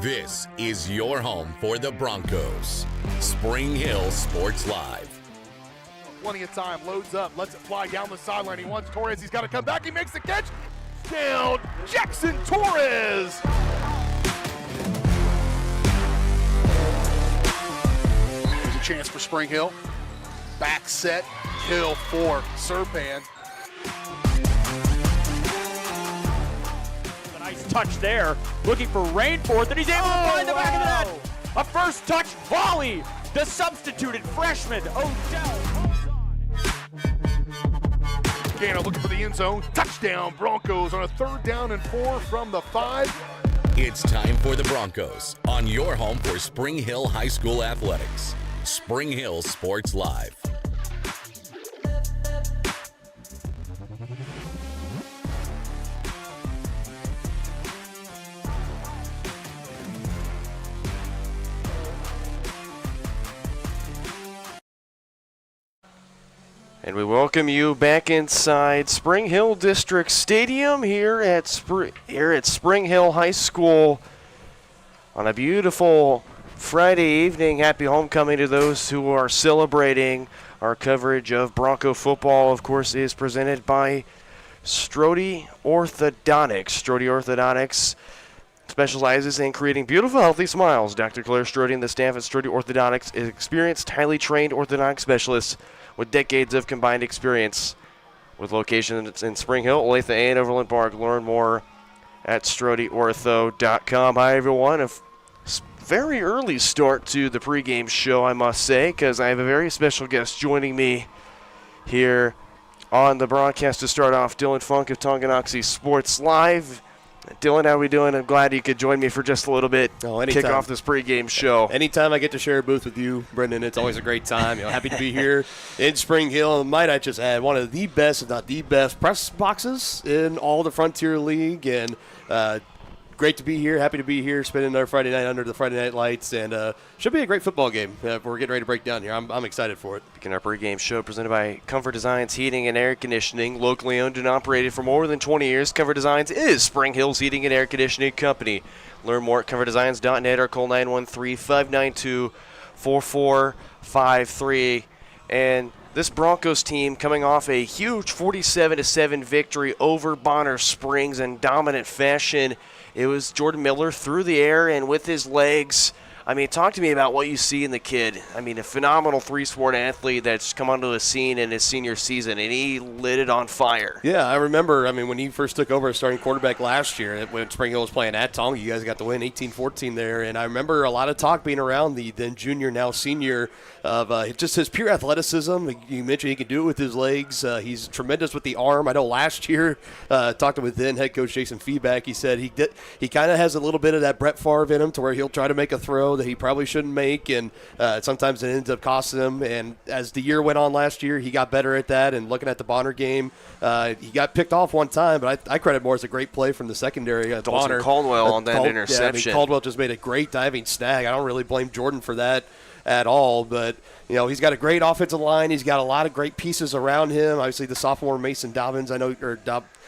This is your home for the Broncos. Spring Hill Sports Live. Plenty of time, loads up, lets it fly down the sideline. He wants Torres, he's got to come back, he makes the catch. Down, Jackson Torres. There's a chance for Spring Hill. Back set, kill for Serpan. A nice touch there, looking for Rainforth, and he's able to find the back of the net. A first touch volley. The substituted freshman, Odell. Gano looking for the end zone. Touchdown, Broncos on a 3rd down and 4 from the 5. It's time for the Broncos on your home for Spring Hill High School Athletics. Spring Hill Sports Live. And we welcome you back inside Spring Hill District Stadium here at Spring Hill High School on a beautiful Friday evening. Happy homecoming to those who are celebrating. Our coverage of Bronco football, of course, is presented by Strode Orthodontics. Strode Orthodontics specializes in creating beautiful, healthy smiles. Dr. Claire Strode and the staff at Strode Orthodontics is experienced, highly trained orthodontic specialists with decades of combined experience. With locations in Spring Hill, Olathe, and Overland Park. Learn more at StrodeOrtho.com. Hi, everyone. A very early start to the pregame show, I must say, because I have a very special guest joining me here on the broadcast to start off. Dylan Funk of Tonganoxie Sports Live. Dylan, how are we doing? I'm glad you could join me for just a little bit. Kick off this pregame show. Anytime I get to share a booth with you, Brendan, it's always a great time. Happy to be here in Spring Hill. Might I just add, one of the best, if not the best, press boxes in all the Frontier League. And great to be here. Happy to be here, spending our Friday night under the Friday night lights. And should be a great football game. We're getting ready to break down here. I'm excited for it. Begin our pregame show presented by Comfort Designs Heating and Air Conditioning. Locally owned and operated for more than 20 years, Comfort Designs is Spring Hill's heating and air conditioning company. Learn more at comfortdesigns.net or call 913-592-4453. And this Broncos team coming off a huge 47-7 victory over Bonner Springs in dominant fashion. It was Jordan Miller through the air and with his legs. I mean, talk to me about what you see in the kid. I mean, a phenomenal three-sport athlete that's come onto the scene in his senior season, and he lit it on fire. Yeah, I remember, when he first took over as starting quarterback last year, when Spring Hill was playing at Tonga, you guys got the win 18-14 there, and I remember a lot of talk being around the then junior, now senior, of just his pure athleticism. You mentioned he can do it with his legs. He's tremendous with the arm. I know last year, talking with then head coach Jason Feedback, he said he kind of has a little bit of that Brett Favre in him to where he'll try to make a throw that he probably shouldn't make, and sometimes it ends up costing him. And as the year went on last year, he got better at that. And looking at the Bonner game, he got picked off one time, but I credit more as a great play from the secondary. Dalton Caldwell on that interception. Caldwell just made a great diving snag. I don't really blame Jordan for that at all, but he's got a great offensive line. He's got a lot of great pieces around him. Obviously, the sophomore Mason Dobbins,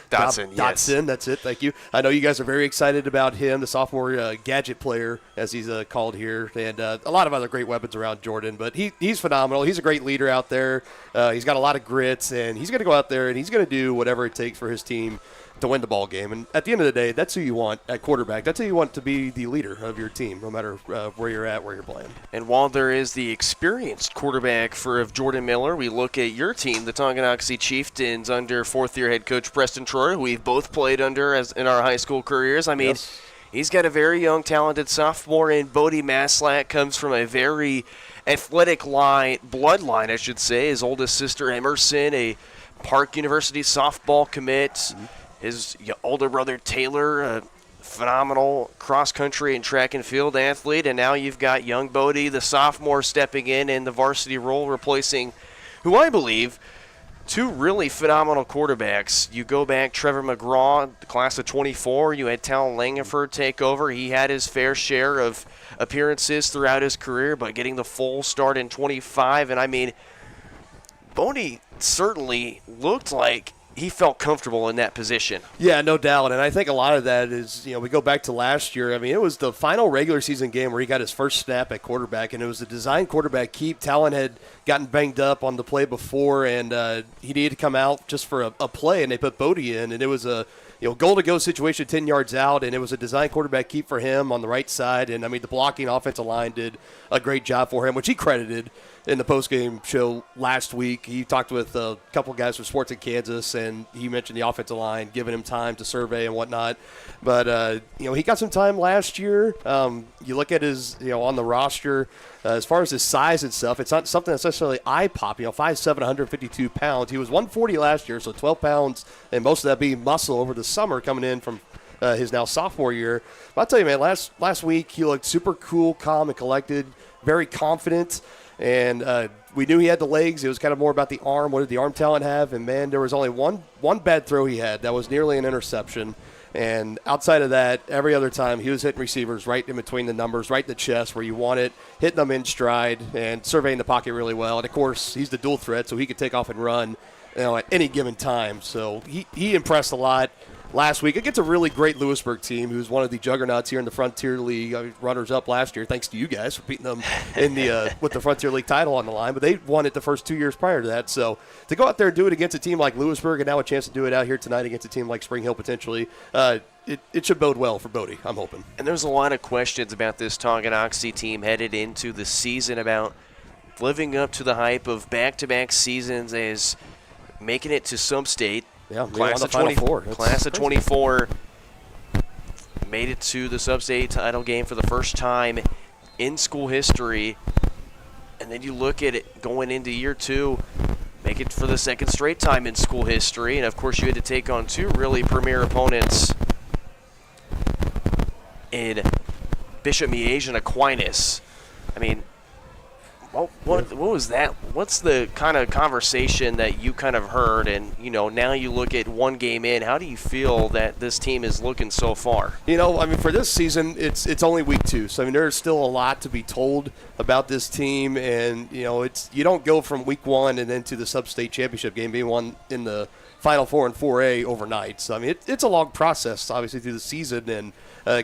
Dotson, yes. That's it. Thank you. I know you guys are very excited about him, the sophomore gadget player, as he's called here, and a lot of other great weapons around Jordan. But he's phenomenal. He's a great leader out there. He's got a lot of grits, and he's going to go out there and he's going to do whatever it takes for his team to win the ball game. And at the end of the day, that's who you want at quarterback. That's who you want to be the leader of your team, no matter where you're at, where you're playing. And while there is the experienced quarterback of Jordan Miller, we look at your team, the Tonganoxie Chieftains, under fourth-year head coach Preston Troy, who we've both played under in our high school careers. Yes. He's got a very young, talented sophomore, and Bodie Maslak comes from a very athletic bloodline, I should say. His oldest sister, Emerson, a Park University softball commit. Mm-hmm. His older brother, Taylor, a phenomenal cross-country and track and field athlete. And now you've got young Bodie, the sophomore, stepping in the varsity role, replacing, who I believe, two really phenomenal quarterbacks. You go back, Trevor McGraw, the class of 24. You had Talon Langford take over. He had his fair share of appearances throughout his career, but getting the full start in 25. And, Bodie certainly looked like he felt comfortable in that position. Yeah, no doubt. And I think a lot of that is, we go back to last year. I mean, it was the final regular season game where he got his first snap at quarterback, and it was a design quarterback keep. Talon had gotten banged up on the play before, and he needed to come out just for a play, and they put Bodie in, and it was a goal-to-go situation 10 yards out, and it was a design quarterback keep for him on the right side. And, I mean, the blocking offensive line did a great job for him, which he credited in the postgame show last week. He talked with a couple guys from Sports in Kansas, and he mentioned the offensive line, giving him time to survey and whatnot. But, he got some time last year. You look at his, on the roster, as far as his size and stuff, it's not something that's necessarily eye-popping. 5'7", 152 pounds. He was 140 last year, so 12 pounds, and most of that being muscle over the summer coming in from his now sophomore year. But I'll tell you, man, last week he looked super cool, calm, and collected, very confident. And we knew he had the legs. It was kind of more about the arm. What did the arm talent have? And, man, there was only one bad throw he had. That was nearly an interception. And outside of that, every other time he was hitting receivers right in between the numbers, right in the chest where you want it, hitting them in stride and surveying the pocket really well. And, of course, he's the dual threat, so he could take off and run at any given time. So he impressed a lot last week against a really great Lewisburg team who's one of the juggernauts here in the Frontier League, runners-up last year, thanks to you guys for beating them in the with the Frontier League title on the line. But they won it the first 2 years prior to that. So to go out there and do it against a team like Lewisburg and now a chance to do it out here tonight against a team like Spring Hill potentially, it should bode well for Bodie, I'm hoping. And there's a lot of questions about this Tonganoxie team headed into the season about living up to the hype of back-to-back seasons as making it to sub-state. Yeah, class of 24 made it to the sub-state title game for the first time in school history. And then you look at it going into year two, make it for the second straight time in school history. And, of course, you had to take on two really premier opponents in Bishop Miege and Aquinas. I mean, what was that? What's the kind of conversation that you kind of heard? And, now you look at one game in, how do you feel that this team is looking so far? For this season, it's only week 2. So, there's still a lot to be told about this team. And, you don't go from week 1 and then to the sub-state championship game being won in the Final Four and 4A overnight. So, it's a long process, obviously, through the season. And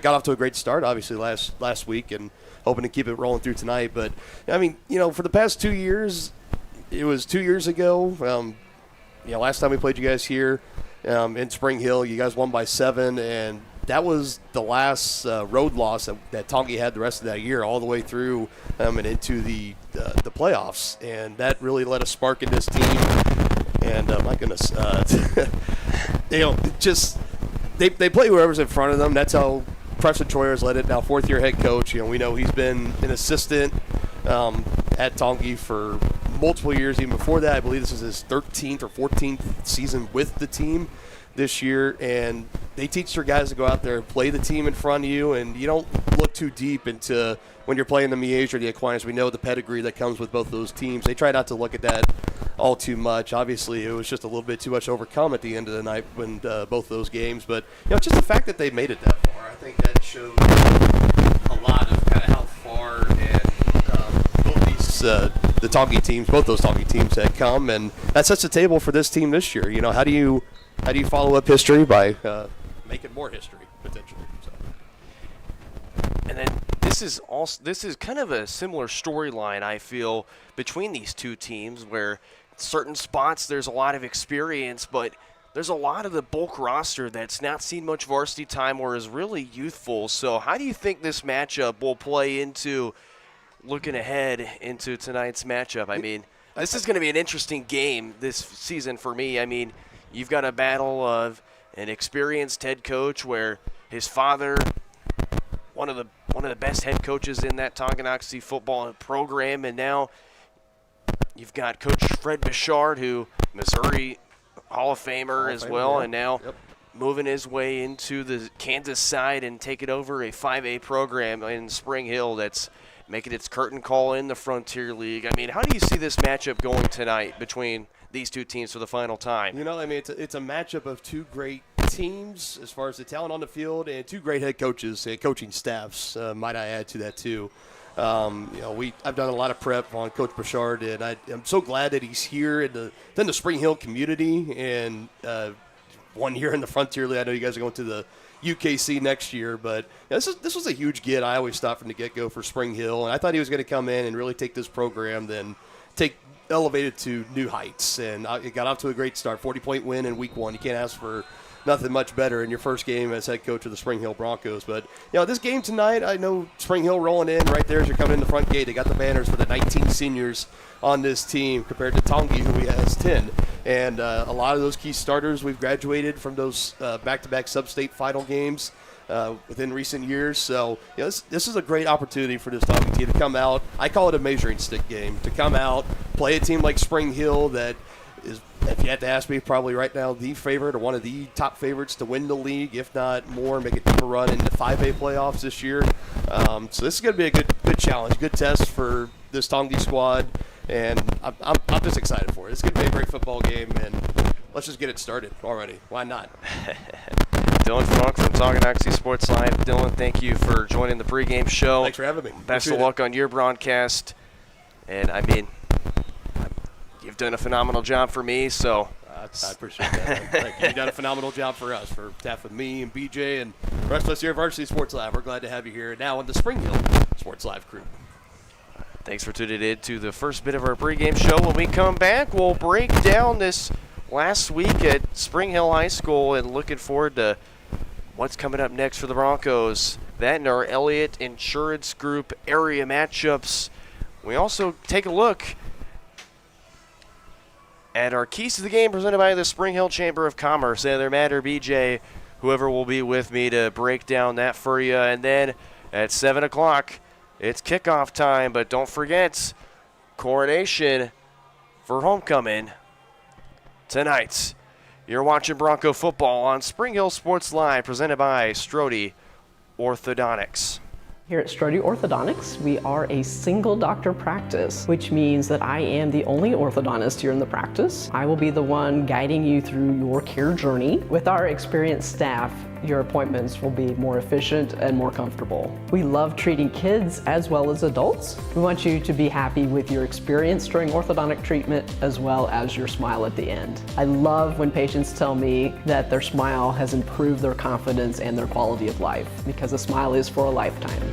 got off to a great start, obviously, last week. And hoping to keep it rolling through tonight. But, for the past 2 years, it was 2 years ago. Last time we played you guys here in Spring Hill, you guys won by 7, and that was the last road loss that Tongi had the rest of that year, all the way through and into the playoffs. And that really let a spark in this team. And, my goodness, they play whoever's in front of them. That's how Preston Troyer's led it now, 4th-year head coach. We know he's been an assistant at Tongi for multiple years. Even before that, I believe this is his 13th or 14th season with the team this year. And they teach their guys to go out there and play the team in front of you, and you don't look too deep into when you're playing the Miege or the Aquinas. We know the pedigree that comes with both those teams. They try not to look at that all too much. Obviously, it was just a little bit too much to overcome at the end of the night when both those games. But just the fact that they made it that far, I think that shows a lot of kind of how far and both these the Tongi teams, both those Tongi teams had come, and that sets the table for this team this year. How do you follow up history by making more history potentially? So. And then this is kind of a similar storyline, I feel, between these two teams, where certain spots there's a lot of experience, but there's a lot of the bulk roster that's not seen much varsity time or is really youthful. So how do you think this matchup will play into looking ahead into tonight's matchup? This is going to be an interesting game this season for me. You've got a battle of an experienced head coach where his father, one of the best head coaches in that Tonganoxie football program, and now you've got Coach Fred Bichard, who Missouri Hall of Famer as well, yeah. And now moving his way into the Kansas side and taking over a 5A program in Spring Hill that's making its curtain call in the Frontier League. How do you see this matchup going tonight between these two teams for the final time? It's a matchup of two great teams as far as the talent on the field and two great head coaches and coaching staffs, might I add to that too. I've done a lot of prep on Coach Bouchard, and I'm so glad that he's here in the Spring Hill community. And 1 year in the Frontier League. I know you guys are going to the UKC next year, but this was a huge get. I always thought from the get-go for Spring Hill, and I thought he was going to come in and really take this program, then elevate it to new heights. And it got off to a great start. 40-point win in week 1. You can't ask for nothing much better in your first game as head coach of the Spring Hill Broncos. But, this game tonight, I know Spring Hill rolling in right there as you're coming in the front gate. They got the banners for the 19 seniors on this team compared to Tongi, who has 10. And a lot of those key starters, we've graduated from those back-to-back sub-state final games within recent years. So, this is a great opportunity for this Tongi team to come out. I call it a measuring stick game, to come out, play a team like Spring Hill that is, if you had to ask me, probably right now the favorite or one of the top favorites to win the league, if not more, make a deeper run into 5A playoffs this year. So this is going to be a good challenge, good test for this Tongi squad, and I'm just excited for it. It's going to be a great football game, and let's just get it started already. Why not? Dylan Funk from Tonganoxie Sports Live. Dylan, thank you for joining the pregame show. Thanks for having me. Best of luck on your broadcast. And, you've done a phenomenal job for me, so. I appreciate that. Thank you. You've done a phenomenal job for us, for staff with me and BJ and the rest of us here at Varsity Sports Live. We're glad to have you here now on the Spring Hill Sports Live crew. Thanks for tuning in to the first bit of our pregame show. When we come back, we'll break down this last week at Spring Hill High School and looking forward to what's coming up next for the Broncos. That and our Elliott Insurance Group area matchups. We also take a look at our keys to the game presented by the Spring Hill Chamber of Commerce. Either Matt or BJ, whoever will be with me to break down that for you. And then at 7 o'clock, it's kickoff time. But don't forget, coronation for homecoming tonight. You're watching Bronco football on Spring Hill Sports Live, presented by Strode Orthodontics. Here at Strode Orthodontics, we are a single doctor practice, which means that I am the only orthodontist here in the practice. I will be the one guiding you through your care journey. With our experienced staff, your appointments will be more efficient and more comfortable. We love treating kids as well as adults. We want you to be happy with your experience during orthodontic treatment as well as your smile at the end. I love when patients tell me that their smile has improved their confidence and their quality of life, because a smile is for a lifetime.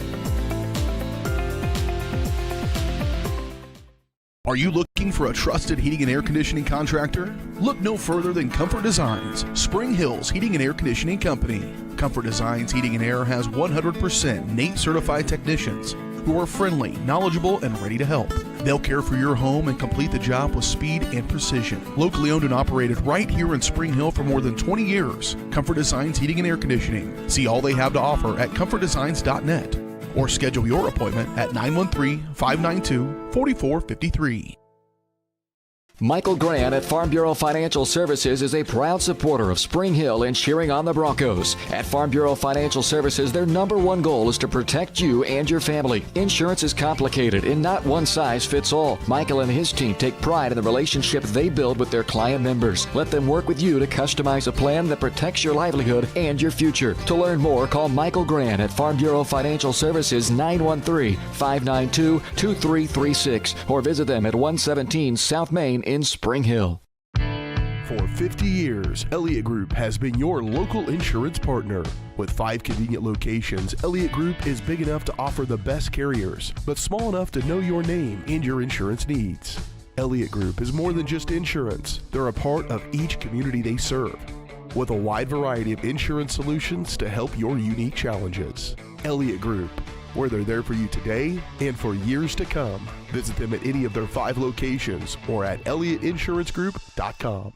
Are you looking for a trusted heating and air conditioning contractor? Look no further than Comfort Designs, Spring Hill's heating and air conditioning company. Comfort Designs Heating and Air has 100% NATE certified technicians who are friendly, knowledgeable, and ready to help. They'll care for your home and complete the job with speed and precision. Locally owned and operated right here in Spring Hill for more than 20 years. Comfort Designs Heating and Air Conditioning. See all they have to offer at comfortdesigns.net. Or schedule your appointment at 913-592-4453. Michael Grant at Farm Bureau Financial Services is a proud supporter of Spring Hill and cheering on the Broncos. At Farm Bureau Financial Services, their number one goal is to protect you and your family. Insurance is complicated and not one size fits all. Michael and his team take pride in the relationship they build with their client members. Let them work with you to customize a plan that protects your livelihood and your future. To learn more, call Michael Grant at Farm Bureau Financial Services 913-592-2336 or visit them at 117 South Main in Spring Hill. For 50 years, Elliott Group has been your local insurance partner. With 5 convenient locations, Elliott Group is big enough to offer the best carriers, but small enough to know your name and your insurance needs. Elliott Group is more than just insurance. They're a part of each community they serve, with a wide variety of insurance solutions to help your unique challenges. Elliott Group, where they're there for you today and for years to come. Visit them at any of their 5 locations or at ElliottInsuranceGroup.com.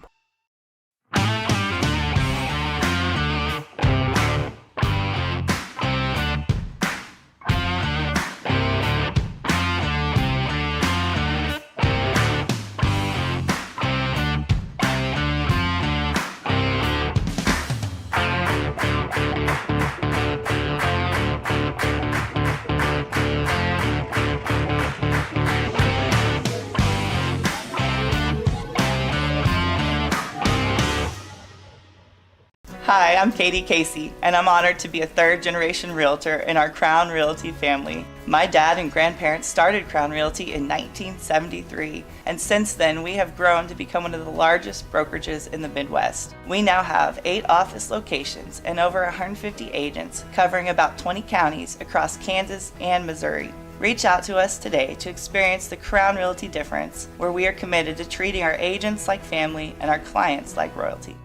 Hi, I'm Katie Casey, and I'm honored to be a third-generation realtor in our Crown Realty family. My dad and grandparents started Crown Realty in 1973, and since then we have grown to become one of the largest brokerages in the Midwest. We now have 8 office locations and over 150 agents covering about 20 counties across Kansas and Missouri. Reach out to us today to experience the Crown Realty difference, where we are committed to treating our agents like family and our clients like royalty.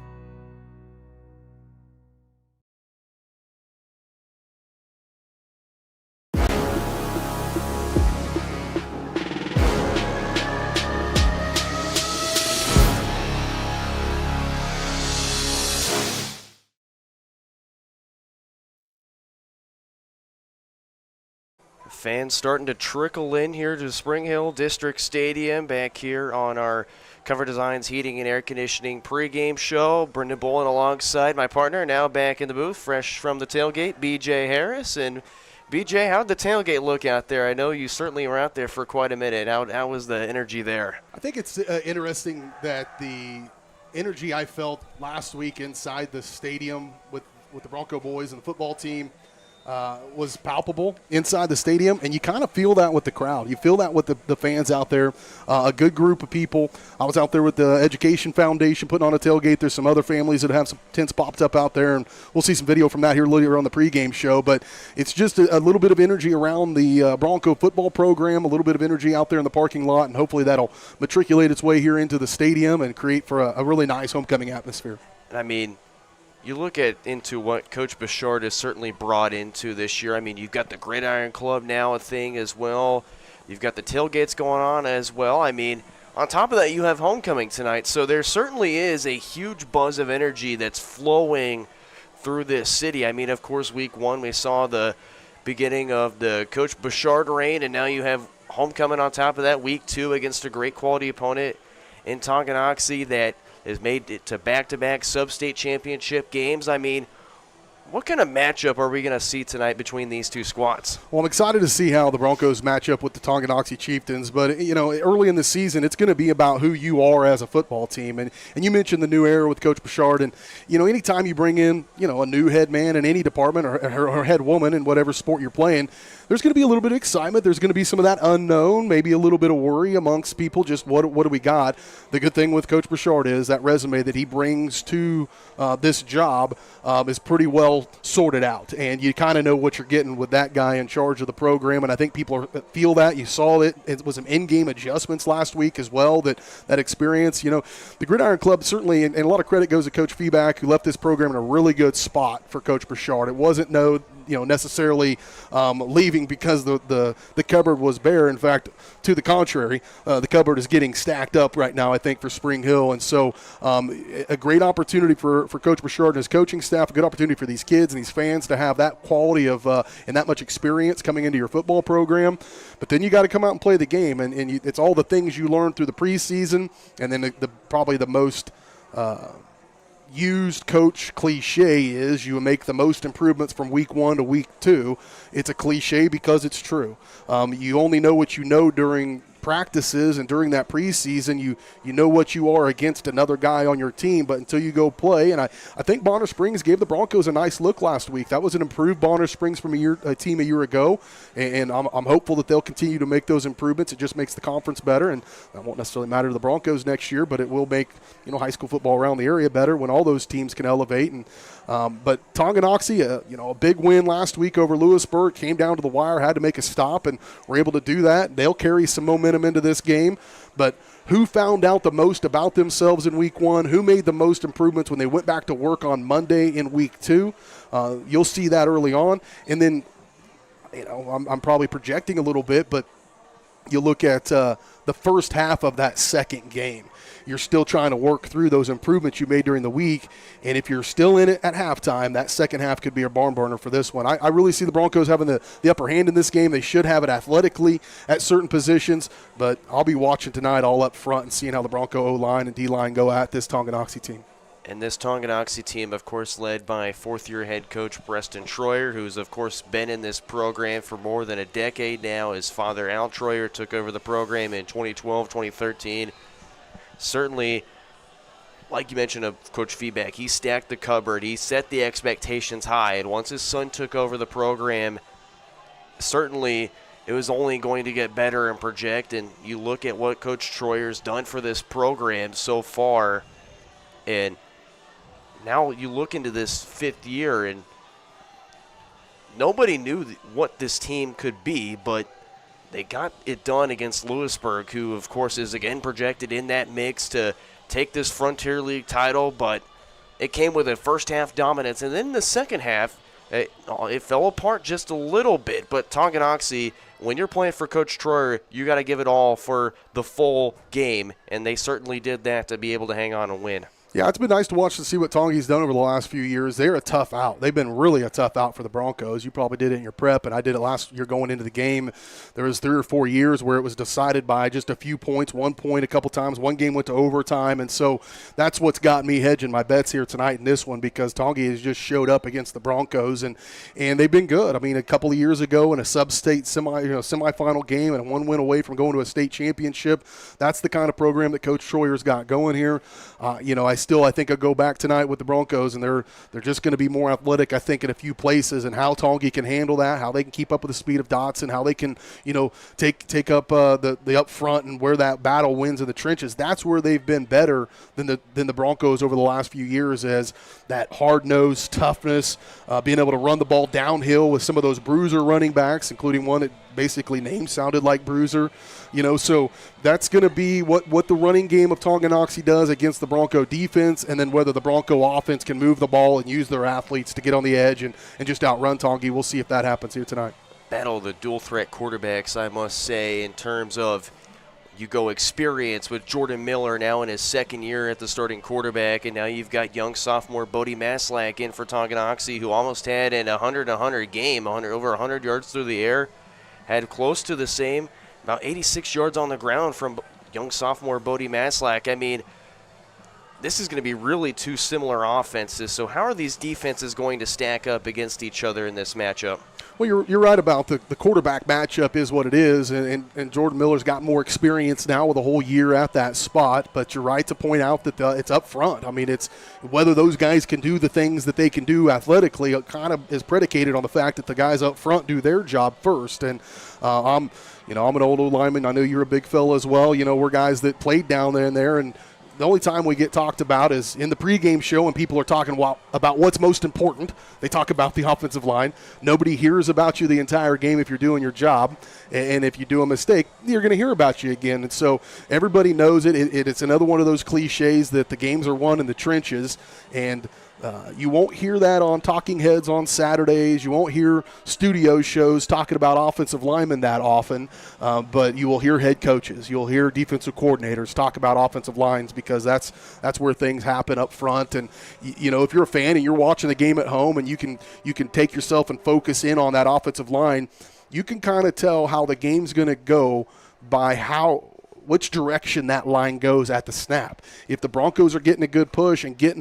Fans starting to trickle in here to Spring Hill District Stadium back here on our Cover Designs Heating and Air Conditioning pregame show. Brendan Bolin alongside my partner, now back in the booth, fresh from the tailgate, BJ Harris. And BJ, how'd the tailgate look out there? I know you certainly were out there for quite a minute. How was the energy there? I think it's interesting that the energy I felt last week inside the stadium with the Bronco boys and the football team was palpable inside the stadium, and you kind of feel that with the crowd. You feel that with the fans out there, a good group of people. I was out there with the Education Foundation putting on a tailgate. There's some other families that have some tents popped up out there, and we'll see some video from that here later on the pregame show. But it's just a little bit of energy around the Bronco football program, a little bit of energy out there in the parking lot, and hopefully that'll matriculate its way here into the stadium and create for a really nice homecoming atmosphere. I mean, you look into what Coach Bouchard has certainly brought into this year. I mean, you've got the Gridiron Club now a thing as well. You've got the tailgates going on as well. I mean, on top of that, you have homecoming tonight. So there certainly is a huge buzz of energy that's flowing through this city. I mean, of course, week 1 we saw the beginning of the Coach Bouchard reign, and now you have homecoming on top of that. Week 2 against a great quality opponent in Tonganoxie that has made it to back-to-back sub-state championship games. I mean, what kind of matchup are we going to see tonight between these two squads? Well, I'm excited to see how the Broncos match up with the Tonganoxie Chieftains. But, you know, early in the season, it's going to be about who you are as a football team. And you mentioned the new era with Coach Bouchard. And, you know, anytime you bring in, you know, a new head man in any department or head woman in whatever sport you're playing, there's going to be a little bit of excitement. There's going to be some of that unknown, maybe a little bit of worry amongst people. Just what do we got? The good thing with Coach Bouchard is that resume that he brings to this job is pretty well sorted out, and you kind of know what you're getting with that guy in charge of the program. And I think people feel that. You saw it. It was some in-game adjustments last week as well. That experience, you know, the Gridiron Club certainly, and a lot of credit goes to Coach Feeback, who left this program in a really good spot for Coach Bouchard. It wasn't necessarily leaving because the cupboard was bare. In fact, to the contrary, the cupboard is getting stacked up right now, I think, for Spring Hill. And so a great opportunity for Coach Bouchard and his coaching staff, a good opportunity for these kids and these fans to have that quality of and that much experience coming into your football program. But then you got to come out and play the game, and it's all the things you learned through the preseason, and then probably the most used coach cliche is you make the most improvements from week 1 to week 2. It's a cliche because it's true. You only know what you know during practices and during that preseason. You know what you are against another guy on your team, but until you go play, and I think Bonner Springs gave the Broncos a nice look last week. That was an improved Bonner Springs from a team a year ago, and I'm hopeful that they'll continue to make those improvements. It just makes the conference better, and that won't necessarily matter to the Broncos next year, but it will make high school football around the area better when all those teams can elevate. And but Tonganoxie, a big win last week over Lewisburg, came down to the wire, had to make a stop, and were able to do that. They'll carry some momentum into this game. But who found out the most about themselves in week 1? Who made the most improvements when they went back to work on Monday in week 2? You'll see that early on. And then, I'm probably projecting a little bit, but you look at the first half of that second game. You're still trying to work through those improvements you made during the week, and if you're still in it at halftime, that second half could be a barn burner for this one. I really see the Broncos having the upper hand in this game. They should have it athletically at certain positions, but I'll be watching tonight all up front and seeing how the Bronco O-line and D-line go at this Tonganoxie team. And this Tonganoxie team, of course, led by fourth-year head coach Preston Troyer, who's, of course, been in this program for more than a decade now. His father, Al Troyer, took over the program in 2012, 2013. Certainly like you mentioned of Coach Feedback, he stacked the cupboard. He set the expectations high. And once his son took over the program, certainly it was only going to get better and project. And you look at what Coach Troyer's done for this program so far, and now you look into this 5th year, and nobody knew what this team could be, but they got it done against Lewisburg, who, of course, is again projected in that mix to take this Frontier League title, but it came with a first-half dominance. And then in the second half, it fell apart just a little bit. But Tonganoxie, when you're playing for Coach Troyer, you got to give it all for the full game, and they certainly did that to be able to hang on and win. Yeah, it's been nice to watch to see what Tongie's done over the last few years. They're a tough out. They've been really a tough out for the Broncos. You probably did it in your prep, and I did it last year going into the game. There was 3 or 4 years where it was decided by just a few points, 1 point a couple times. One game went to overtime, and so that's what's got me hedging my bets here tonight in this one, because Tongi has just showed up against the Broncos, and they've been good. I mean, a couple of years ago in a sub-state semifinal game and 1 win away from going to a state championship, that's the kind of program that Coach Troyer's got going here. I think I'll go back tonight with the Broncos, and they're just going to be more athletic, I think, in a few places, and how Tongi can handle that, how they can keep up with the speed of Dotson, how they can, take up the up front and where that battle wins in the trenches. That's where they've been better than the Broncos over the last few years, as that hard-nosed toughness, being able to run the ball downhill with some of those bruiser running backs, including one that basically name sounded like Bruiser. So that's going to be what the running game of Tonganoxie does against the Bronco defense, and then whether the Bronco offense can move the ball and use their athletes to get on the edge and just outrun Tongi. We'll see if that happens here tonight. Battle of the dual-threat quarterbacks, I must say, in terms of you go experience with Jordan Miller now in his 2nd year at the starting quarterback, and now you've got young sophomore Bodie Maslak in for Tonganoxie, who almost had an 100-100 game, over 100 yards through the air, had close to the same, about 86 yards on the ground from young sophomore Bodie Maslak. I mean, this is going to be really 2 similar offenses. So how are these defenses going to stack up against each other in this matchup? Well, you're right about the quarterback matchup is what it is, and Jordan Miller's got more experience now with a whole year at that spot, but you're right to point out that it's up front. I mean, it's whether those guys can do the things that they can do athletically, it kind of is predicated on the fact that the guys up front do their job first. And I'm an old lineman. I know you're a big fella as well. We're guys that played down there, and the only time we get talked about is in the pregame show when people are talking about what's most important. They talk about the offensive line. Nobody hears about you the entire game if you're doing your job. And if you do a mistake, you're going to hear about you again. And so everybody knows it. It's another one of those cliches that the games are won in the trenches. And you won't hear that on Talking Heads on Saturdays. You won't hear studio shows talking about offensive linemen that often, but you will hear head coaches. You'll hear defensive coordinators talk about offensive lines, because that's where things happen up front. And if you're a fan and you're watching the game at home and you can take yourself and focus in on that offensive line, you can kind of tell how the game's going to go by which direction that line goes at the snap. If the Broncos are getting a good push and getting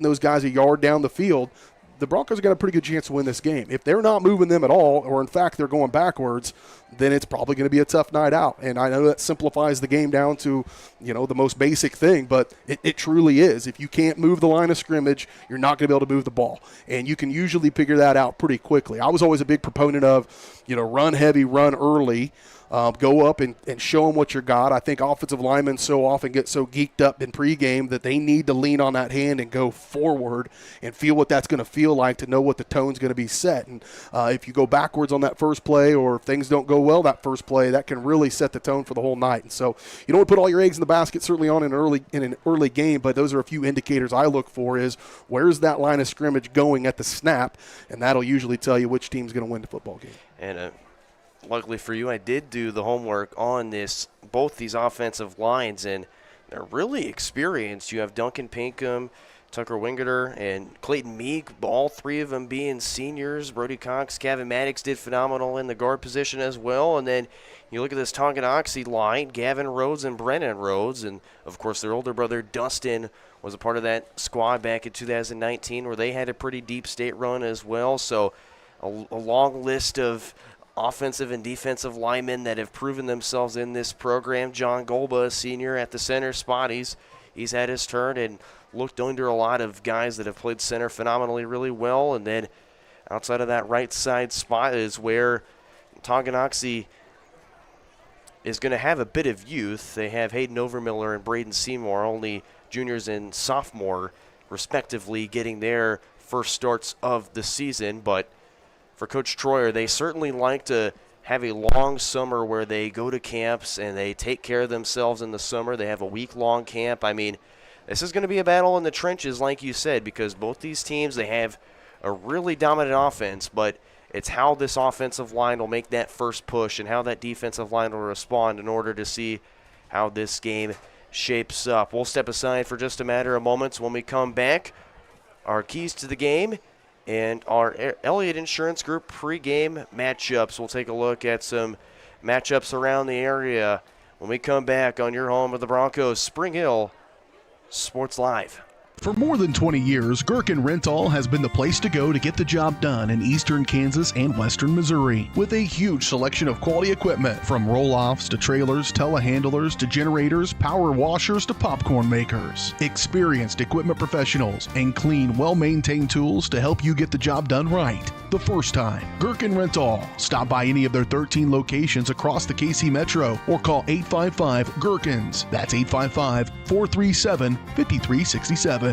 those guys a yard down the field, the Broncos have got a pretty good chance to win this game. If they're not moving them at all, or in fact they're going backwards, then it's probably going to be a tough night out. And I know that simplifies the game down to, the most basic thing, but it truly is. If you can't move the line of scrimmage, you're not going to be able to move the ball. And you can usually figure that out pretty quickly. I was always a big proponent of, run heavy, run early. Go up and show them what you got. I think offensive linemen so often get so geeked up in pregame that they need to lean on that hand and go forward and feel what that's going to feel like to know what the tone's going to be set. And if you go backwards on that first play, or if things don't go well that first play, that can really set the tone for the whole night. And so you don't want to put all your eggs in the basket, certainly in an early game, but those are a few indicators I look for is where's that line of scrimmage going at the snap, and that'll usually tell you which team's going to win the football game. And luckily for you, I did do the homework on both these offensive lines, and they're really experienced. You have Duncan Pinkham, Tucker Wingeter, and Clayton Meek, all 3 of them being seniors. Brody Cox, Kevin Maddox did phenomenal in the guard position as well. And then you look at this Tonganoxie line, Gavin Rhodes and Brennan Rhodes, and of course their older brother Dustin was a part of that squad back in 2019 where they had a pretty deep state run as well. So a long list of offensive and defensive linemen that have proven themselves in this program. John Golba, a senior at the center spot, he's he's had his turn and looked under a lot of guys that have played center phenomenally really well. And then outside of that right side spot is where Tonganoxie is going to have a bit of youth. They have Hayden Overmiller and Braden Seymour, only juniors and sophomore, respectively, getting their first starts of the season. But for Coach Troyer, they certainly like to have a long summer where they go to camps and they take care of themselves in the summer. They have a week-long camp. I mean, this is going to be a battle in the trenches, like you said, because both these teams, they have a really dominant offense, but it's how this offensive line will make that first push and how that defensive line will respond in order to see how this game shapes up. We'll step aside for just a matter of moments. When we come back, our keys to the game and our Elliott Insurance Group pregame matchups. We'll take a look at some matchups around the area when we come back on your home of the Broncos, Spring Hill Sports Live. For more than 20 years, Gherkin Rental has been the place to go to get the job done in eastern Kansas and western Missouri. With a huge selection of quality equipment, from roll-offs to trailers, telehandlers to generators, power washers to popcorn makers. Experienced equipment professionals and clean, well-maintained tools to help you get the job done right the first time. Gherkin Rental. Stop by any of their 13 locations across the KC Metro or call 855-GHERKINS. That's 855-437-5367.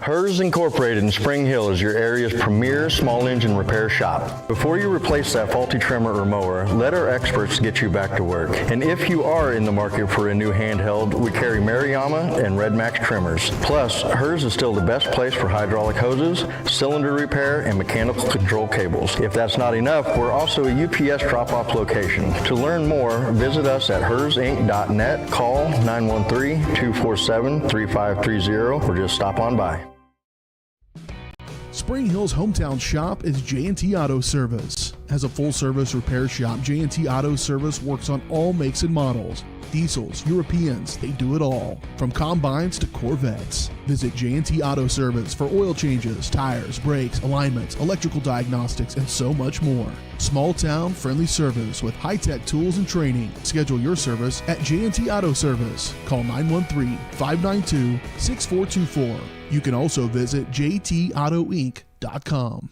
HERS Incorporated in Spring Hill is your area's premier small engine repair shop. Before you replace that faulty trimmer or mower, let our experts get you back to work. And if you are in the market for a new handheld, we carry Maruyama and Red Max trimmers. Plus, HERS is still the best place for hydraulic hoses, cylinder repair, and mechanical control cables. If that's not enough, we're also a UPS drop-off location. To learn more, visit us at hersinc.net, call 913-247-3530, or just stop on by. Spring Hill's hometown shop is J&T Auto Service. As a full-service repair shop, J&T Auto Service works on all makes and models. Diesels, Europeans, they do it all. From combines to Corvettes. Visit J&T Auto Service for oil changes, tires, brakes, alignments, electrical diagnostics, and so much more. Small town, friendly service with high-tech tools and training. Schedule your service at J&T Auto Service. Call 913-592-6424. You can also visit jtautoinc.com.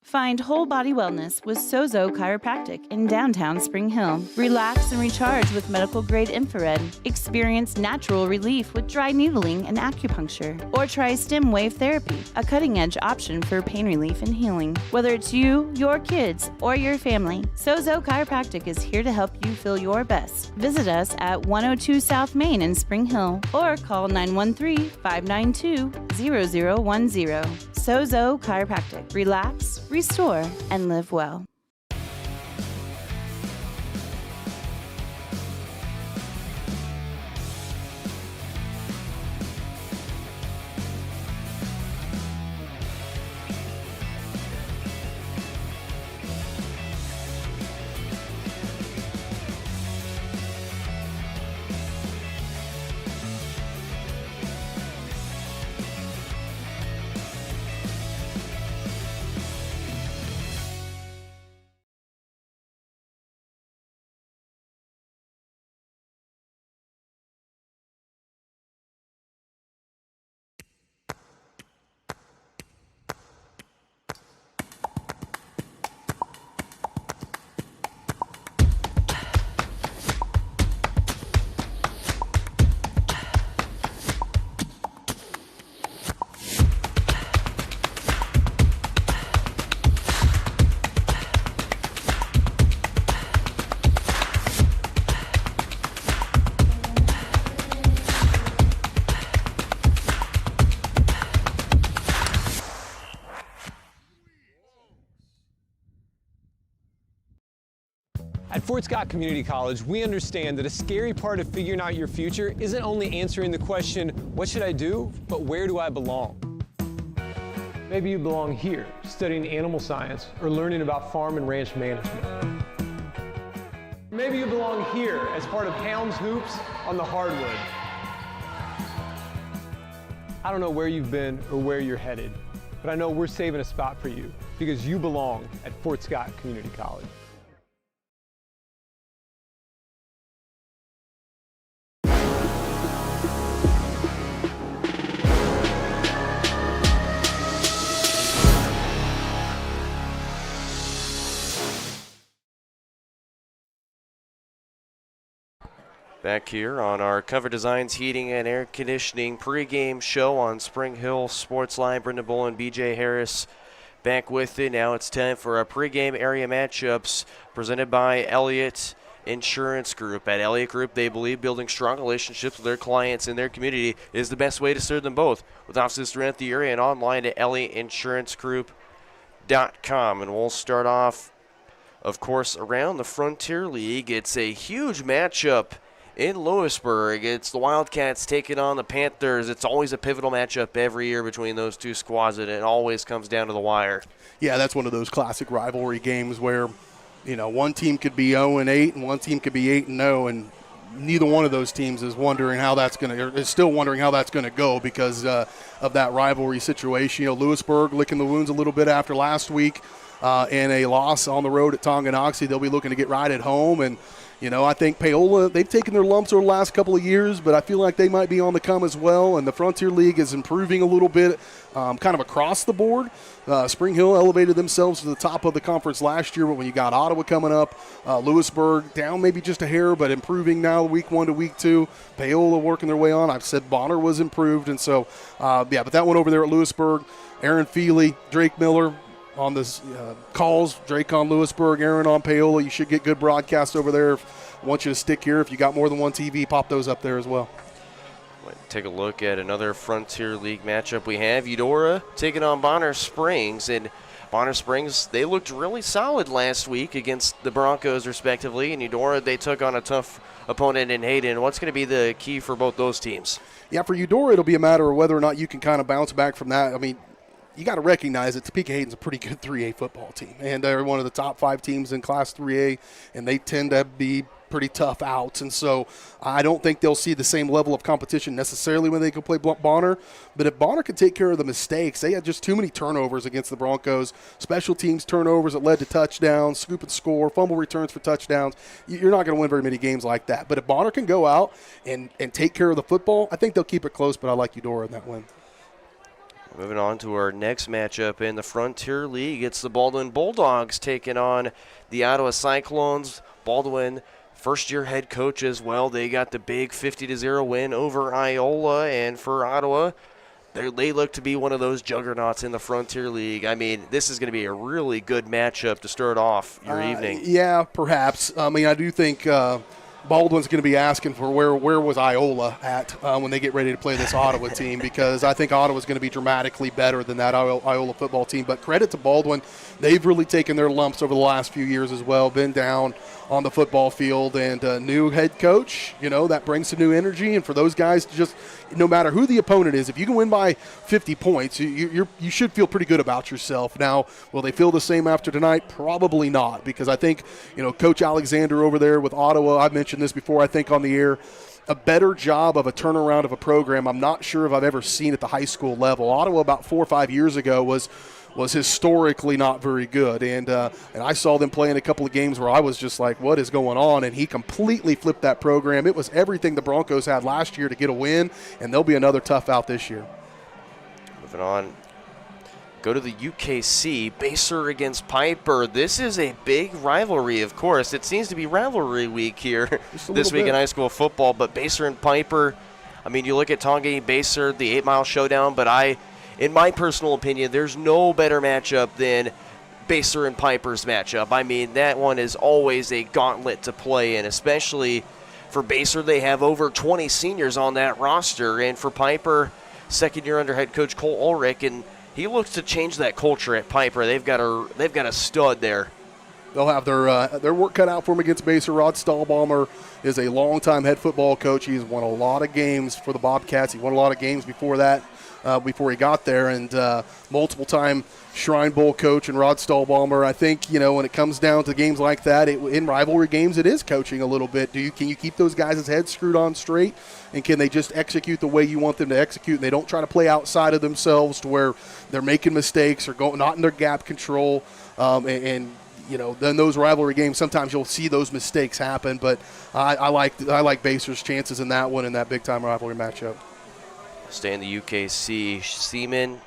Find whole body wellness with Sozo Chiropractic in downtown Spring Hill. Relax and recharge with medical grade infrared. Experience natural relief with dry needling and acupuncture. Or try stem wave therapy, a cutting edge option for pain relief and healing. Whether it's you, your kids, or your family, Sozo Chiropractic is here to help you feel your best. Visit us at 102 South Main in Spring Hill or call 913-592-0010. Sozo Chiropractic. Relax, restore, and live well. At Fort Scott Community College, we understand that a scary part of figuring out your future isn't only answering the question, what should I do, but where do I belong? Maybe you belong here, studying animal science or learning about farm and ranch management. Maybe you belong here as part of Helms Hoops on the hardwood. I don't know where you've been or where you're headed, but I know we're saving a spot for you because you belong at Fort Scott Community College. Back here on our Cover Designs Heating and Air Conditioning pregame show on Spring Hill Sports Line. Brendan Bull and BJ Harris back with it. Now it's time for our pregame area matchups presented by Elliott Insurance Group. At Elliott Group, they believe building strong relationships with their clients in their community is the best way to serve them both. With offices throughout the area and online at ElliottInsuranceGroup.com. And we'll start off, of course, around the Frontier League. It's a huge matchup in Lewisburg. It's the Wildcats taking on the Panthers. It's always a pivotal matchup every year between those two squads, and it always comes down to the wire. Yeah, that's one of those classic rivalry games where, you know, one team could be 0-8 and one team could be 8-0, and neither one of those teams is wondering how that's going to, is still wondering how that's going to go because of that rivalry situation. You know, Lewisburg licking the wounds a little bit after last week and a loss on the road at Tonganoxie. They'll be looking to get right at home, and you know, I think Paola, they've taken their lumps over the last couple of years, but I feel like they might be on the come as well. And the Frontier League is improving a little bit kind of across the board. Spring Hill elevated themselves to the top of the conference last year, but when you got Ottawa coming up, Lewisburg down maybe just a hair, but improving now week 1 to week 2. Paola working their way on. I've said Bonner was improved. And so, yeah, but that one over there at Lewisburg, Aaron Feely, Drake Miller, on this calls, Drake on Lewisburg, Aaron on Paola. You should get good broadcast over there. I want you to stick here. If you got more than one TV, pop those up there as well. Take a look at another Frontier League matchup we have. Eudora taking on Bonner Springs. And Bonner Springs, they looked really solid last week against the Broncos, respectively. And Eudora, they took on a tough opponent in Hayden. What's going to be the key for both those teams? Yeah, for Eudora, it'll be a matter of whether or not you can kind of bounce back from that. I mean, you got to recognize that Topeka Hayden's a pretty good 3A football team, and they're one of the top 5 teams in Class 3A, and they tend to be pretty tough outs. And so I don't think they'll see the same level of competition necessarily when they can play Bonner. But if Bonner can take care of the mistakes, they had just too many turnovers against the Broncos, special teams turnovers that led to touchdowns, scoop and score, fumble returns for touchdowns. You're not going to win very many games like that. But if Bonner can go out and take care of the football, I think they'll keep it close, but I like Eudora in that win. Moving on to our next matchup in the Frontier League. It's the Baldwin Bulldogs taking on the Ottawa Cyclones. Baldwin, first-year head coach as well. They got the big 50-0 win over Iola. And for Ottawa, they look to be one of those juggernauts in the Frontier League. I mean, this is going to be a really good matchup to start off your evening. Yeah, perhaps. I mean, I do think Baldwin's going to be asking for where was Iola at when they get ready to play this Ottawa team, because I think Ottawa's going to be dramatically better than that Iola football team. But credit to Baldwin. They've really taken their lumps over the last few years as well, been down on the football field, and a new head coach, you know, that brings some new energy. And for those guys to just, no matter who the opponent is, if you can win by 50 points, you should feel pretty good about yourself. Now, will they feel the same after tonight? Probably not, because I think, you know, Coach Alexander over there with Ottawa, I've mentioned this before, I think on the air, a better job of a turnaround of a program I'm not sure if I've ever seen at the high school level. Ottawa about 4 or 5 years ago was historically not very good, and I saw them play in a couple of games where I was just like, what is going on? And he completely flipped that program. It was everything the Broncos had last year to get a win, and they'll be another tough out this year. Moving on, go to the UKC, Baser against Piper. This is a big rivalry, of course. It seems to be rivalry week here this week in high school football, but Baser and Piper, I mean, you look at Tonganoxie, Baser, the 8 Mile Showdown, but in my personal opinion, there's no better matchup than Baser and Piper's matchup. I mean, that one is always a gauntlet to play in, especially for Baser. They have over 20 seniors on that roster, and for Piper, second year under head coach Cole Ulrich, and he looks to change that culture at Piper. They've got a stud there. they'll have their work cut out for them against Baser. Rod Stahlbaumer is a longtime head football coach. He's won a lot of games for the Bobcats. He won a lot of games before that, before he got there, and multiple-time Shrine Bowl coach. And Rod Stahlbaumer, I think, when it comes down to games like that, in rivalry games, it is coaching a little bit. Can you keep those guys' heads screwed on straight, and can they just execute the way you want them to execute, and they don't try to play outside of themselves to where they're making mistakes or not in their gap control, then those rivalry games, sometimes you'll see those mistakes happen. But I like Baser's chances in that one, in that big-time rivalry matchup. Stay in the UKC.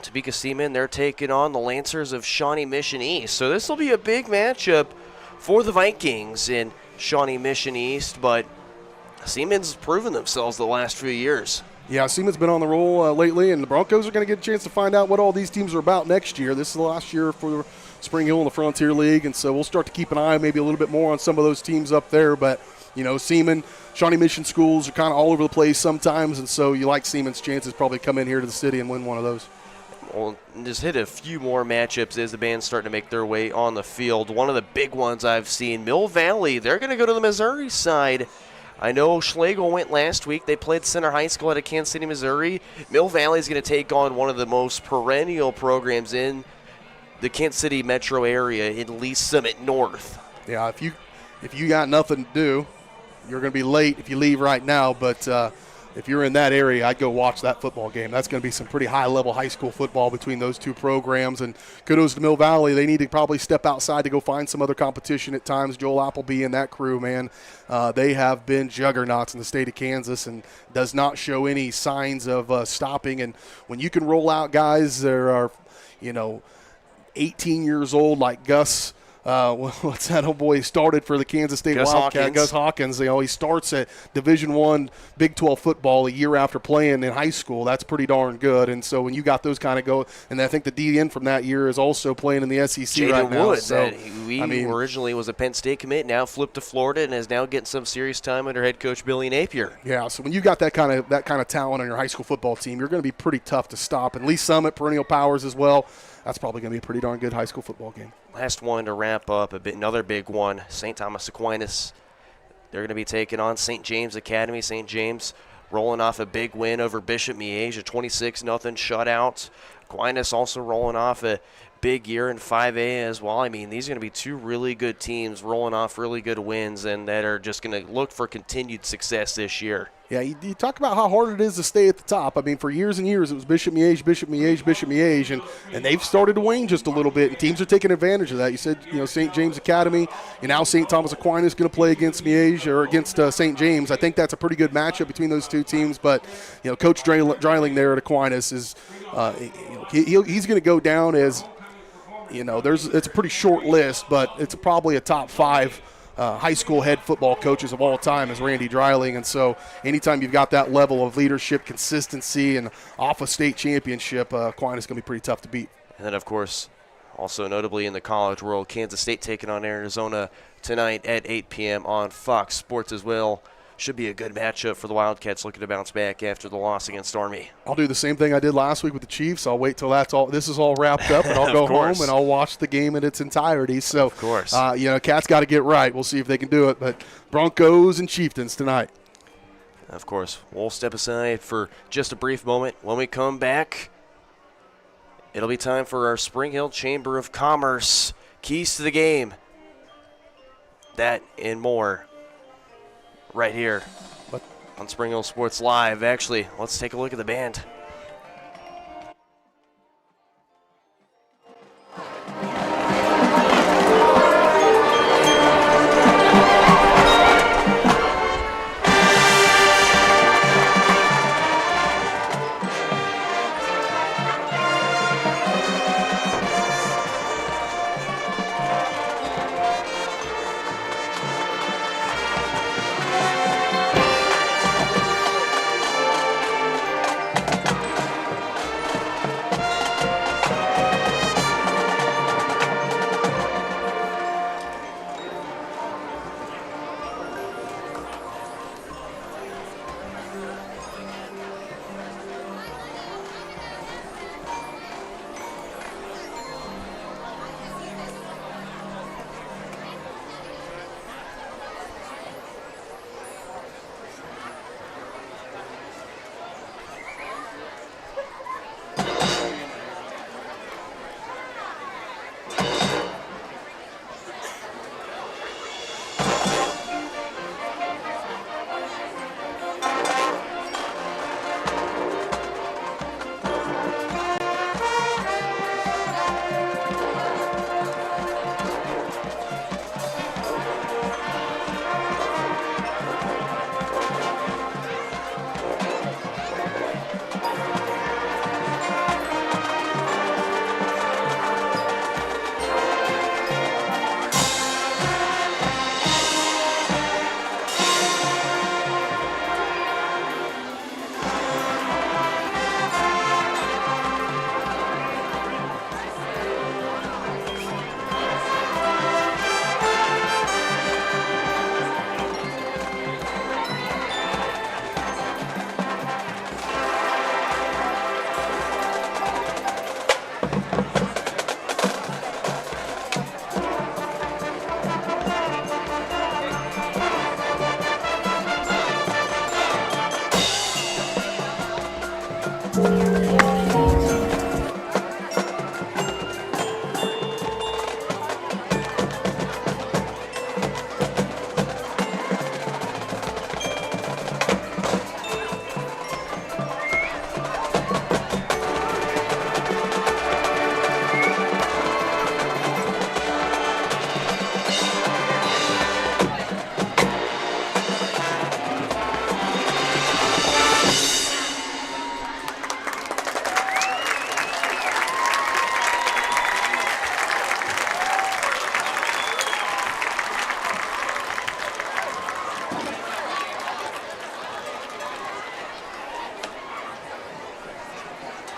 Topeka Seaman, they're taking on the Lancers of Shawnee Mission East. So this will be a big matchup for the Vikings in Shawnee Mission East, but Seaman's proven themselves the last few years. Yeah, Seaman's been on the roll lately, and the Broncos are going to get a chance to find out what all these teams are about next year. This is the last year for Spring Hill in the Frontier League, and so we'll start to keep an eye maybe a little bit more on some of those teams up there. But, Seaman, Shawnee Mission schools are kind of all over the place sometimes, and so you like Seaman's chances probably come in here to the city and win one of those. Well, just hit a few more matchups as the band's starting to make their way on the field. One of the big ones I've seen, Mill Valley, they're going to go to the Missouri side. I know Schlegel went last week. They played Center High School out of Kansas City, Missouri. Mill Valley is going to take on one of the most perennial programs in the Kansas City metro area in Lee Summit North. Yeah, if you got nothing to do, you're going to be late if you leave right now. But if you're in that area, I'd go watch that football game. That's going to be some pretty high-level high school football between those two programs. And kudos to Mill Valley. They need to probably step outside to go find some other competition at times. Joel Appleby and that crew, man, they have been juggernauts in the state of Kansas and does not show any signs of stopping. And when you can roll out guys that are, 18 years old like Gus, what's that old boy? He started for the Kansas State Wildcats. Gus Hawkins. He starts at Division I Big 12 football a year after playing in high school. That's pretty darn good. And so when you got those kind of go, and I think the DN from that year is also playing in the SEC Jaden right now. Wood, so originally was a Penn State commit, now flipped to Florida, and is now getting some serious time under head coach Billy Napier. Yeah. So when you got that kind of talent on your high school football team, you're going to be pretty tough to stop. And Lee Summit, perennial powers as well. That's probably going to be a pretty darn good high school football game. Last one to wrap up, another big one, St. Thomas Aquinas. They're going to be taking on St. James Academy. St. James rolling off a big win over Bishop Miege, a 26-0 shutout. Aquinas also rolling off a big year in 5A as well. I mean, these are going to be two really good teams rolling off really good wins and that are just going to look for continued success this year. Yeah, you talk about how hard it is to stay at the top. I mean, for years and years, it was Bishop Miege, and they've started to wane just a little bit, and teams are taking advantage of that. You said, St. James Academy, and now St. Thomas Aquinas is going to play against Miege or against St. James. I think that's a pretty good matchup between those two teams, but, Coach Dreiling there at Aquinas is he's going to go down as, it's a pretty short list, but it's probably a top 5 high school head football coaches of all time is Randy Dreiling. And so anytime you've got that level of leadership, consistency, and off a state championship, Aquinas is going to be pretty tough to beat. And then, of course, also notably in the college world, Kansas State taking on Arizona tonight at 8 p.m. on Fox Sports as well. Should be a good matchup for the Wildcats looking to bounce back after the loss against Army. I'll do the same thing I did last week with the Chiefs. I'll wait till this is all wrapped up, and I'll go home and I'll watch the game in its entirety. So, of course, Cats got to get right. We'll see if they can do it. But Broncos and Chieftains tonight. Of course, we'll step aside for just a brief moment. When we come back, it'll be time for our Spring Hill Chamber of Commerce keys to the game. That and more. Right here on Spring Hill Sports Live. Actually, let's take a look at the band.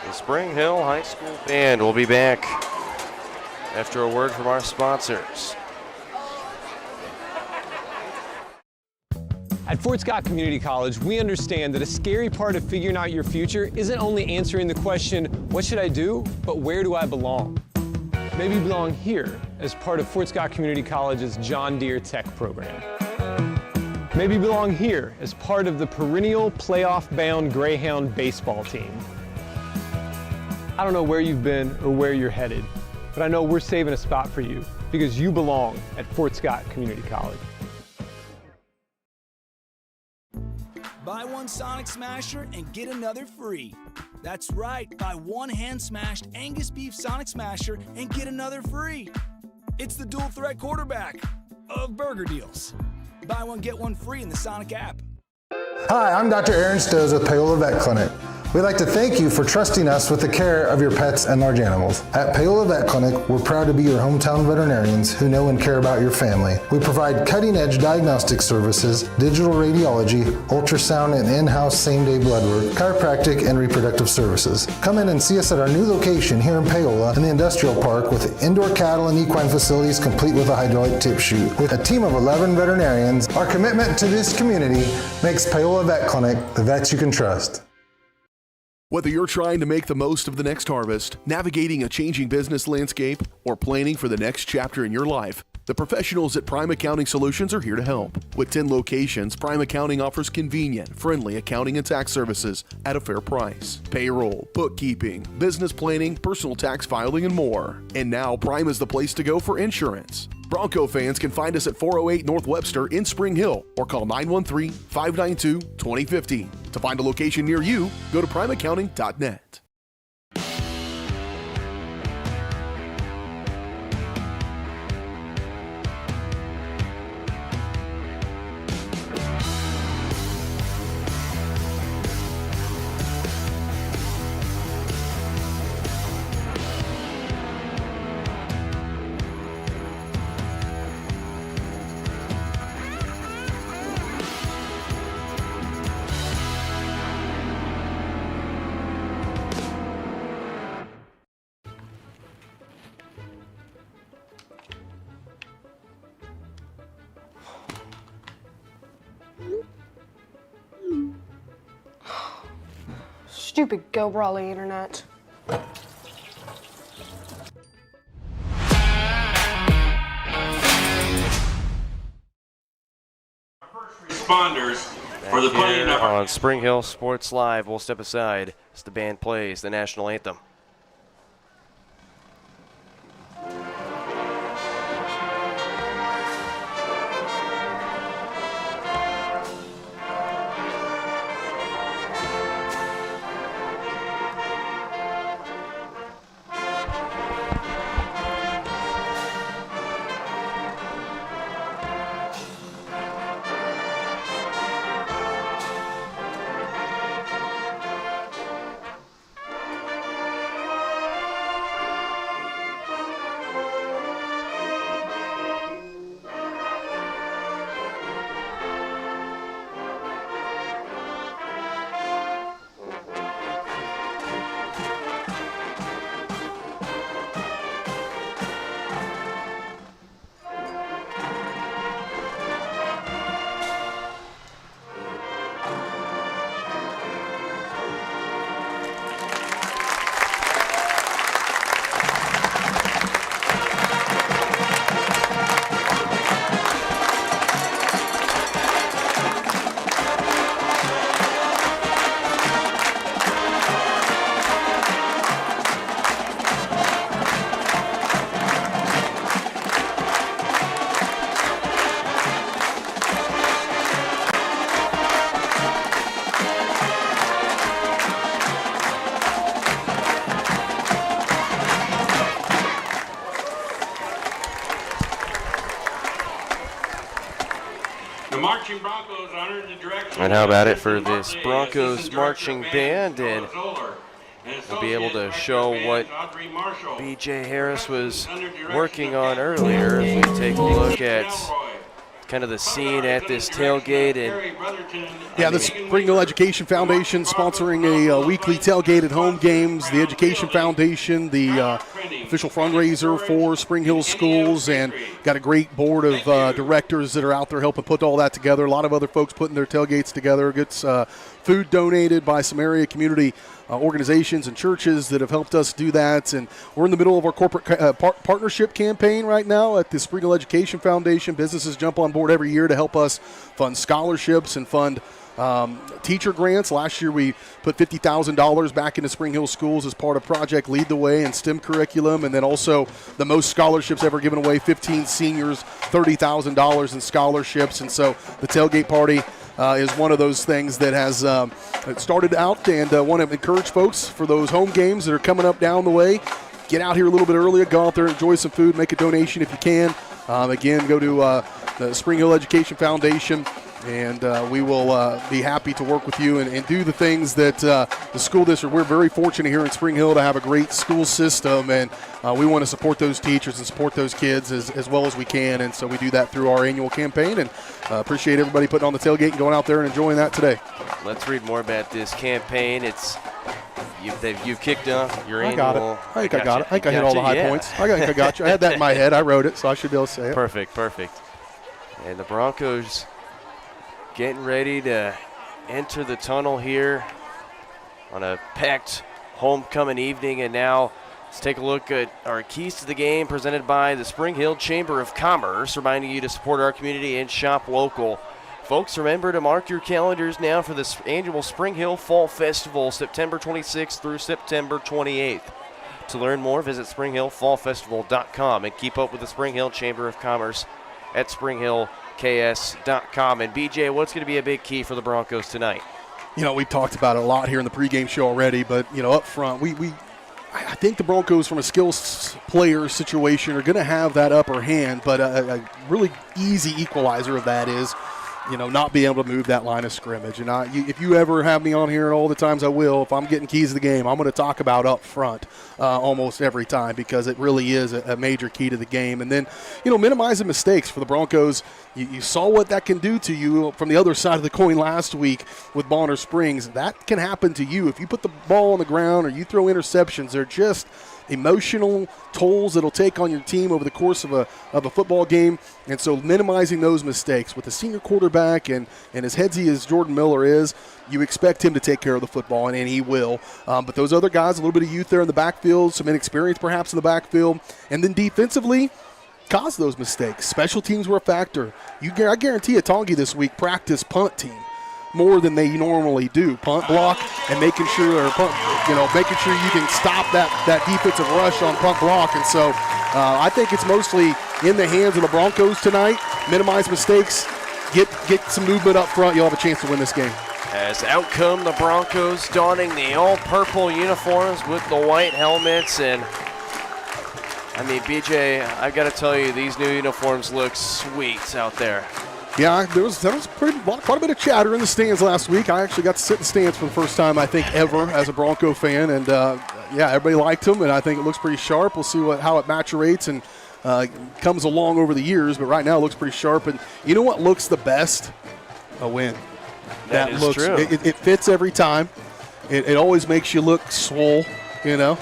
The Spring Hill High School Band will be back after a word from our sponsors. At Fort Scott Community College, we understand that a scary part of figuring out your future isn't only answering the question, what should I do, but where do I belong? Maybe you belong here as part of Fort Scott Community College's John Deere Tech program. Maybe you belong here as part of the perennial playoff-bound Greyhound baseball team. I don't know where you've been or where you're headed, but I know we're saving a spot for you because you belong at Fort Scott Community College. Buy one Sonic Smasher and get another free. That's right, buy one hand-smashed Angus beef Sonic Smasher and get another free. It's the dual threat quarterback of burger deals. Buy one, get one free in the Sonic app. Hi, I'm Dr. Aaron Stos with Paola Vet Clinic. We'd like to thank you for trusting us with the care of your pets and large animals. At Paola Vet Clinic, we're proud to be your hometown veterinarians who know and care about your family. We provide cutting-edge diagnostic services, digital radiology, ultrasound, and in-house same-day blood work, chiropractic, and reproductive services. Come in and see us at our new location here in Paola in the Industrial Park with indoor cattle and equine facilities complete with a hydraulic tip chute. With a team of 11 veterinarians, our commitment to this community makes Paola Vet Clinic the vets you can trust. Whether you're trying to make the most of the next harvest, navigating a changing business landscape, or planning for the next chapter in your life, the professionals at Prime Accounting Solutions are here to help. With 10 locations, Prime Accounting offers convenient, friendly accounting and tax services at a fair price. Payroll, bookkeeping, business planning, personal tax filing, and more. And now Prime is the place to go for insurance. Bronco fans can find us at 408 North Webster in Spring Hill or call 913-592-2015. To find a location near you, go to primeaccounting.net. Stupid Go Brawley internet. Responders for the playing number. On Spring Hill Sports Live, we'll step aside as the band plays the national anthem. And how about it for this Broncos marching band? And we'll be able to show what B.J. Harris was working on earlier. If we take a look at kind of the scene at this tailgate. And yeah, the Spring Hill Education Foundation sponsoring a weekly tailgate at home games. The Education Foundation, the official fundraiser for Spring Hill schools, and got a great board of directors that are out there helping put all that together. A lot of other folks putting their tailgates together. Gets food donated by some area community organizations and churches that have helped us do that. And we're in the middle of our corporate partnership campaign right now at the Spring Hill Education Foundation. Businesses jump on board every year to help us fund scholarships and fund teacher grants. Last year we put $50,000 back into Spring Hill schools as part of Project Lead the Way and STEM curriculum, and then also the most scholarships ever given away, 15 seniors, $30,000 in scholarships. And so the tailgate party is one of those things that has started out, and want to encourage folks for those home games that are coming up down the way. Get out here a little bit earlier, go out there, enjoy some food, make a donation if you can. Again, go to the Spring Hill Education Foundation, and we will be happy to work with you and do the things that the school district. We're very fortunate here in Spring Hill to have a great school system, and we want to support those teachers and support those kids as well as we can, and so we do that through our annual campaign, and appreciate everybody putting on the tailgate and going out there and enjoying that today. Let's read more about this campaign. You've kicked off your annual. I think I got it. I think I hit all the high points. I think I got you. I had that in my head. I wrote it, so I should be able to say it. Perfect. And the Broncos getting ready to enter the tunnel here on a packed homecoming evening. And now let's take a look at our keys to the game presented by the Spring Hill Chamber of Commerce, reminding you to support our community and shop local. Folks, remember to mark your calendars now for this annual Spring Hill Fall Festival, September 26th through September 28th. To learn more, visit springhillfallfestival.com and keep up with the Spring Hill Chamber of Commerce at springhillks.com. And BJ, what's going to be a big key for the Broncos tonight? We've talked about it a lot here in the pregame show already, but up front, I think the Broncos from a skills player situation are going to have that upper hand, but a really easy equalizer of that is not being able to move that line of scrimmage. And if you ever have me on here, and all the times I will, if I'm getting keys to the game, I'm going to talk about up front almost every time, because it really is a major key to the game. And then, minimizing mistakes for the Broncos. You saw what that can do to you from the other side of the coin last week with Bonner Springs. That can happen to you. If you put the ball on the ground or you throw interceptions, they're just emotional tolls that'll take on your team over the course of a football game. And so minimizing those mistakes with a senior quarterback and as headsy as Jordan Miller is, you expect him to take care of the football, and he will. But those other guys, a little bit of youth there in the backfield, some inexperience perhaps in the backfield, and then defensively, cause those mistakes. Special teams were a factor. I guarantee you, Tongi this week practice punt team more than they normally do. Punt block and making sure you can stop that defensive rush on punt block. And so I think it's mostly in the hands of the Broncos tonight. Minimize mistakes, get some movement up front. You'll have a chance to win this game. As out come the Broncos, donning the all-purple uniforms with the white helmets. And BJ, I've got to tell you, these new uniforms look sweet out there. Yeah, there was quite a bit of chatter in the stands last week. I actually got to sit in the stands for the first time, I think, ever as a Bronco fan. And, everybody liked them, and I think it looks pretty sharp. We'll see how it maturates and comes along over the years. But right now it looks pretty sharp. And you know what looks the best? A win. That is true. It fits every time. It always makes you look swole, A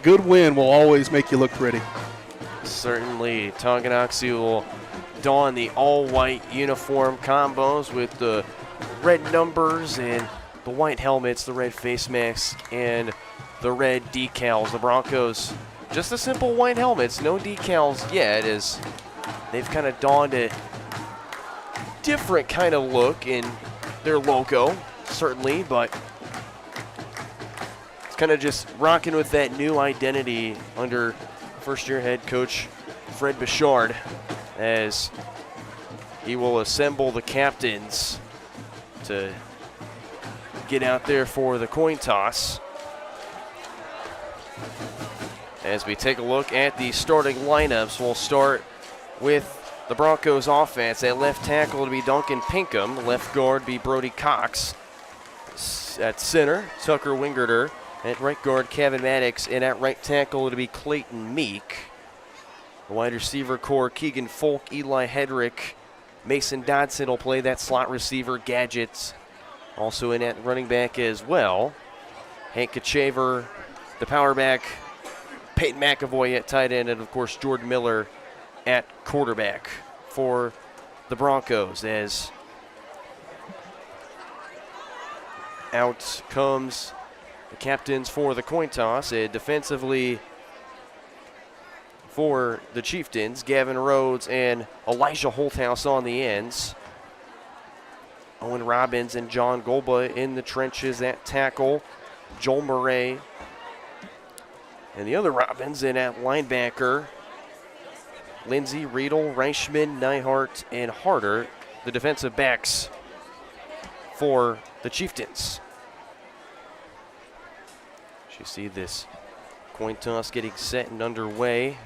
good win will always make you look pretty. Certainly. Tonganoxie will don the all-white uniform combos with the red numbers and the white helmets, the red face masks, and the red decals. The Broncos, just the simple white helmets, no decals yet, as they've kind of donned a different kind of look in their logo, certainly, but it's kind of just rocking with that new identity under first-year head coach Fred Bichard, as he will assemble the captains to get out there for the coin toss. As we take a look at the starting lineups, we'll start with the Broncos offense. At left tackle to be Duncan Pinkham, left guard be Brody Cox. At center, Tucker Wingerter. At right guard, Kevin Maddox, and at right tackle to be Clayton Meek. The wide receiver core, Keegan Folk, Eli Hedrick, Mason Dodson will play that slot receiver. Gadgets also in at running back as well. Hank Kachaver, the power back. Peyton McAvoy at tight end, and of course Jordan Miller at quarterback for the Broncos. As out comes the captains for the coin toss. Defensively for the Chieftains, Gavin Rhodes and Elijah Holthouse on the ends. Owen Robbins and John Golba in the trenches at tackle. Joel Murray and the other Robbins in at linebacker. Lindsey, Riedel, Reichman, Neihart, and Harder, the defensive backs for the Chieftains. As you see this coin toss getting set and underway.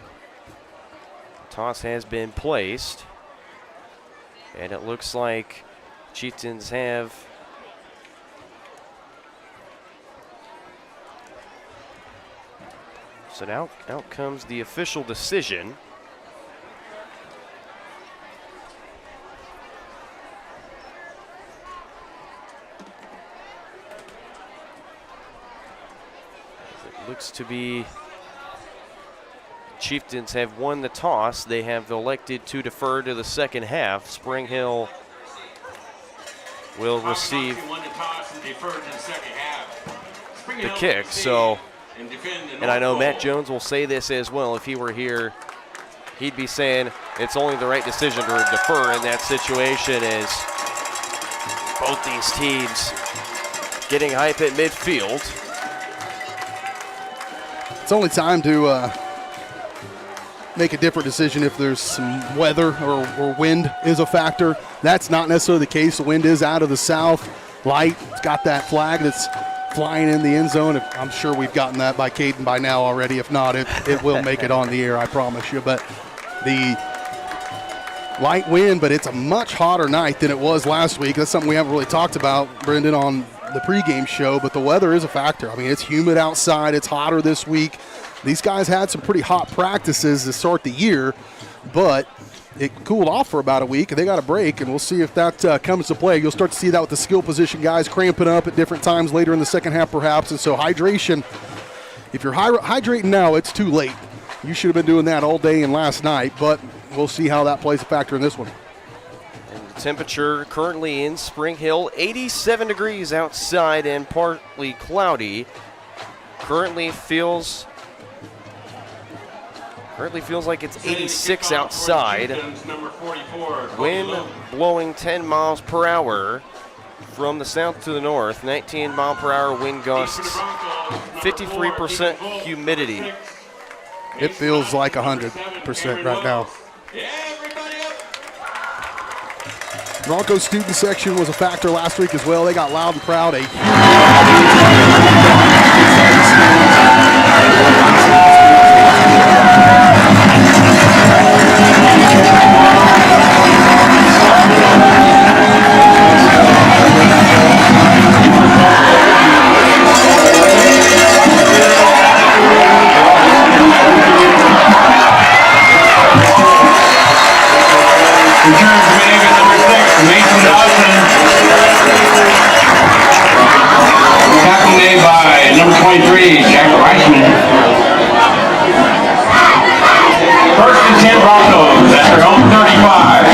The toss has been placed. And it looks like Chieftains have so now out comes the official decision. It looks to be Chieftains have won the toss. They have elected to defer to the second half. Spring Hill will receive the kick. So, and I know Matt Jones will say this as well. If he were here, he'd be saying it's only the right decision to defer in that situation, as both these teams getting hype at midfield. It's only time to make a different decision if there's some weather or wind is a factor. That's not necessarily the case. The wind is out of the south, light. It's got that flag that's flying in the end zone. I'm sure we've gotten that by Caden by now already. If not, it will make it on the air, I promise you. But the light wind, but it's a much hotter night than it was last week. That's something we haven't really talked about, Brendan, on the pregame show, but the weather is a factor. I mean, it's humid outside. It's hotter this week. These guys had some pretty hot practices to start the year, but it cooled off for about a week, and they got a break, and we'll see if that comes to play. You'll start to see that with the skill position guys cramping up at different times later in the second half perhaps, and so hydration, if you're hydrating now, it's too late. You should have been doing that all day and last night, but we'll see how that plays a factor in this one. And the temperature currently in Spring Hill, 87 degrees outside and partly cloudy. Currently feels like it's 86 outside. Wind blowing 10 miles per hour from the south to the north. 19 mile per hour wind gusts. 53% humidity. It feels like 100% right now. Broncos student section was a factor last week as well. They got loud and proud. Return to Vegas, number 6, Mason Dodson. Tackle made by number 23, Jack Reichman. First and 10 Broncos at their own 35.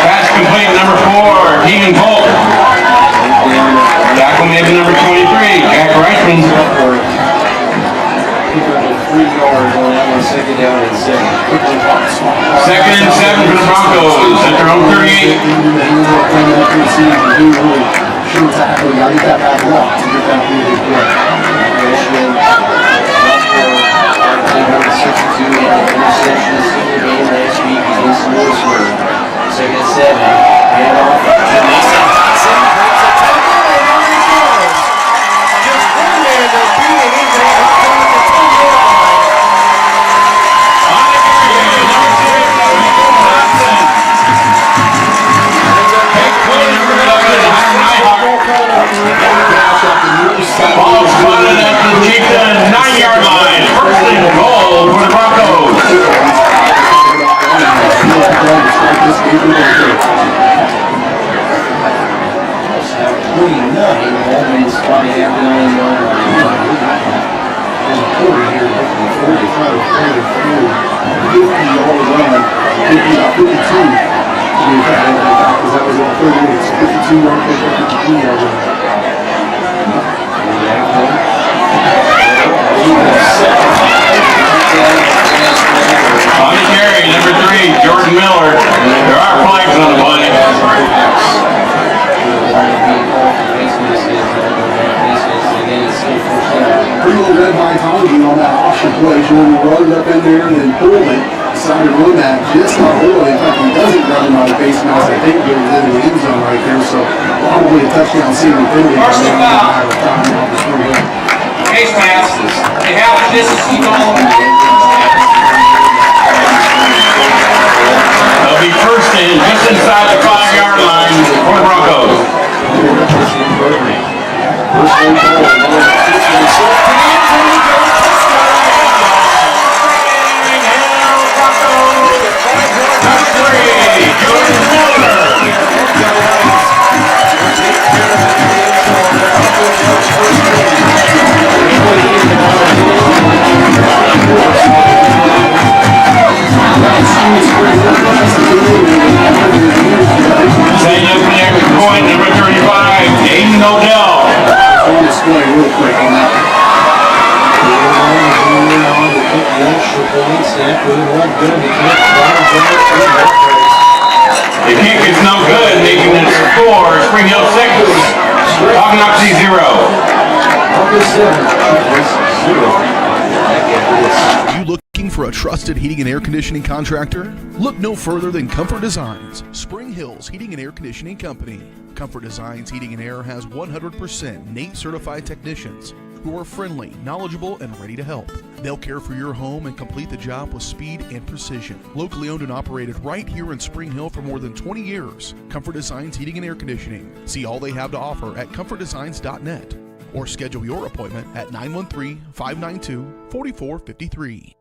Pass complete, number 4, Deegan Bolt. Tackle made by number 23, Jack Reichman. Second and 7 for the Broncos at their own 38. Second On the carry, number 3, Jordan Miller. There are flags on the play. Pretty little red Tonganoxie on that option play. Jordan run up in there and then pull it. Decided to run that just not really. In fact, he doesn't grab him out of face mask. I think goes into the end zone right there. So probably a touchdown single penalty. First and foul. Face mask. They have this is They'll be first in just inside the 5-yard line for the Broncos. Setting up the extra point, number 35, Aiden Odell. On display real quick on that. The kick is no good, making the score Spring Hill 6, Tonganoxie 0. Are you looking for a trusted heating and air conditioning contractor? Look no further than Comfort Designs, Spring Hill's Heating and Air Conditioning Company. Comfort Designs Heating and Air has 100% NATE certified technicians who are friendly, knowledgeable, and ready to help. They'll care for your home and complete the job with speed and precision. Locally owned and operated right here in Spring Hill for more than 20 years. Comfort Designs Heating and Air Conditioning. See all they have to offer at comfortdesigns.net or schedule your appointment at 913-592-4453.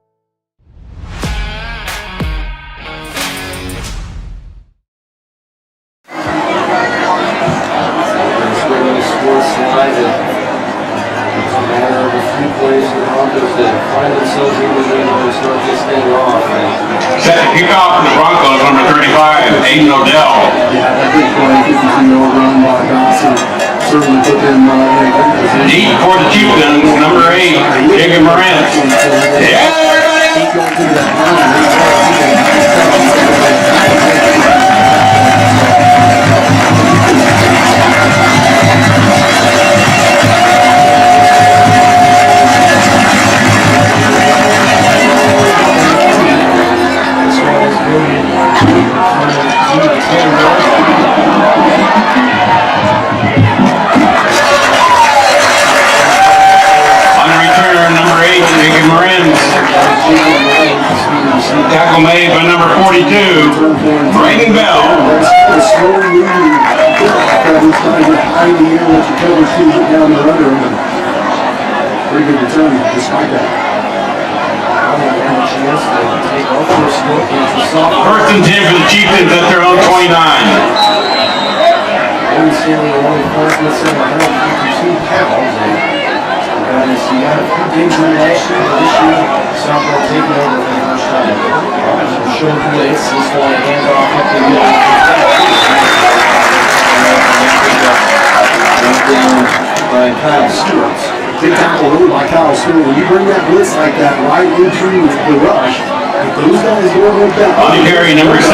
Set to kick off for the Broncos, number 35, Aiden Odell. Yeah, that big play, 52-yard run by Dawson. Certainly put them in position. Deep for the Chieftains, number 8, Jacob Morant. Yeah, tackle made by number 42, Braden Bell. Pretty good return despite that. First and 10 for the Chieftains at their own 29. By Kyle Stewart. Big tackle really by Kyle Stewart. When you bring that blitz like that right into the rush, if those guys go like that, on the carry, number 6,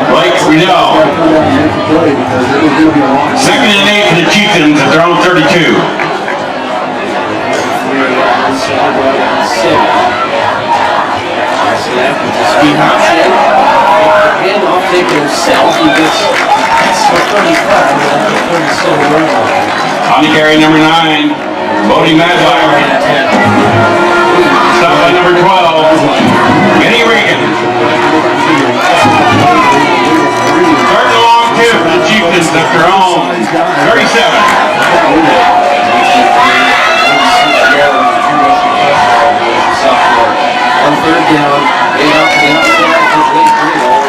Blake Riddell. Second and 8 for the Chieftains at their own 32. Handoff taking himself. He gets for 35. On the carry, number 9, Bodie Madwire. Stopped by number 12, Kenny Regan. Third and long 2 for the Chieftains at their own 37. On third down, 8 off the outside for Blake Riddle.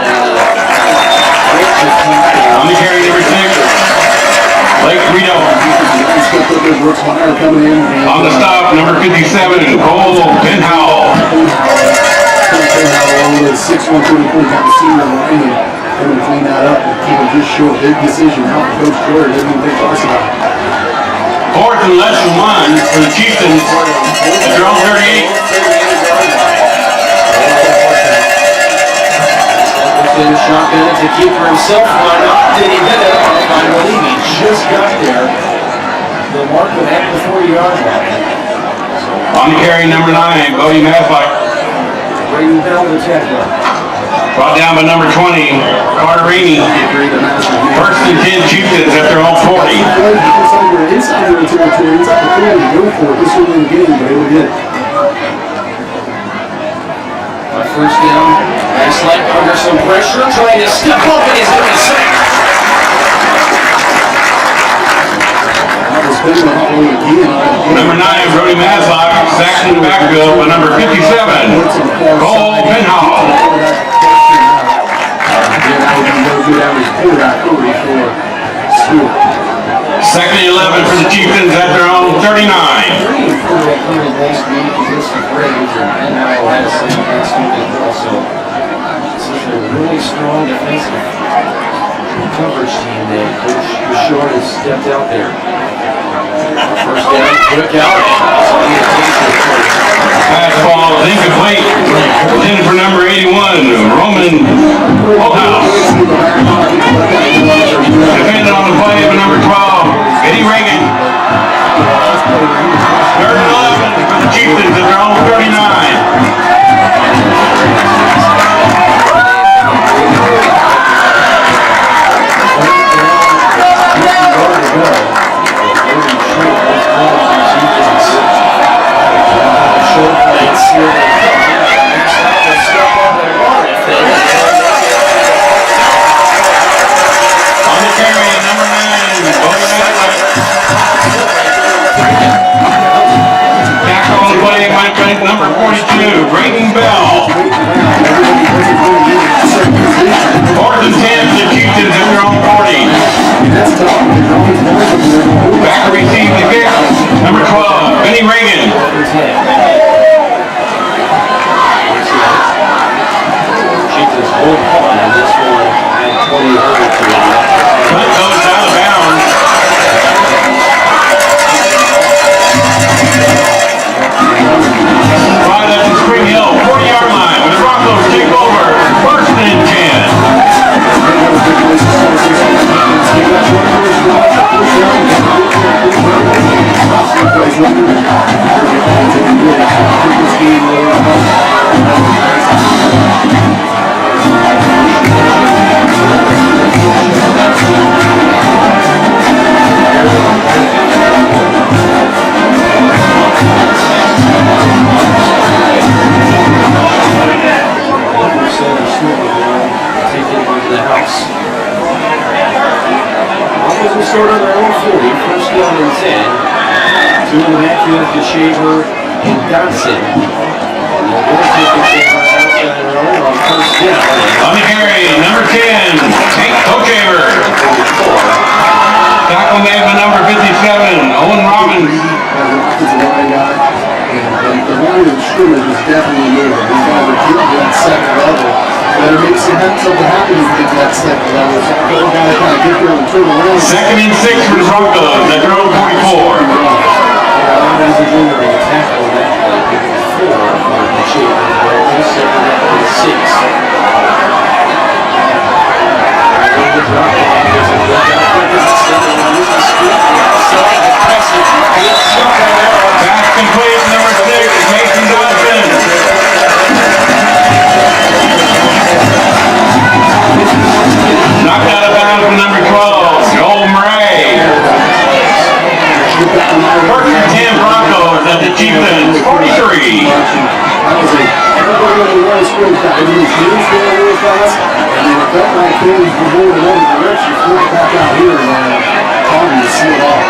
On the carry, number 6, Lake Rito. On the stop, number 57, Cole Penhall. 6-1 senior lineman coming to clean that up and keep him just short. Big decision out for Coach Porter. Didn't even think twice about it. 4th and less than 1 for the Chieftains at their own 38. Shotgun to keep for himself. Why not? Did he hit it? I believe he just got there. The mark would have the 40-yard line. On the carry, number 9, Bodie Maslock. Bring down the tackler. Brought down by number 20, Carter Rainey. 1st and 10 Chieftains at their own 40. Inside their territory, inside the 40, go for it. This early in the game, but they will get it. On first down, Maslock under some pressure, trying to step up, and he's going to sack. Number 9, Brody Maslock, sacked in the backfield by number 57, Cole Penhall. Second and 11 for the Chieftains at their own 39. Really strong defensive coverage team there. Coach Bouchard has stepped out there. First down, quick out. Fastball is incomplete. Intended for number 81, Roman Holthouse. Defended on the play of number 12, Eddie Reagan. 3rd and 11 for the Chieftains at their own 39. Number 42, Brayden Bell. 4th and 10 to Chieftains at their own 40. Back to receive the kick. Number 12, Benny Reagan. Chieftains hold on in this one and 20 over to the But goes out of bounds. Right up to Spring Hill, 40-yard line, with the Broncos take over. 1st and 10. Start on their own 40, 1st down and 10. 2 in the backfield to Shaver and Dodson. And they're going to take the Shaver outside their own on 1st down. On the carry, number 10, Hank Cochaver. Tackle made by number 57, Owen Robbins. The line of scrimmage is definitely moving. These guys are getting to that second level. Better make something happen to get to that second level. So we're going to kind of get there and turn around. 2nd and 6 for the Broncos at their own 44. As a general tackle, that would be 4 for the Shaver. 2nd and 6. Pass complete, number 6, Mason Dodson. Knocked out of bounds from number 12, Joel Murray. 1st and 10 Broncos at the Chieftains, 43. Everybody on the right scrimmage got everybody's hands going really fast, and then it felt like things were going in one direction, flipped back out here, and Carter was sealed off.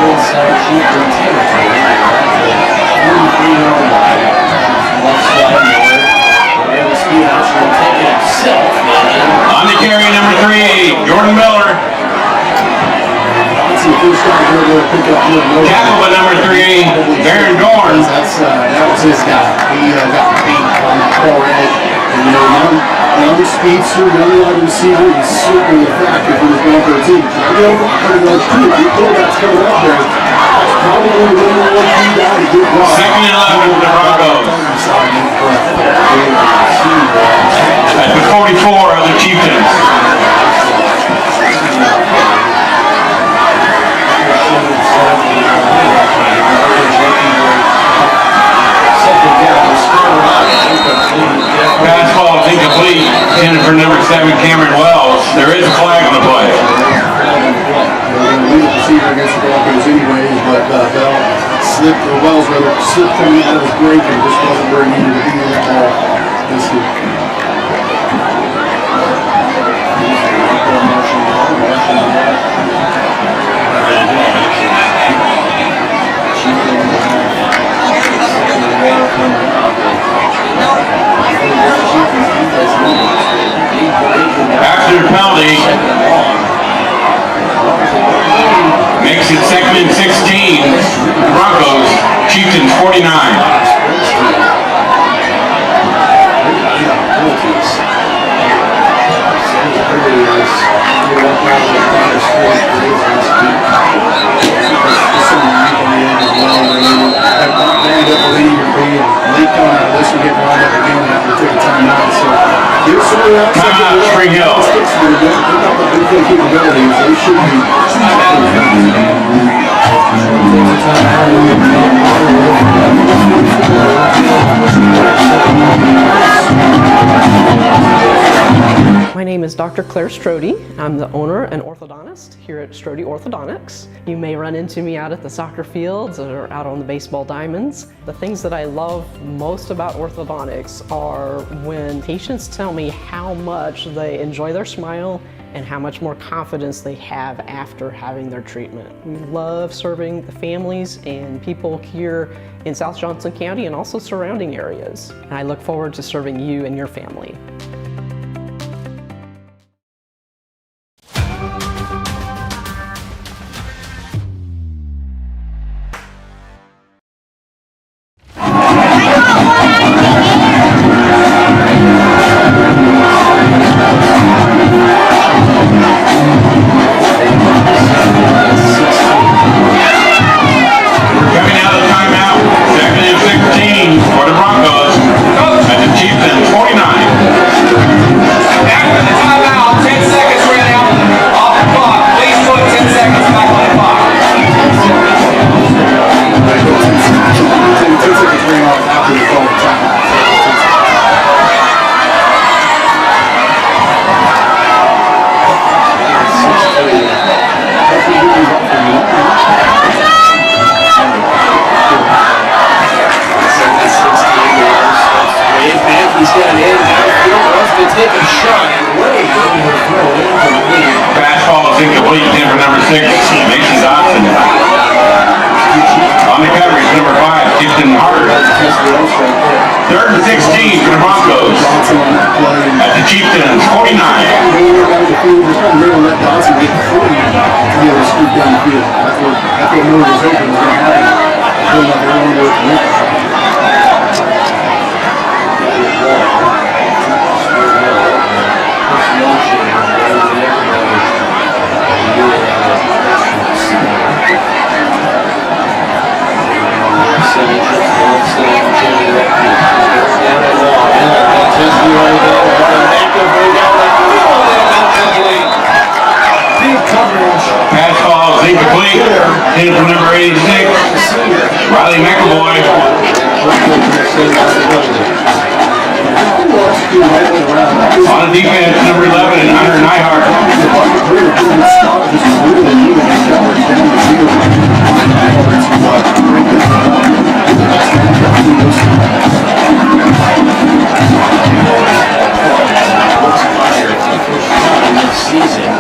Inside Chieftain territory. 43-yard line. Left side, Miller. Speed option will take it himself. On the carry, number Jordan Miller. Tackle by number 3, Baron Dorn. That was his guy. He got beat on the far edge. And, you know, young speedster, young wide receiver, he's certainly a factor for this Bronco team. I know pretty much too. The quarterback's coming up there. That's probably the number one key guy to get wide. 2nd and 11 for the Broncos. At the 44 of the Chieftains. Pass ball is incomplete. Intended for number 7, Cameron Wells. There is a flag on the play. Lead receiver against the Broncos anyways, but Bell slipped, or Wells rather, slipped coming out of his break and just wasn't where he needed to be in that ball this week. After the penalty, makes it 2nd and 16. Broncos, Chieftains 49. Timeout, Spring Hill. My name is Dr. Claire Strode. I'm the owner and orthodontist here at Strode Orthodontics. You may run into me out at the soccer fields or out on the baseball diamonds. The things that I love most about orthodontics are when patients tell me how much they enjoy their smile and how much more confidence they have after having their treatment. We love serving the families and people here in South Johnson County and also surrounding areas. And I look forward to serving you and your family. Chieftains 49. Pass ball is incomplete. Hit from number 86, Riley McAvoy. On defense, number 11, Hunter Neihart. Season.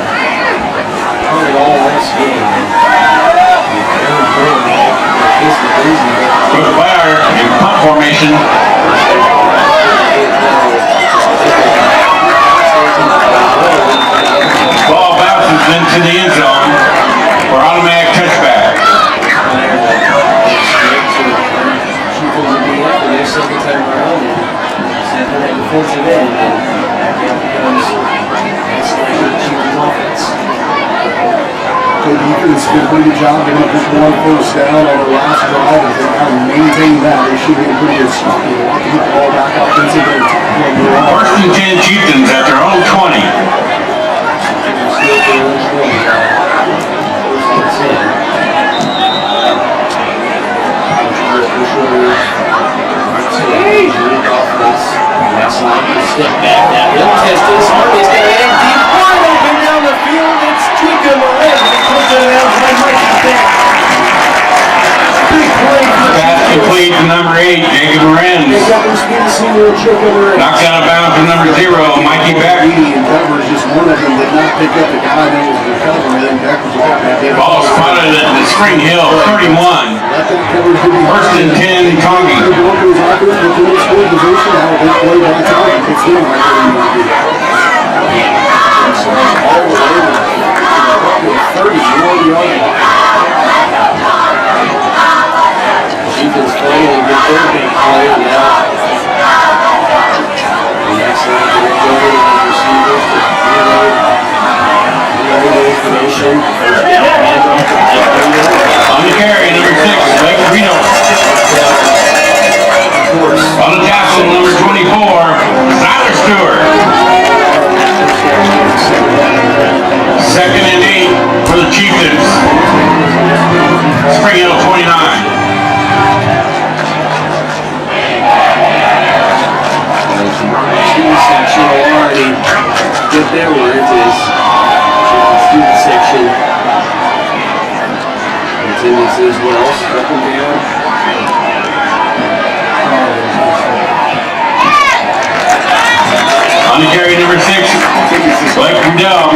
Coach Blair in punt formation. the defense did a pretty good job getting up just one first down on their last drive, and they kind of maintain that. They should be in pretty good spot. They want to get the ball back offensively. First and 10 Chieftains at their own 20. Step back now. He'll test his arm. He's going to aim deep. Wide open down the field. It's Chica Moran. He puts it out by Mikey Beck. Big play for Pass complete to number 8, Jacob Moran. Knocked out of bounds to number 0, Mikey Beck. Just one of them did not pick up the guy that was recovering. Ball spotted at the Spring Hill 31. First and 10 Tongi. Chieftains finally get their big play now. The next line to the receivers to reload the information. On the carry, number 6, Blake Reno. On the tackle, number 24, Tyler Stewart. Second and 8 for the Chieftains. Spring Hill 29. Section will already get their words as student section attendance as well. Up and down. On the carry, number 6, Blake Rudell. I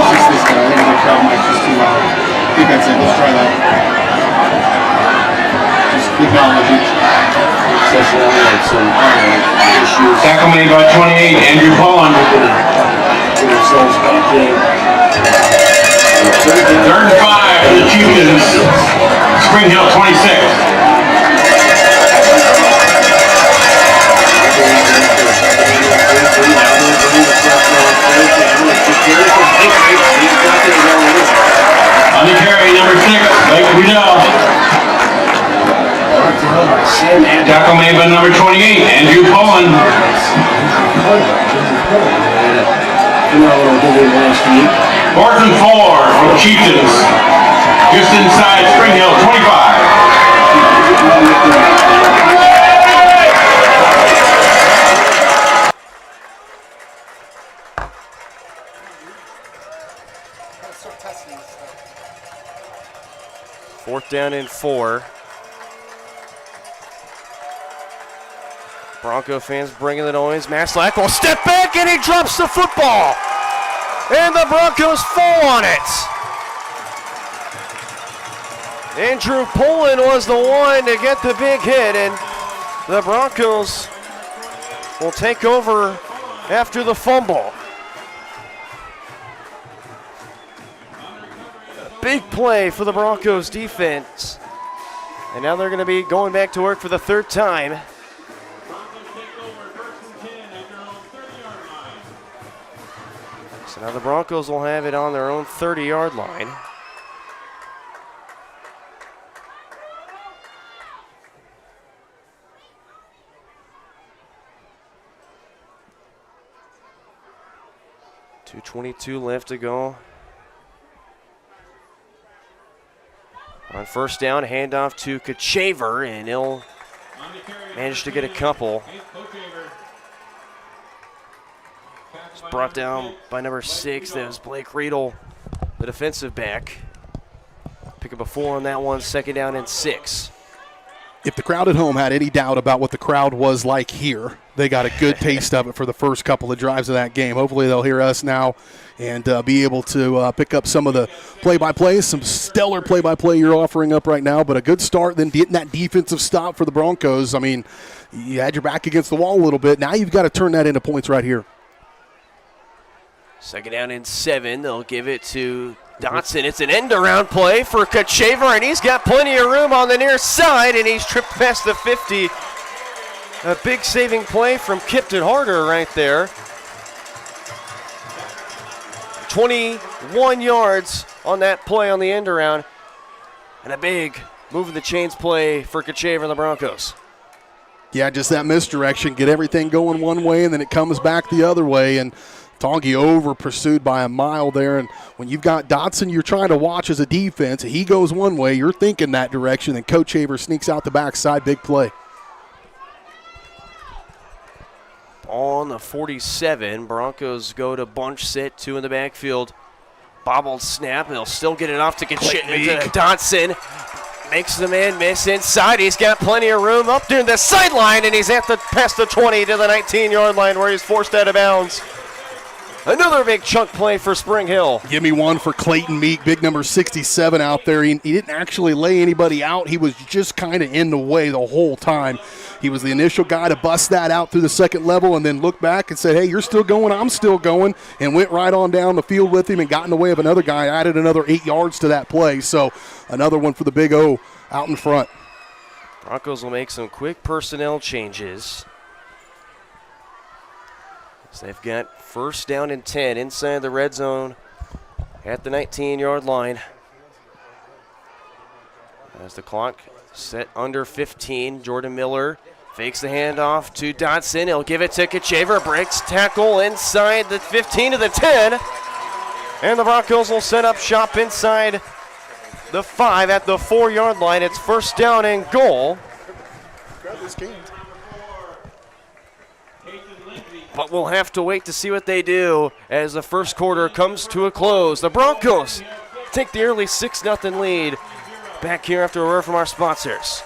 think that's it. Let's try that. Just acknowledge it. Tackle made by 28, Andrew Pullen. Third and 5 for the Chieftains. Spring Hill 26. On the carry, number 6, Blake Rudell. Tackle made by number 28, Andrew Pullen. Fourth and 4 for the Chieftains. Just inside Spring Hill 25. Fourth down and 4. Bronco fans bringing the noise. Maslack will step back and he drops the football. And the Broncos fall on it. Andrew Pullen was the one to get the big hit, and the Broncos will take over after the fumble. A big play for the Broncos defense. And now they're going to be going back to work for the third time. So now the Broncos will have it on their own 30-yard line. .222 left to go. On first down, handoff to Kachaver, and he'll manage to get a couple. It's brought down by number 6. That was Blake Riedel, the defensive back. Pick up a 4 on that one, second down and 6. If the crowd at home had any doubt about what the crowd was like here, they got a good taste of it for the first couple of drives of that game. Hopefully they'll hear us now and be able to pick up some of the play-by-plays, some stellar play-by-play you're offering up right now, but a good start, then getting that defensive stop for the Broncos. I mean, you had your back against the wall a little bit. Now you've got to turn that into points right here. Second down and 7. They'll give it to Dotson. It's an end-around play for Kachaver, and he's got plenty of room on the near side, and he's tripped past the 50. A big saving play from Kipton Harder right there. 21 yards on that play on the end around. And a big moving the chains play for Kachaver and the Broncos. Yeah, just that misdirection, get everything going one way, and then it comes back the other way. And Tongi over pursued by a mile there. And when you've got Dotson you're trying to watch as a defense, he goes one way, you're thinking that direction, and Coach Haver sneaks out the backside, big play. On the 47, Broncos go to bunch sit, 2 in the backfield. Bobbled snap, they'll still get it off to Dotson. Makes the man miss inside. He's got plenty of room up near the sideline, and he's past the 20 to the 19-yard line where he's forced out of bounds. Another big chunk play for Spring Hill. Give me one for Clayton Meek, big number 67 out there. He didn't actually lay anybody out. He was just kind of in the way the whole time. He was the initial guy to bust that out through the second level and then look back and said, hey, you're still going, I'm still going, and went right on down the field with him and got in the way of another guy, added another 8 yards to that play. So another one for the Big O out in front. Broncos will make some quick personnel changes. So they've got first down and 10 inside the red zone at the 19-yard line. As the clock set under 15, Jordan Miller fakes the handoff to Dotson. He'll give it to Kachaver. Breaks tackle inside the 15 to the 10. And the Broncos will set up shop inside the 5 at the 4-yard line. It's first down and goal. But we'll have to wait to see what they do as the first quarter comes to a close. The Broncos take the early 6-0 lead. Back here after a word from our sponsors.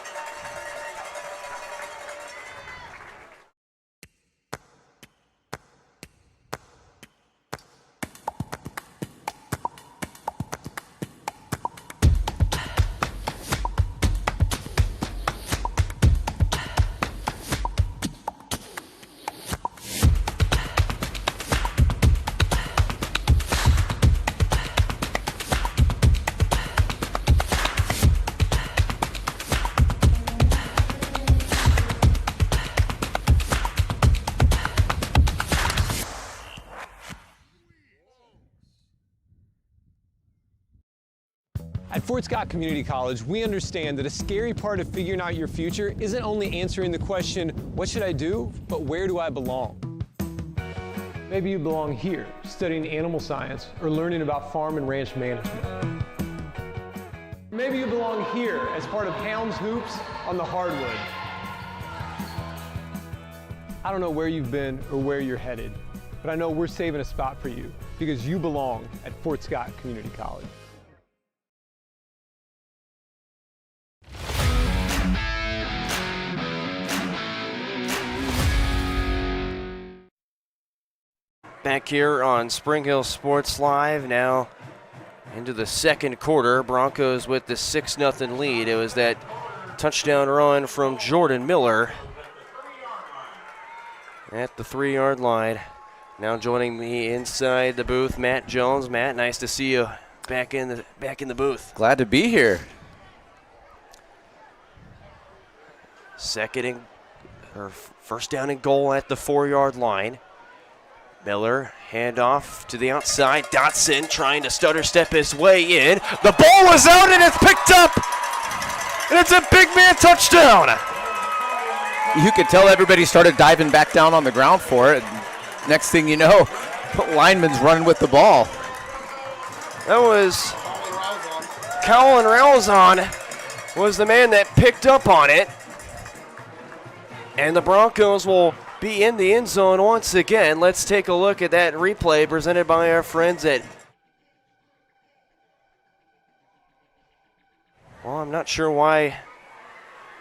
At Fort Scott Community College, we understand that a scary part of figuring out your future isn't only answering the question, what should I do, but where do I belong? Maybe you belong here, studying animal science or learning about farm and ranch management. Maybe you belong here as part of Hounds Hoops on the hardwood. I don't know where you've been or where you're headed, but I know we're saving a spot for you because you belong at Fort Scott Community College. Back here on Spring Hill Sports Live, now into the second quarter. Broncos with the 6-0 lead. It was that touchdown run from Jordan Miller at the 3-yard line. Now joining me inside the booth, Matt Jones. Matt, nice to see you back in the booth. Glad to be here. First down and goal at the 4-yard line. Miller, handoff to the outside. Dotson trying to stutter step his way in. The ball was out and it's picked up. And it's a big man touchdown. You could tell everybody started diving back down on the ground for it. Next thing you know, lineman's running with the ball. That was Colin Rauzon was the man that picked up on it. And the Broncos will be in the end zone once again. Let's take a look at that replay presented by our friends at... Well, I'm not sure why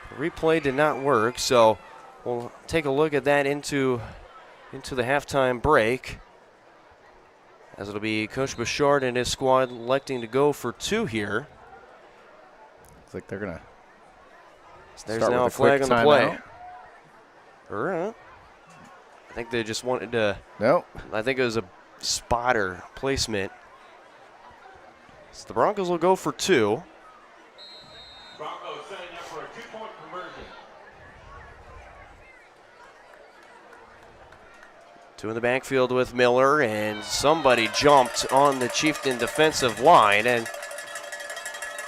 the replay did not work, so we'll take a look at that into the halftime break, as it'll be Coach Bouchard and his squad electing to go for 2 here. Looks like they're gonna. There's now a flag on the play. All right. I think they just wanted to. No. I think it was a spotter placement. So the Broncos will go for 2. Broncos setting up for a 2-point conversion. Two in the backfield with Miller, and somebody jumped on the Chieftain defensive line, and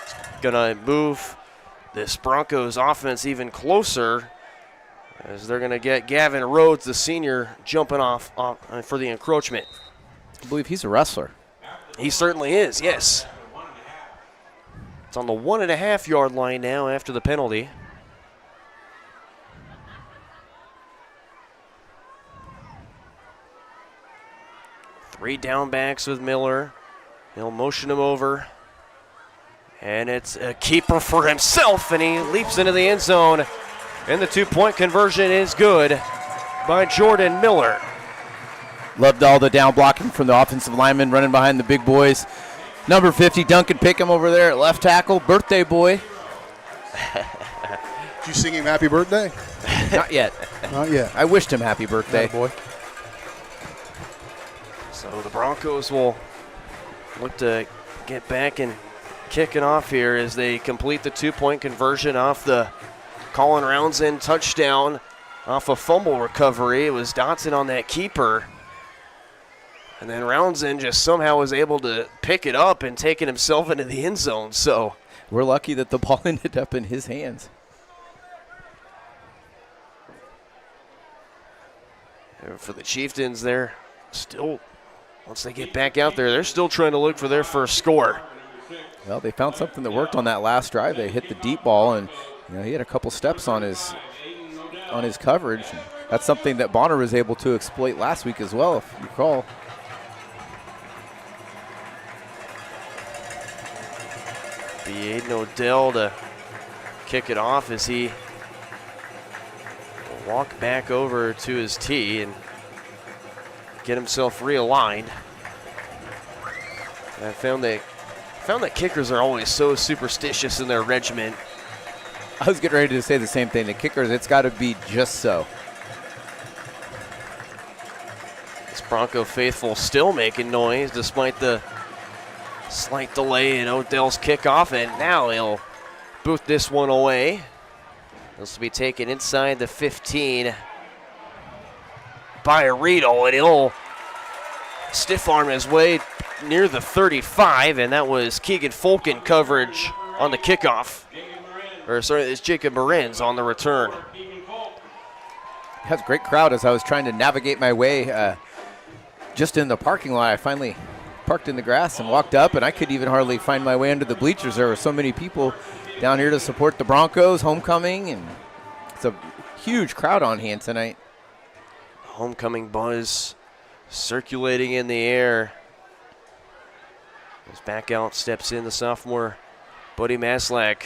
it's gonna move this Broncos offense even closer as they're gonna get Gavin Rhodes, the senior, jumping off for the encroachment. I believe he's a wrestler. He certainly is, yes. It's on the 1.5-yard line now after the penalty. Three down backs with Miller. He'll motion him over. And it's a keeper for himself, and he leaps into the end zone. And the 2-point conversion is good by Jordan Miller. Loved all the down blocking from the offensive lineman running behind the big boys. Number 50, Duncan Pickham over there at left tackle. Birthday boy. Did you sing him happy birthday? Not yet. Not yet. I wished him happy birthday. Boy. So the Broncos will look to get back and kick it off here as they complete the 2-point conversion off the Colin Roundsend touchdown off a fumble recovery. It was Dotson on that keeper. And then Roundsend just somehow was able to pick it up and take it himself into the end zone. So we're lucky that the ball ended up in his hands. And for the Chieftains, they're still, once they get back out there, they're still trying to look for their first score. Well, they found something that worked on that last drive. They hit the deep ball, and he had a couple steps on his coverage. That's something that Bonner was able to exploit last week as well, if you recall. Aiden Odell to kick it off as he will walk back over to his tee and get himself realigned. And I found that kickers are always so superstitious in their regiment. I was getting ready to say the same thing. The kickers, it's got to be just so. This Bronco faithful still making noise despite the slight delay in Odell's kickoff, and now he'll boot this one away. This will be taken inside the 15 by Riedel, and he'll stiff arm his way near the 35, and that was Keegan Folkin coverage on the kickoff. Or sorry, it's Jacob Marenz on the return. That's a great crowd. As I was trying to navigate my way just in the parking lot, I finally parked in the grass and walked up, and I couldn't even hardly find my way under the bleachers. There were so many people down here to support the Broncos homecoming, and it's a huge crowd on hand tonight. Homecoming buzz circulating in the air. As back out steps in the sophomore Buddy Maslak.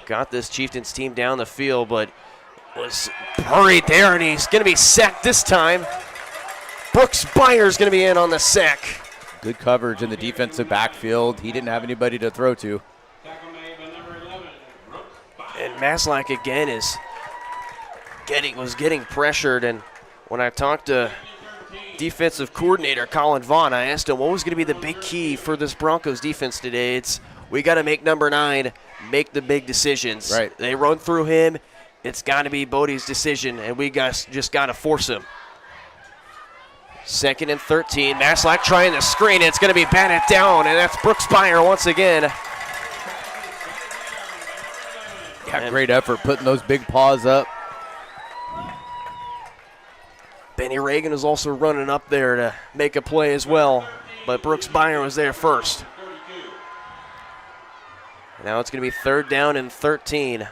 Got this Chieftains team down the field, but was buried there, and he's going to be sacked this time. Brooks Byers going to be in on the sack. Good coverage in the defensive backfield. He didn't have anybody to throw to. And Maslak again was getting pressured, and when I talked to defensive coordinator Colin Vaughn, I asked him what was going to be the big key for this Broncos defense today. We got to make number 9 make the big decisions. Right. They run through him. It's got to be Bodie's decision, and we just got to force him. 2nd and 13. Maslak trying to screen it. It's going to be batted down, and that's Brooks Byer once again. Yeah, great effort putting those big paws up. Benny Reagan is also running up there to make a play as well, but Brooks Byer was there first. Now it's going to be 3rd down and 13.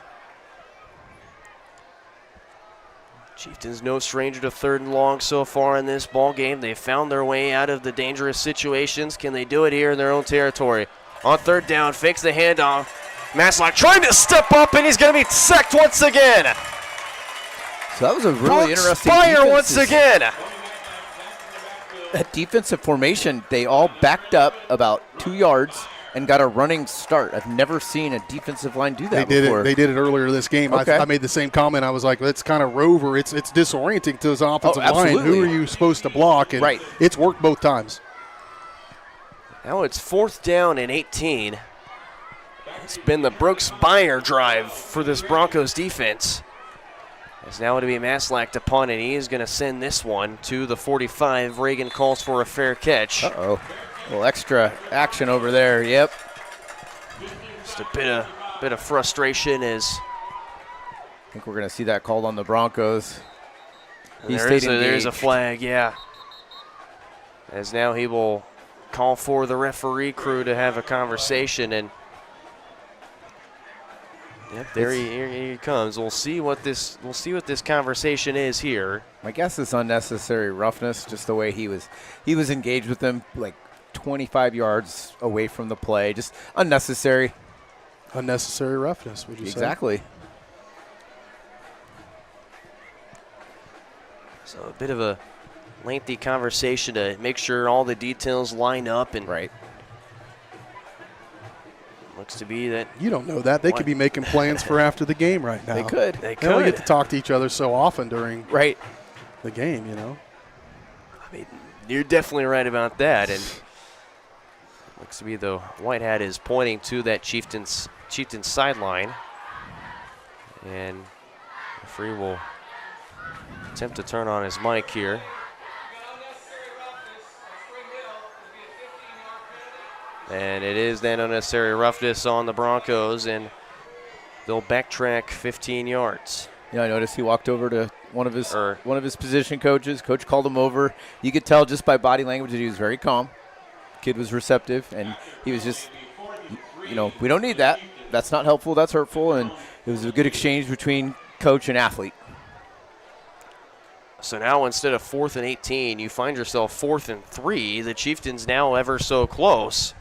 Chieftains no stranger to 3rd and long so far in this ball game. They found their way out of the dangerous situations. Can they do it here in their own territory? On 3rd down, fakes the handoff. Maslak trying to step up, and he's going to be sacked once again. So that was a really interesting Byer once again. That defensive formation, they all backed up about 2 yards and got a running start. I've never seen a defensive line do that before. They did it earlier this game. Okay. I made the same comment. I was like, that's kind of rover. It's disorienting to his offensive line. Who are you supposed to block? And right. It's worked both times. Now it's 4th down and 18. It's been the Brooks Byer drive for this Broncos defense. It's now going to be Maslack to punt, and he is going to send this one to the 45. Reagan calls for a fair catch. Uh-oh. A little extra action over there. Yep. Just a bit of frustration as I think we're going to see that called on the Broncos. There's a flag, yeah. As now he will call for the referee crew to have a conversation, and yep, here he comes. We'll see what this conversation is here. My guess is unnecessary roughness, just the way he was engaged with them like 25 yards away from the play, just unnecessary. Unnecessary roughness, would you say? Exactly. So a bit of a lengthy conversation to make sure all the details line up, and right. Looks to be that you don't know that they could be making plans for after the game right now. They could. They only get to talk to each other so often during the game, you know. I mean, you're definitely right about that, and looks to be the white hat is pointing to that Chieftains sideline, and the referee will attempt to turn on his mic here. And it is then unnecessary roughness on the Broncos, and they'll backtrack 15 yards. Yeah, I noticed he walked over to one of his position coaches. Coach called him over. You could tell just by body language that he was very calm. Kid was receptive, and he was just, we don't need that. That's not helpful. That's hurtful. And it was a good exchange between coach and athlete. So now instead of 4th and 18, you find yourself 4th and 3. The Chieftains now ever so close.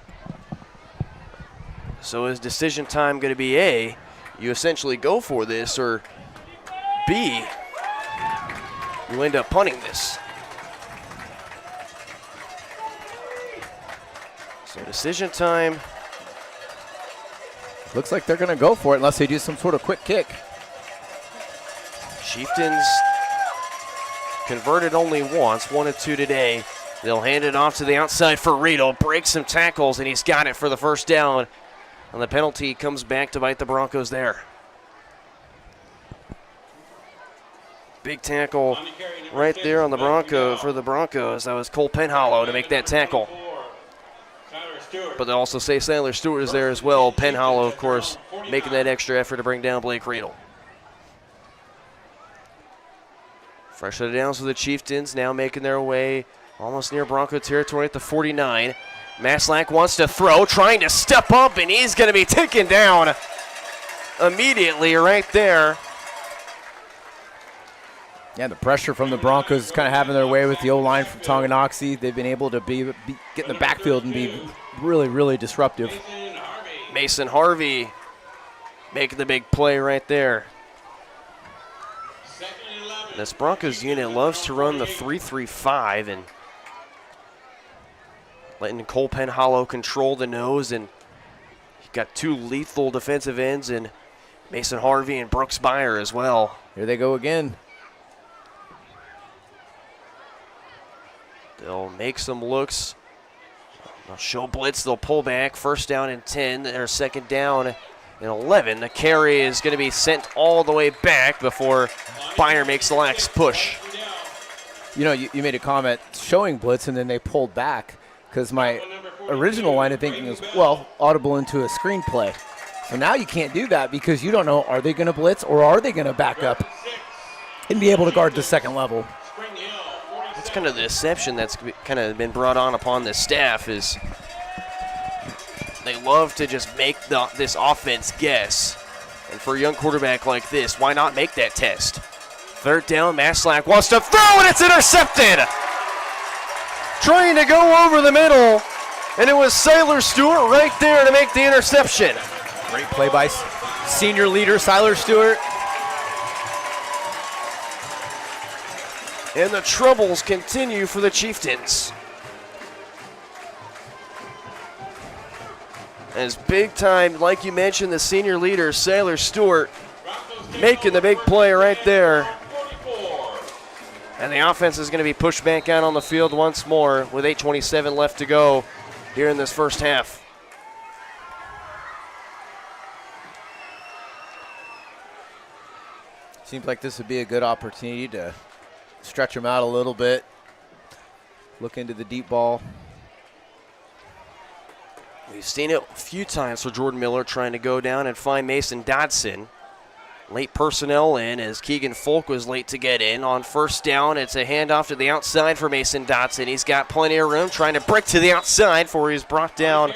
So is decision time going to be A, you essentially go for this, or B, you end up punting this? So decision time. Looks like they're going to go for it unless they do some sort of quick kick. Chieftains converted only once, 1 of 2 today. They'll hand it off to the outside for Riedel, breaks some tackles, and he's got it for the first down. And the penalty comes back to bite the Broncos there. Big tackle right there on the for the Broncos. That was Cole Penhollow to make that tackle. But they also say Sandler Stewart is there as well. Penhollow, of course, making that extra effort to bring down Blake Riedel. Fresh out of downs for the Chieftains, now making their way almost near Bronco territory at the 49. Maslack wants to throw, trying to step up, and he's going to be taken down immediately right there. Yeah, the pressure from the Broncos is kind of having their way with the O-line from Tonganoxie. They've been able to get in the backfield and be really, really disruptive. Mason Harvey making the big play right there. This Broncos unit loves to run the 3-3-5 and letting Cole Penhollow control the nose, and you've got 2 lethal defensive ends in Mason Harvey and Brooks Beyer as well. Here they go again. They'll make some looks. They'll show blitz. They'll pull back. First down and 10. Or second down and 11. The carry is going to be sent all the way back before Beyer makes the last push. You made a comment showing blitz, and then they pulled back. Because my original line of thinking is, audible into a screenplay. So now you can't do that because you don't know, are they going to blitz or are they going to back up and be able to guard the second level? That's kind of the deception that's kind of been brought on upon this staff, is they love to just make this offense guess. And for a young quarterback like this, why not make that test? Third down, Maslack wants to throw, and it's intercepted! Trying to go over the middle, and it was Sandler Stewart right there to make the interception. Great play by senior leader Sandler Stewart. And the troubles continue for the Chieftains. As big time, like you mentioned, the senior leader, Sandler Stewart, making the big play right there. And the offense is going to be pushed back out on the field once more with 8:27 left to go here in this first half. Seems like this would be a good opportunity to stretch him out a little bit. Look into the deep ball. We've seen it a few times for Jordan Miller trying to go down and find Mason Dodson. Late personnel in as Keegan Folk was late to get in. On first down, it's a handoff to the outside for Mason Dodson. He's got plenty of room, trying to break to the outside before he's brought down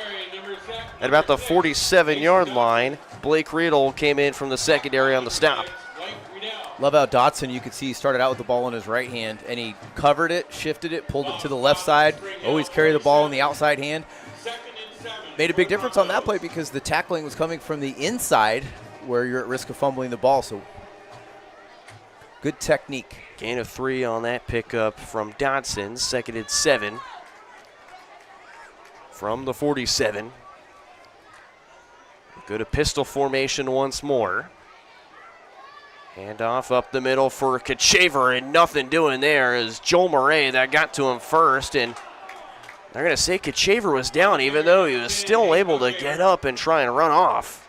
at about the 47-yard line. Blake Riedel came in from the secondary on the stop. Love how Dotson, you could see, he started out with the ball in his right hand, and he covered it, shifted it, pulled it to the left side, always carry the ball in the outside hand. Made a big difference on that play because the tackling was coming from the inside where you're at risk of fumbling the ball, so good technique. Gain of 3 on that pickup from Dodson, 2nd and 7 from the 47. Go to pistol formation once more. Hand off up the middle for Kachaver, and nothing doing there is Joel Murray that got to him first, and they're going to say Kachaver was down even though he was still able to get up and try and run off.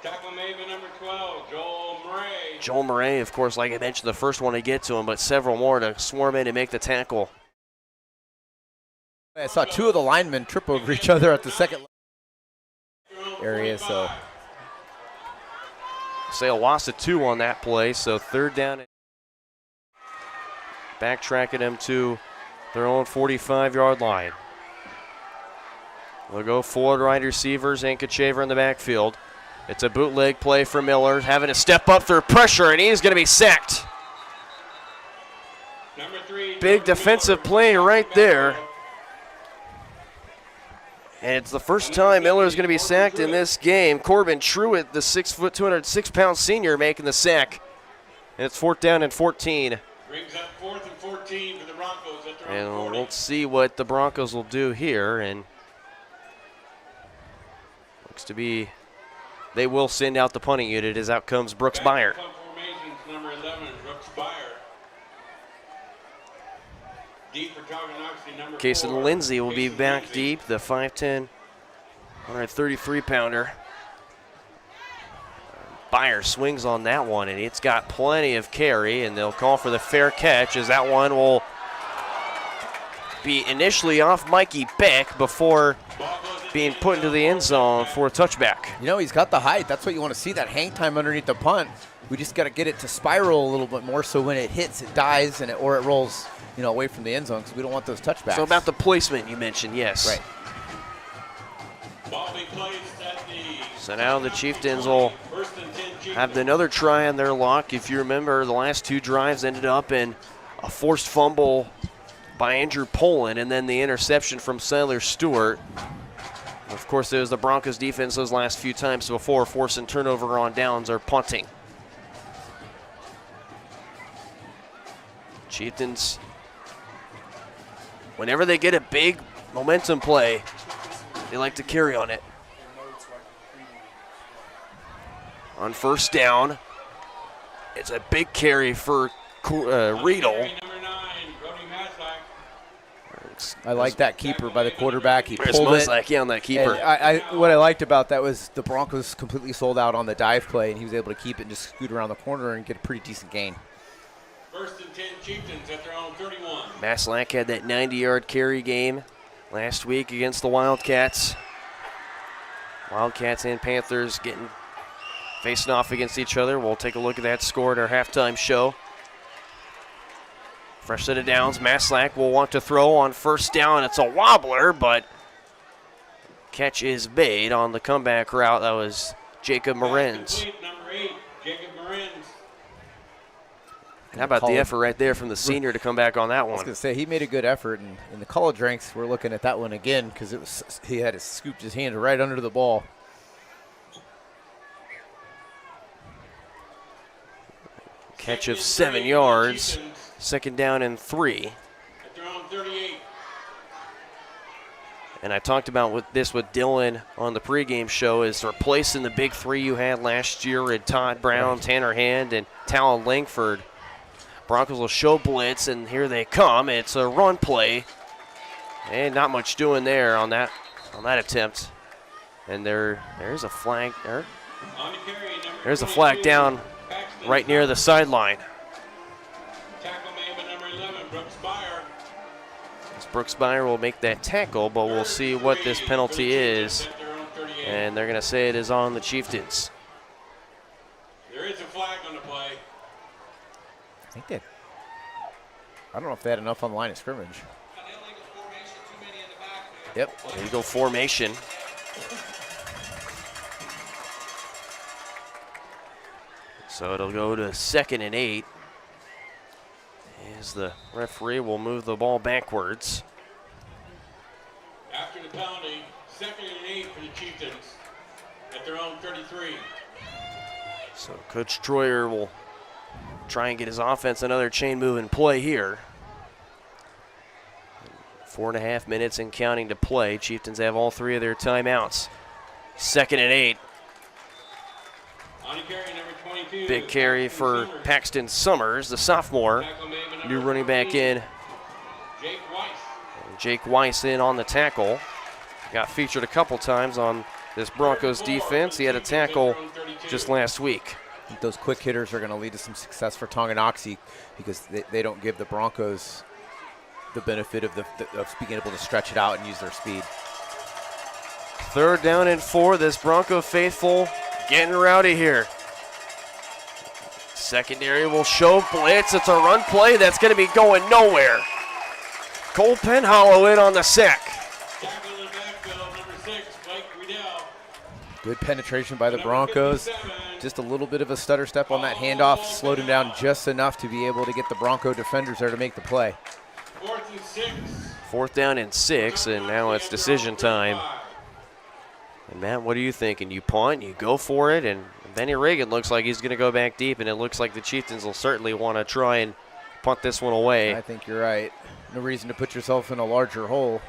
Tackle made by number 12, Joel Murray. Joel Murray, of course, like I mentioned, the first one to get to him, but several more to swarm in and make the tackle. I saw 2 of the linemen trip over each other at the second area, so. Say a loss of 2 on that play, so 3rd down. Backtracking them to their own 45-yard line. We'll go forward wide receivers and Kachaver in the backfield. It's a bootleg play for Miller, having to step up through pressure, and he's going to be sacked. Big defensive play right there. And it's the first time Miller's going to be sacked in this game. Corbin Truitt, the 6', 206-pound senior, making the sack. And it's 4th down and 14. Brings up 4th and 14 for the Broncos at their And own 40. we'll see what the Broncos will do here. And looks to be they will send out the punting unit as out comes Brooks Byer. Number 11, Brooks Byer. Deep for Tonganoxie, number 4. Kason Lindsay will be back deep, the 5'10", 133-pounder. Byer swings on that one, and it's got plenty of carry, and they'll call for the fair catch as that one will be initially off Mikey Beck before being put into the end zone for a touchback. You know, he's got the height. That's what you want to see, that hang time underneath the punt. We just got to get it to spiral a little bit more so when it hits, it dies, and or it rolls, you know, away from the end zone because we don't want those touchbacks. So about the placement you mentioned, yes. Right. So now the Chieftains will have another try on their luck. If you remember, the last 2 drives ended up in a forced fumble by Andrew Poland and then the interception from Siler Stewart. Of course, there's the Broncos defense those last few times before forcing turnover on downs or punting. Chieftains, whenever they get a big momentum play, they like to carry on it. On first down, it's a big carry for Riedel. I like that keeper by the quarterback. He It's pulled it. like, yeah, on that keeper. And what I liked about that was the Broncos completely sold out on the dive play, and he was able to keep it and just scoot around the corner and get a pretty decent gain. 1st and 10 Chieftains at their own 31. Maslack had that 90-yard carry game last week against the Wildcats. Wildcats and Panthers facing off against each other. We'll take a look at that score at our halftime show. Fresh set of downs. Maslack will want to throw on first down. It's a wobbler, but catch is made on the comeback route. That was Jacob Morenz. Number 8, Jacob Morenz. How about the effort right there from the senior to come back on that I was one? going to say, he made a good effort, and in the college ranks, we're looking at that one again because he had to scoop his hand right under the ball. Catch of 7 yards. 2nd down and 3. At their own 38. And I talked about with Dylan on the pregame show is replacing the big 3 you had last year in Todd Brown, Tanner Hand, and Talon Langford. Broncos will show blitz, and here they come. It's a run play, and not much doing there on that attempt. And there's a flag there. There's a flag down right near the sideline. Tackle made by number 11, Brooks Byer. Brooks Byer will make that tackle, but we'll see what this penalty is. And they're going to say it is on the Chieftains. There is a flag on the play. I think that. I don't know if they had enough on the line of scrimmage. Yep, illegal formation. So it'll go to 2nd and 8. As the referee will move the ball backwards. After the penalty, 2nd and 8 for the Chieftains at their own 33. So Coach Troyer will try and get his offense another chain moving play here. 4.5 minutes and counting to play. Chieftains have all 3 of their timeouts. 2nd and 8. On the carry, number 22. Big carry for Paxton Summers, the sophomore. New running back in. Jake Weiss. Jake Weiss in on the tackle. Got featured a couple times on this Broncos defense. He had a tackle just last week. I think those quick hitters are going to lead to some success for Tonganoxie because they don't give the Broncos the benefit of being able to stretch it out and use their speed. 3rd down and 4. This Bronco faithful getting rowdy here. Secondary will show blitz. It's a run play that's going to be going nowhere. Cole Penhollow in on the sack. Good penetration by the Broncos. Just a little bit of a stutter step on that handoff. Slowed him down just enough to be able to get the Bronco defenders there to make the play. 4th and 6. 4th down and 6, and now it's decision time. And Matt, what are you thinking? You punt, you go for it, and Benny Reagan looks like he's going to go back deep, and it looks like the Chieftains will certainly want to try and punt this one away. I think you're right. No reason to put yourself in a larger hole.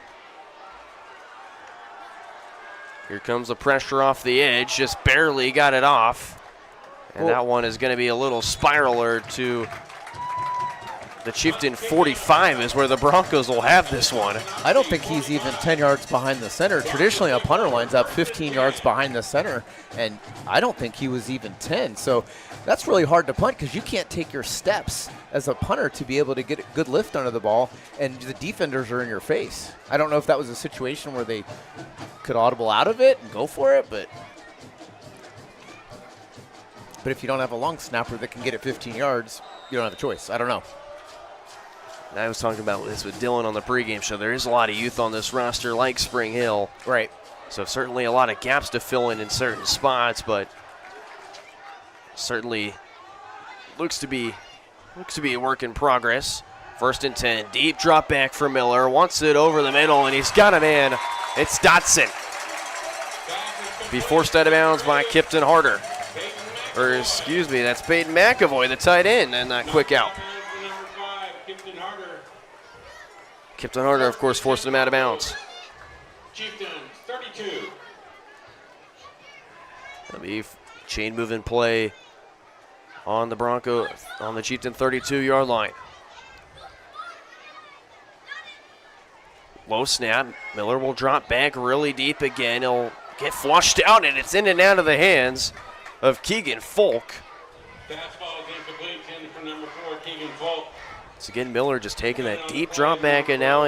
Here comes the pressure off the edge, just barely got it off. And that one is going to be a little spiraler to the Chieftain 45 is where the Broncos will have this one. I don't think he's even 10 yards behind the center. Traditionally, a punter lines up 15 yards behind the center, and I don't think he was even 10. So that's really hard to punt because you can't take your steps as a punter to be able to get a good lift under the ball, and the defenders are in your face. I don't know if that was a situation where they could audible out of it and go for it, but if you don't have a long snapper that can get it 15 yards, you don't have a choice. I don't know. I was talking about this with Dylan on the pregame show. There is a lot of youth on this roster like Spring Hill. Right. So certainly a lot of gaps to fill in certain spots, but certainly looks to be a work in progress. 1st and 10. Deep drop back for Miller. Wants it over the middle, and he's got a man. It's Dotson. Be forced out of bounds by Kipton Harder. Or excuse me, that's Peyton McAvoy, the tight end, and that quick out. Kipton Harder, of course, forcing him out of bounds. Chieftains 32. That'll be chain moving play on the Bronco, on the Chieftain 32-yard line. Low snap. Miller will drop back really deep again. He'll get flushed out, and it's in and out of the hands of Keegan Folk. Fastball is incomplete, intended for number 4, Keegan Folk. So again, Miller just taking that deep drop back, and now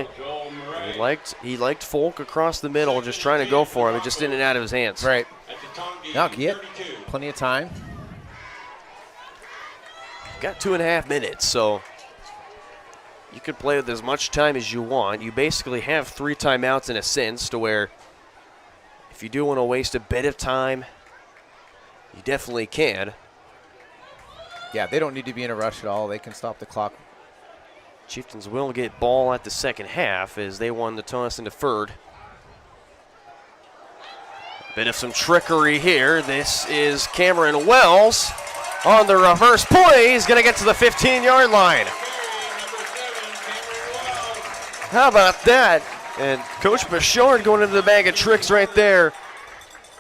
he liked Folk across the middle, just trying to go for him. It just in and out of his hands. Right. Now get plenty of time. Got 2.5 minutes, so you could play with as much time as you want. You basically have 3 timeouts in a sense, to where if you do want to waste a bit of time, you definitely can. Yeah, they don't need to be in a rush at all. They can stop the clock. Chieftains will get ball at the second half as they won the toss and deferred. Bit of some trickery here. This is Cameron Wells on the reverse play. He's going to get to the 15-yard line. How about that? And Coach Bouchard going into the bag of tricks right there.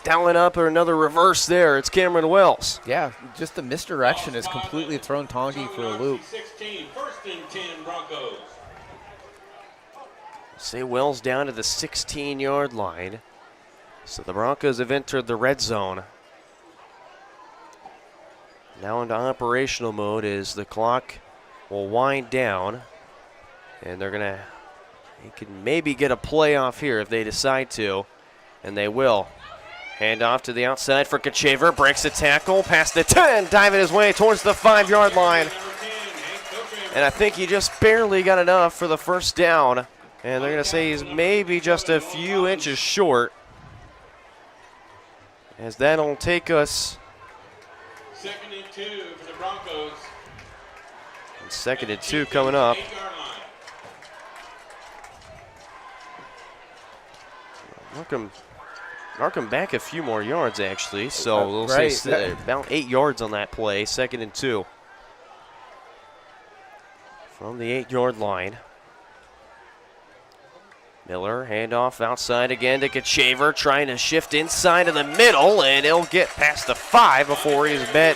Dialing up or another reverse there. It's Cameron Wells. Yeah, just the misdirection has completely thrown Tongi for a loop. 16, 1st and 10 Broncos. Say Wells down to the 16-yard line. So the Broncos have entered the red zone. Now into operational mode as the clock will wind down. And they can maybe get a playoff here if they decide to. And they will. Hand off to the outside for Kochevar. Breaks the tackle. Past the 10. Diving his way towards the 5-yard line. And I think he just barely got enough for the first down. And they're going to say he's maybe just a few inches short. As that'll take us. 2nd and 2 for the Broncos. And 2nd and 2 coming up. Markham back a few more yards, actually. So we'll say about 8 yards on that play. 2nd and 2. From the 8-yard line. Miller, handoff outside again to Kochevar, trying to shift inside of the middle, and he'll get past the 5 before he's met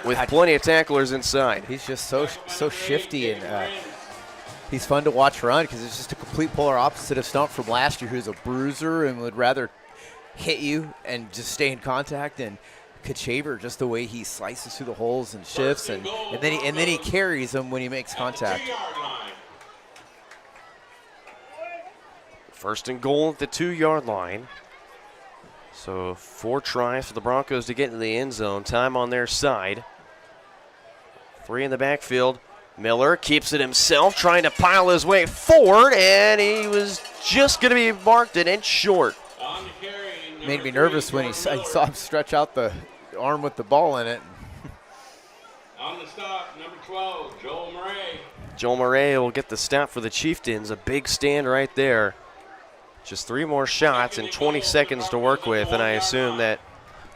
with plenty of tacklers inside. He's just so shifty, and he's fun to watch run because it's just a complete polar opposite of Stump from last year, who's a bruiser and would rather hit you and just stay in contact. And Kochevar, just the way he slices through the holes and shifts, and then he carries them when he makes contact. 1st and goal at the 2-yard line. So 4 tries for the Broncos to get into the end zone. Time on their side. 3 in the backfield. Miller keeps it himself, trying to pile his way forward, and he was just going to be marked an inch short. Made me nervous when I saw him stretch out the arm with the ball in it. On the stop, number 12, Joel Murray. Joel Murray will get the stop for the Chieftains. A big stand right there. Just 3 more shots and 20 seconds to work with, and I assume that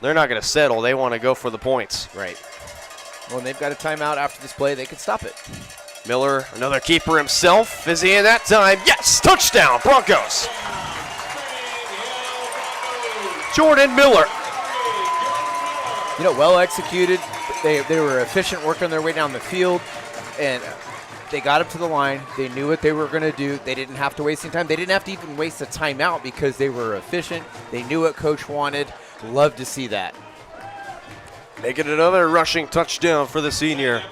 they're not going to settle. They want to go for the points. Right. Well, they've got a timeout after this play. They can stop it. Miller, another keeper himself. Is he in that time? Yes! Touchdown, Broncos! Jordan Miller. You know, well executed. They were efficient working their way down the field, and they got up to the line. They knew what they were going to do. They didn't have to waste any time. They didn't have to even waste a timeout because they were efficient. They knew what coach wanted. Love to see that. Making another rushing touchdown for the senior.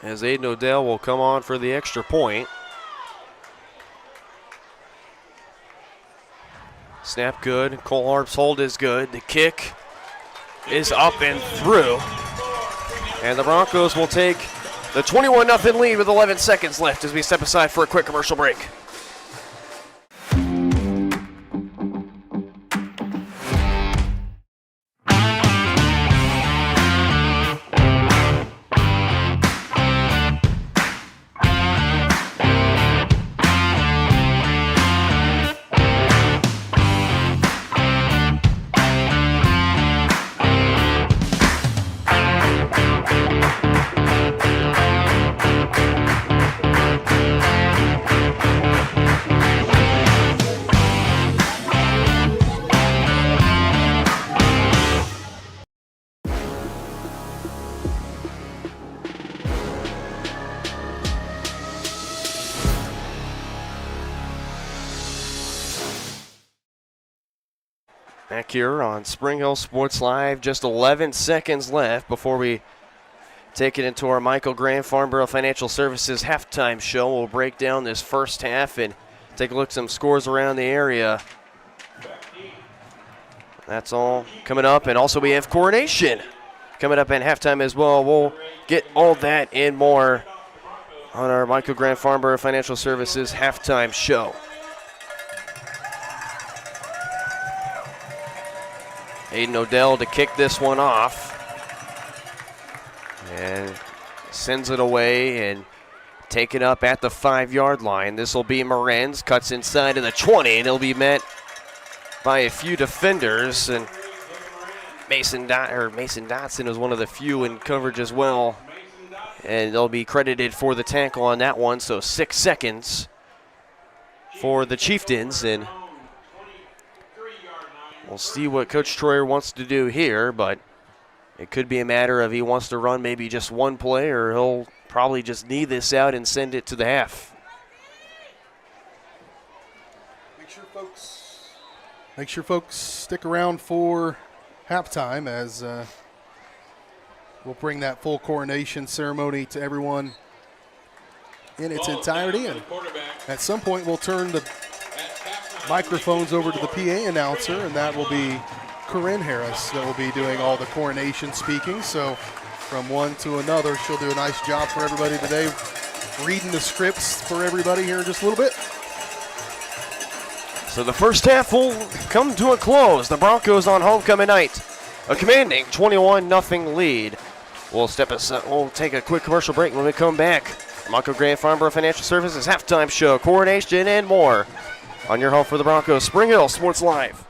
As Aiden Odell will come on for the extra point. Snap good. Cole Harp's hold is good. The kick is up and through. And the Broncos will take the 21-0 lead with 11 seconds left as we step aside for a quick commercial break. Back here on Spring Hill Sports Live, just 11 seconds left before we take it into our Michael Graham Farnborough Financial Services halftime show. We'll break down this first half and take a look at some scores around the area. That's all coming up, and also we have coronation coming up at halftime as well. We'll get all that and more on our Michael Graham Farnborough Financial Services halftime show. Aiden Odell to kick this one off. And sends it away and take it up at the 5-yard line. This will be Morenz, cuts inside of the 20, and he'll be met by a few defenders. And Mason Dotson is one of the few in coverage as well. And they'll be credited for the tackle on that one, so 6 seconds for the Chieftains. And we'll see what Coach Troyer wants to do here, but it could be a matter of he wants to run maybe just one play, or he'll probably just knee this out and send it to the half. Make sure folks Make sure folks stick around for halftime as we'll bring that full coronation ceremony to everyone in its entirety. And at some point, we'll turn the microphones over to the PA announcer, and that will be Corinne Harris that will be doing all the coronation speaking. So from one to another, she'll do a nice job for everybody today, reading the scripts for everybody here in just a little bit. So the first half will come to a close. The Broncos on homecoming night, a commanding 21-0 lead. We'll take a quick commercial break. When we come back, Michael Grant, Farnborough Financial Services halftime show, coronation, and more on your home for the Broncos, Spring Hill Sports Live.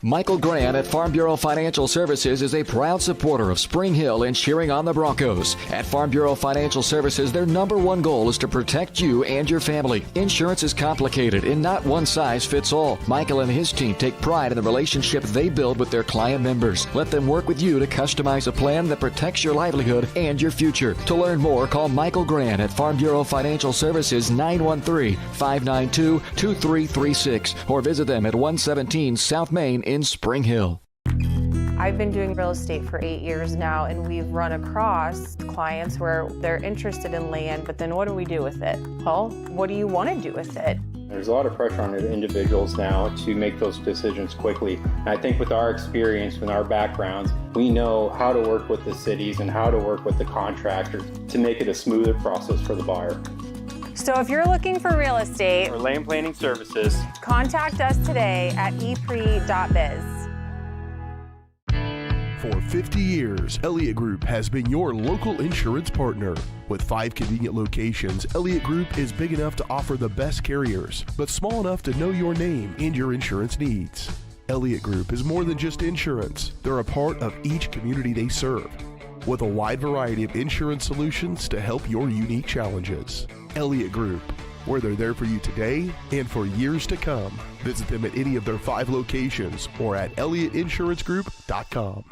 Michael Grant at Farm Bureau Financial Services is a proud supporter of Spring Hill and cheering on the Broncos. At Farm Bureau Financial Services, their number one goal is to protect you and your family. Insurance is complicated and not one size fits all. Michael and his team take pride in the relationship they build with their client members. Let them work with you to customize a plan that protects your livelihood and your future. To learn more, call Michael Grant at Farm Bureau Financial Services 913-592-2336 or visit them at 117 South Main in Spring Hill. I've been doing real estate for 8 years now, and we've run across clients where they're interested in land, but then what do we do with it? Well, what do you want to do with it? There's a lot of pressure on individuals now to make those decisions quickly. And I think with our experience, with our backgrounds, we know how to work with the cities and how to work with the contractors to make it a smoother process for the buyer. So if you're looking for real estate or land planning services, contact us today at epre.biz. For 50 years, Elliott Group has been your local insurance partner. With 5 convenient locations, Elliott Group is big enough to offer the best carriers, but small enough to know your name and your insurance needs. Elliott Group is more than just insurance. They're a part of each community they serve, with a wide variety of insurance solutions to help your unique challenges. Elliott Group, where they're there for you today and for years to come. Visit them at any of their 5 locations or at ElliottInsuranceGroup.com.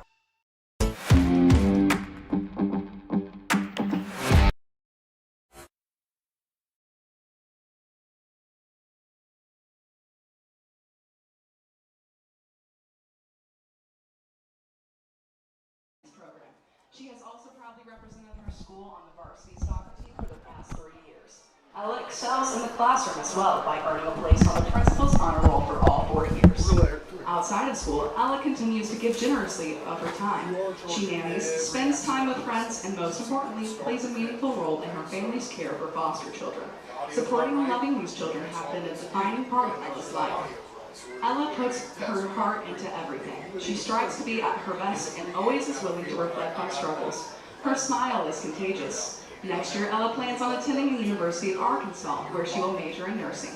She has also proudly represented her school on the varsity soccer team for the past 30 years. Ella excels in the classroom as well by earning a place on the principal's honor roll for all 4 years. Outside of school, Ella continues to give generously of her time. She nannies, spends time with friends, and most importantly, plays a meaningful role in her family's care for foster children. Supporting and loving these children have been a defining part of Ella's life. Ella puts her heart into everything. She strives to be at her best and always is willing to reflect on struggles. Her smile is contagious. Next year, Ella plans on attending the University of Arkansas, where she will major in nursing.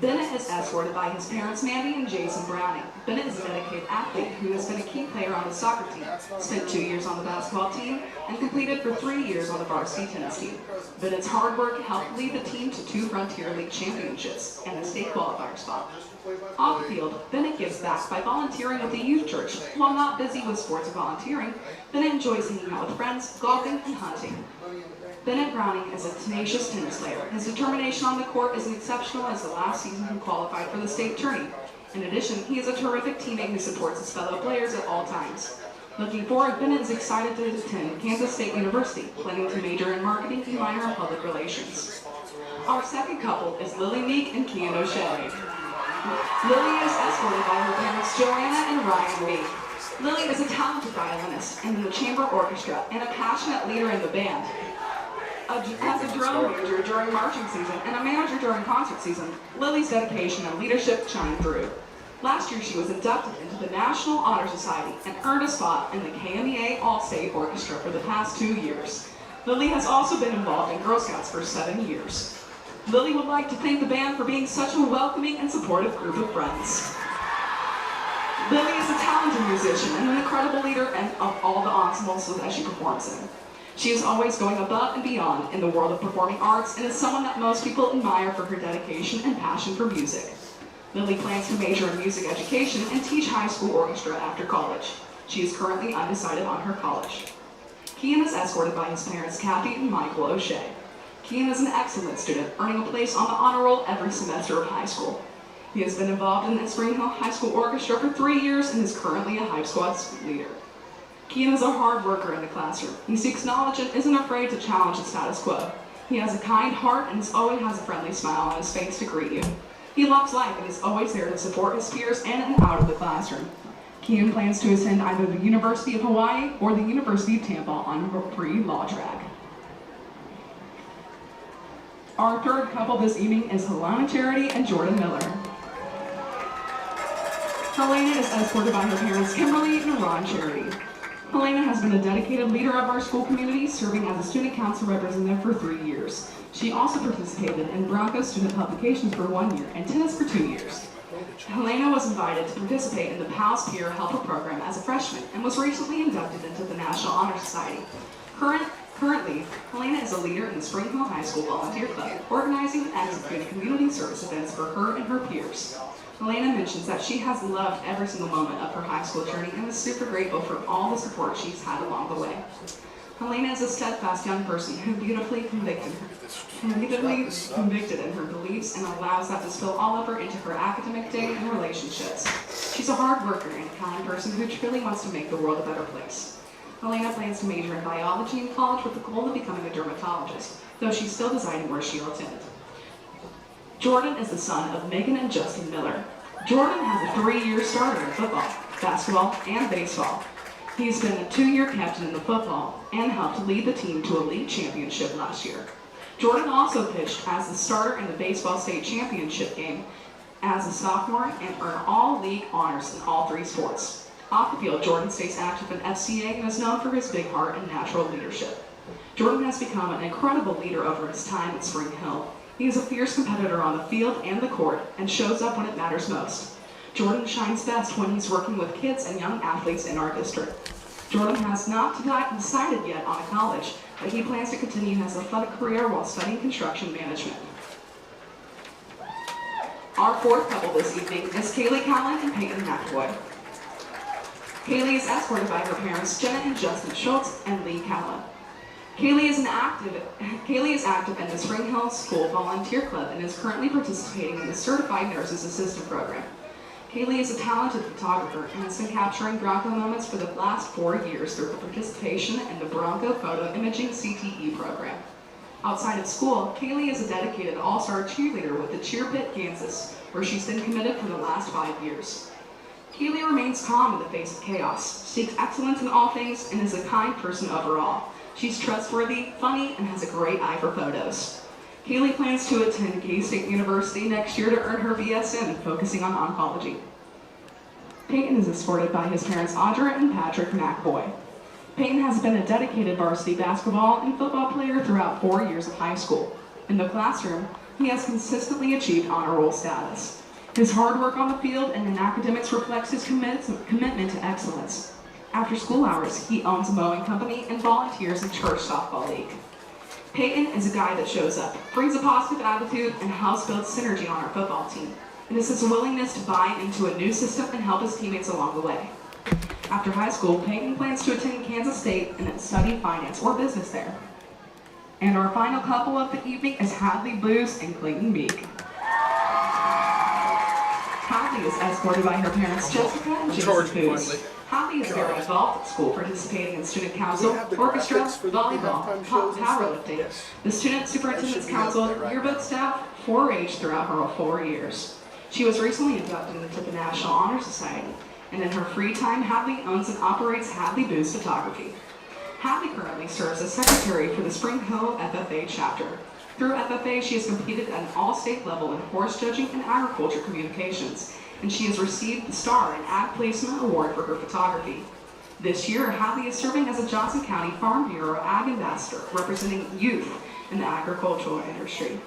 Bennett is escorted by his parents, Mandy and Jason Browning. Bennett is a dedicated athlete who has been a key player on the soccer team, spent 2 years on the basketball team, and completed for 3 years on the varsity tennis team. Bennett's hard work helped lead the team to 2 Frontier League championships and a state qualifier spot. Off the field, Bennett gives back by volunteering with the youth church. While not busy with sports or volunteering, Bennett enjoys hanging out with friends, golfing, and hunting. Bennett Browning is a tenacious tennis player. His determination on the court is exceptional as the last season he qualified for the state tourney. In addition, he is a terrific teammate who supports his fellow players at all times. Looking forward, Bennett is excited to attend Kansas State University, planning to major in marketing and minor in public relations. Our second couple is Lily Meek and Kian O'Shea. Lily is escorted by her parents Joanna and Ryan Meek. Lily is a talented violinist and in the chamber orchestra and a passionate leader in the band. As a drum major during marching season and a manager during concert season, Lily's dedication and leadership shine through. Last year, she was inducted into the National Honor Society and earned a spot in the KMEA All-State Orchestra for the past 2 years. Lily has also been involved in Girl Scouts for 7 years. Lily would like to thank the band for being such a welcoming and supportive group of friends. Lily is a talented musician and an incredible leader of all the ensembles that she performs in. She is always going above and beyond in the world of performing arts and is someone that most people admire for her dedication and passion for music. Lily plans to major in music education and teach high school orchestra after college. She is currently undecided on her college. Kian is escorted by his parents, Kathy and Michael O'Shea. Kean is an excellent student, earning a place on the honor roll every semester of high school. He has been involved in the Spring Hill High School Orchestra for 3 years and is currently a Hype Squad leader. Kean is a hard worker in the classroom. He seeks knowledge and isn't afraid to challenge the status quo. He has a kind heart and always has a friendly smile on his face to greet you. He loves life and is always there to support his peers in and out of the classroom. Kean plans to attend either the University of Hawaii or the University of Tampa on a pre-law track. Our third couple this evening is Helena Charity and Jordan Miller. Helena is escorted by her parents Kimberly and Ron Charity. Helena has been a dedicated leader of our school community, serving as a student council representative for 3 years. She also participated in Broncos student publications for 1 year and tennis for 2 years. Helena was invited to participate in the PALS Peer Helper Program as a freshman and was recently inducted into the National Honor Society. Currently, Helena is a leader in the Spring Hill High School Volunteer Club, organizing and executing community service events for her and her peers. Helena mentions that she has loved every single moment of her high school journey and is super grateful for all the support she's had along the way. Helena is a steadfast young person who beautifully convicted in her beliefs and allows that to spill all over into her academic day and relationships. She's a hard worker and a kind person who truly wants to make the world a better place. Helena plans to major in biology in college with the goal of becoming a dermatologist, though she's still deciding where she'll attend. Jordan is the son of Megan and Justin Miller. Jordan has a 3-year starter in football, basketball, and baseball. He's been a 2-year captain in the football and helped lead the team to a league championship last year. Jordan also pitched as the starter in the baseball state championship game as a sophomore and earned all league honors in all 3 sports. Off the field, Jordan stays active in FCA and is known for his big heart and natural leadership. Jordan has become an incredible leader over his time at Spring Hill. He is a fierce competitor on the field and the court and shows up when it matters most. Jordan shines best when he's working with kids and young athletes in our district. Jordan has not decided yet on a college, but he plans to continue his athletic career while studying construction management. Our fourth couple this evening is Kaylee Callan and Peyton McAvoy. Kaylee is escorted by her parents, Jenna and Justin Schultz and Lee Callan. Kaylee is active in the Spring Hill School Volunteer Club and is currently participating in the Certified Nurses Assistant Program. Kaylee is a talented photographer and has been capturing Bronco moments for the last 4 years through her participation in the Bronco Photo Imaging CTE program. Outside of school, Kaylee is a dedicated all-star cheerleader with the Cheer Pit, Kansas, where she's been committed for the last 5 years. Kaylee remains calm in the face of chaos, seeks excellence in all things, and is a kind person overall. She's trustworthy, funny, and has a great eye for photos. Kaylee plans to attend K-State University next year to earn her BSN, focusing on oncology. Peyton is escorted by his parents Audra and Patrick McAvoy. Peyton has been a dedicated varsity basketball and football player throughout 4 years of high school. In the classroom, he has consistently achieved honor roll status. His hard work on the field and in academics reflects his commitment to excellence. After school hours, he owns a mowing company and volunteers in church softball league. Peyton is a guy that shows up, brings a positive attitude, and helps build synergy on our football team. It is his willingness to buy into a new system and help his teammates along the way. After high school, Peyton plans to attend Kansas State and then study finance or business there. And our final couple of the evening is Hadley Booth and Clayton Meek. Hadley is escorted by her parents Jessica and Jason Booth. Hadley is very involved at school, participating in student council, orchestra, volleyball, powerlifting, the student superintendent's council, yearbook staff, 4-H throughout her 4 years. She was recently inducted into the National Honor Society, and in her free time, Hadley owns and operates Hadley Booth Photography. Hadley currently serves as secretary for the Spring Hill FFA chapter. Through FFA, she has competed at an all-state level in horse judging and agriculture communications, and she has received the Star and Ag Placement Award for her photography. This year, Hadley is serving as a Johnson County Farm Bureau Ag Ambassador, representing youth in the agricultural industry.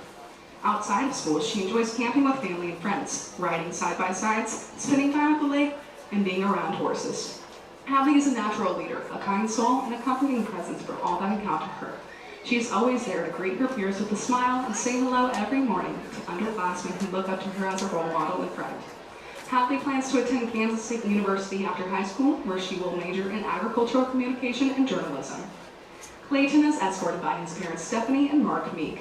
Outside of school, she enjoys camping with family and friends, riding side-by-sides, spending time at the lake, and being around horses. Hadley is a natural leader, a kind soul, and a comforting presence for all that encounter her. She is always there to greet her peers with a smile and say hello every morning to underclassmen who look up to her as a role model and friend. Hadley plans to attend Kansas State University after high school, where she will major in agricultural communication and journalism. Clayton is escorted by his parents Stephanie and Mark Meek.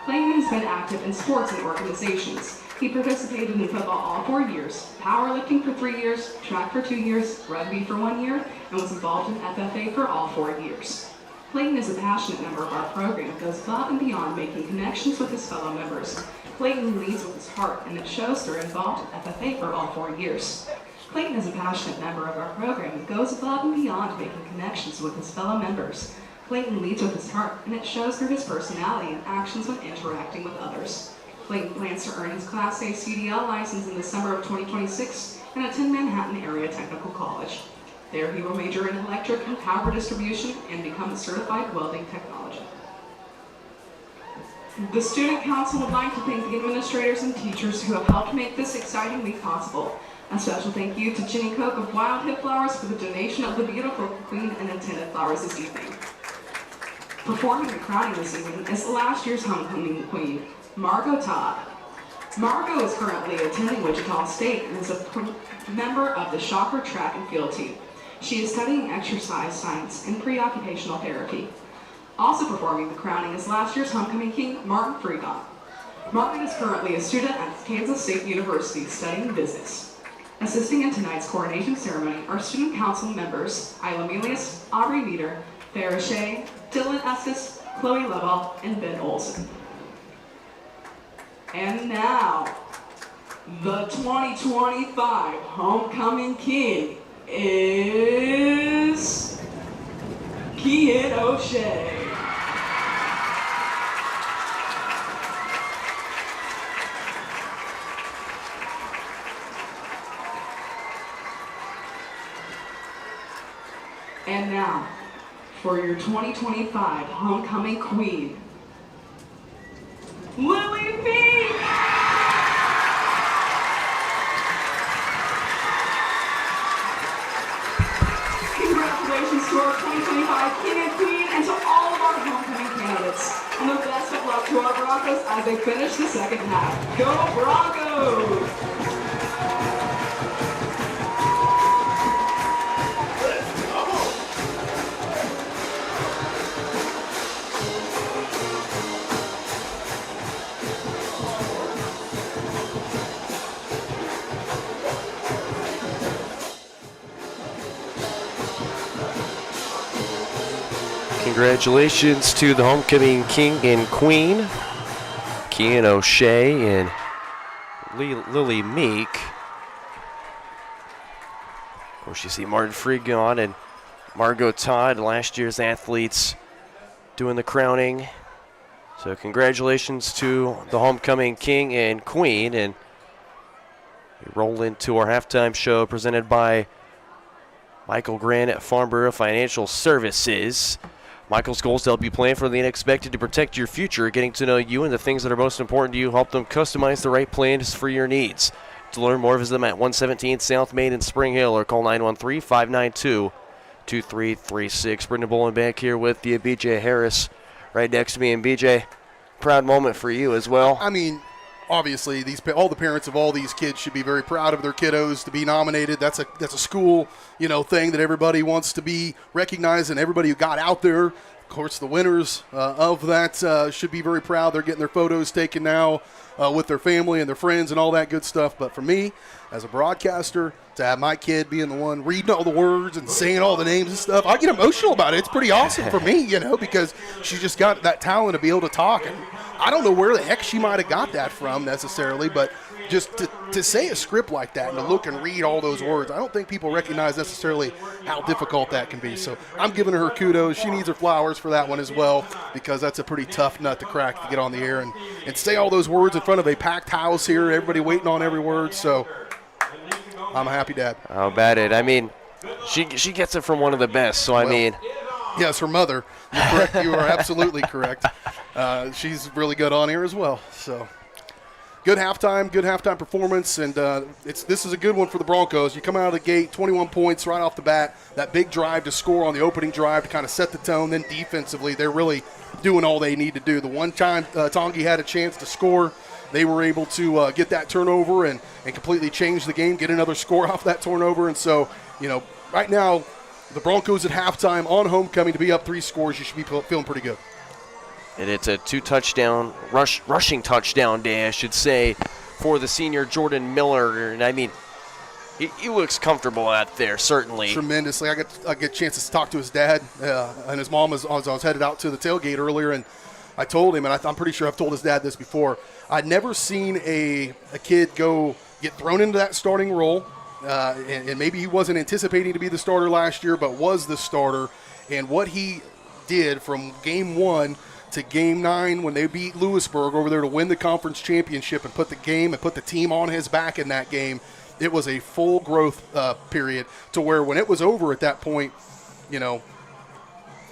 Clayton has been active in sports and organizations. He participated in football all 4 years, powerlifting for 3 years, track for 2 years, rugby for 1 year, and was involved in FFA for all 4 years. Clayton is a passionate member of our program and goes above and beyond making connections with his fellow members. Clayton leads with his heart, and it shows through involved in FFA for all 4 years. Clayton is a passionate member of our program and goes above and beyond making connections with his fellow members. Clayton leads with his heart, and it shows through his personality and actions when interacting with others. Clayton plans to earn his Class A CDL license in the summer of 2026 and attend Manhattan Area Technical College. There he will major in electric and power distribution and become a certified welding technologist. The Student Council would like to thank the administrators and teachers who have helped make this exciting week possible. A special thank you to Jenny Koch of Wild Hip Flowers for the donation of the beautiful queen and intended flowers this evening. Performing the crowning this evening is last year's homecoming queen, Margot Todd. Margot is currently attending Wichita State and is a member of the Shocker track and field team. She is studying exercise science and pre-occupational therapy. Also performing the crowning is last year's homecoming king, Martin Fregon. Martin is currently a student at Kansas State University studying business. Assisting in tonight's coronation ceremony are student council members Isla Melius, Aubrey Meter, Farrah Shea, Dylan Estes, Chloe Lovell, and Ben Olson. And now, the 2025 homecoming king is Kean O'Shea. And now, for your 2025 homecoming queen, Lily Meek! Congratulations to our 2025 king and queen and to all of our homecoming candidates. And the best of luck to our Broncos as they finish the second half. Go Broncos! Congratulations to the homecoming king and queen, Kean O'Shea and Lily Meek. Of course, you see Martin Fregon and Margot Todd, last year's athletes, doing the crowning. So congratulations to the homecoming king and queen. And we roll into our halftime show presented by Michael Grant at Farm Bureau Financial Services. Michael's goal is to help you plan for the unexpected, to protect your future, getting to know you and the things that are most important to you, help them customize the right plans for your needs. To learn more, visit them at 117 South Main in Spring Hill or call 913-592-2336. Brendan Bolin back here with you, BJ Harris right next to me. And BJ, proud moment for you as well. I mean, obviously, all the parents of all these kids should be very proud of their kiddos to be nominated. That's a school, thing that everybody wants to be recognized, and everybody who got out there. Of course, the winners of that should be very proud. They're getting their photos taken now with their family and their friends and all that good stuff. But for me, as a broadcaster, to have my kid being the one reading all the words and saying all the names and stuff, I get emotional about it. It's pretty awesome for me, because she's just got that talent to be able to talk. And I don't know where the heck she might have got that from necessarily, but just to say a script like that and to look and read all those words, I don't think people recognize necessarily how difficult that can be. So I'm giving her kudos. She needs her flowers for that one as well, because that's a pretty tough nut to crack to get on the air and say all those words in front of a packed house here, everybody waiting on every word. So I'm a happy dad. How about it? I mean, she gets it from one of the best, so Yes, her mother. You're correct. You are absolutely correct. She's really good on here as well. So good halftime performance, and this is a good one for the Broncos. You come out of the gate, 21 points right off the bat. That big drive to score on the opening drive to kind of set the tone. Then defensively, they're really doing all they need to do. The one time Tongi had a chance to score, they were able to get that turnover and completely change the game, get another score off that turnover. And so, right now, the Broncos at halftime on homecoming to be up 3 scores. You should be feeling pretty good. And it's a 2-touchdown, rushing touchdown day, I should say, for the senior Jordan Miller. And I mean, he looks comfortable out there, certainly. Tremendously. I get a chance to talk to his dad and his mom as I was headed out to the tailgate earlier, and I told him, and I'm pretty sure I've told his dad this before, I'd never seen a kid get thrown into that starting role, and maybe he wasn't anticipating to be the starter last year, but was the starter. And what he did from game 1 to game 9 when they beat Lewisburg over there to win the conference championship and put the team on his back in that game, it was a full growth period to where when it was over at that point,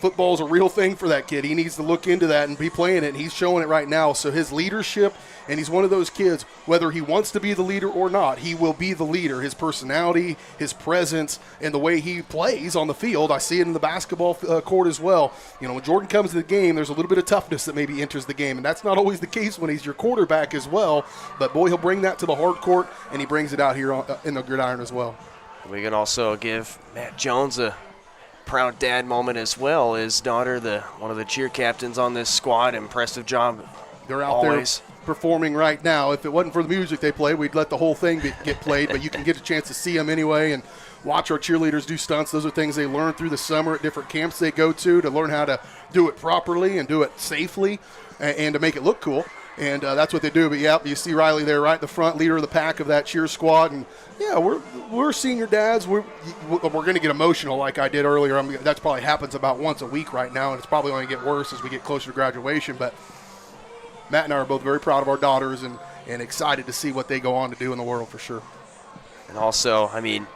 football's a real thing for that kid. He needs to look into that and be playing it, and he's showing it right now. So his leadership, and he's one of those kids, whether he wants to be the leader or not, he will be the leader. His personality, his presence, and the way he plays on the field, I see it in the basketball court as well. When Jordan comes to the game, there's a little bit of toughness that maybe enters the game, and that's not always the case when he's your quarterback as well. But, boy, he'll bring that to the hard court, and he brings it out here in the gridiron as well. We can also give Matt Jones a proud dad moment as well. His daughter, one of the cheer captains on this squad, impressive job. They're out there performing right now. If it wasn't for the music they play, we'd let the whole thing get played, but you can get a chance to see them anyway and watch our cheerleaders do stunts. Those are things they learn through the summer at different camps they go to learn how to do it properly and do it safely and to make it look cool. And that's what they do. But, you see Riley there right in the front, leader of the pack of that cheer squad. And, we're senior dads. We're going to get emotional like I did earlier. That probably happens about once a week right now, and it's probably going to get worse as we get closer to graduation. But Matt and I are both very proud of our daughters and excited to see what they go on to do in the world for sure. And also, you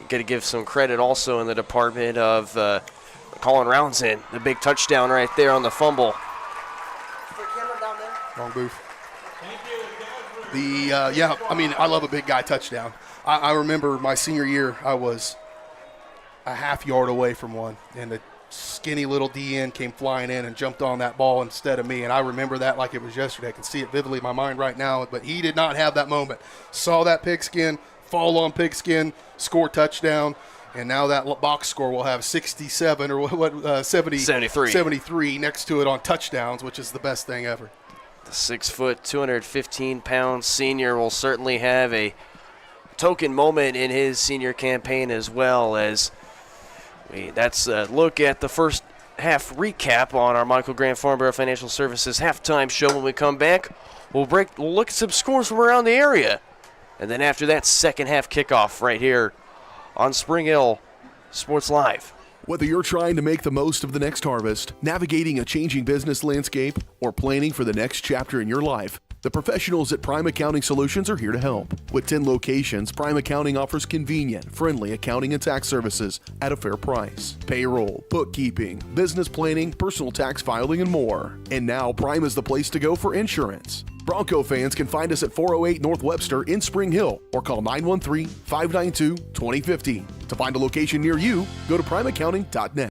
got to give some credit also in the department of Colin Roundson, the big touchdown right there on the fumble. Wrong booth. I love a big guy touchdown. I remember my senior year, I was a half yard away from one, and the skinny little DN came flying in and jumped on that ball instead of me, and I remember that like it was yesterday. I can see it vividly in my mind right now, but he did not have that moment. Saw that pigskin, fall on pigskin, score touchdown, and now that box score will have 67 or 73 next to it on touchdowns, which is the best thing ever. The 6-foot, 215-pound senior will certainly have a token moment in his senior campaign as well. As that's a look at the first half recap on our Michael Grant Farm Bureau Financial Services halftime show. When we come back, we'll look at some scores from around the area. And then after that, second half kickoff right here on Spring Hill Sports Live. Whether you're trying to make the most of the next harvest, navigating a changing business landscape, or planning for the next chapter in your life, the professionals at Prime Accounting Solutions are here to help. With 10 locations, Prime Accounting offers convenient, friendly accounting and tax services at a fair price. Payroll, bookkeeping, business planning, personal tax filing, and more. And now Prime is the place to go for insurance. Bronco fans can find us at 408 North Webster in Spring Hill or call 913-592-2015. To find a location near you, go to primeaccounting.net.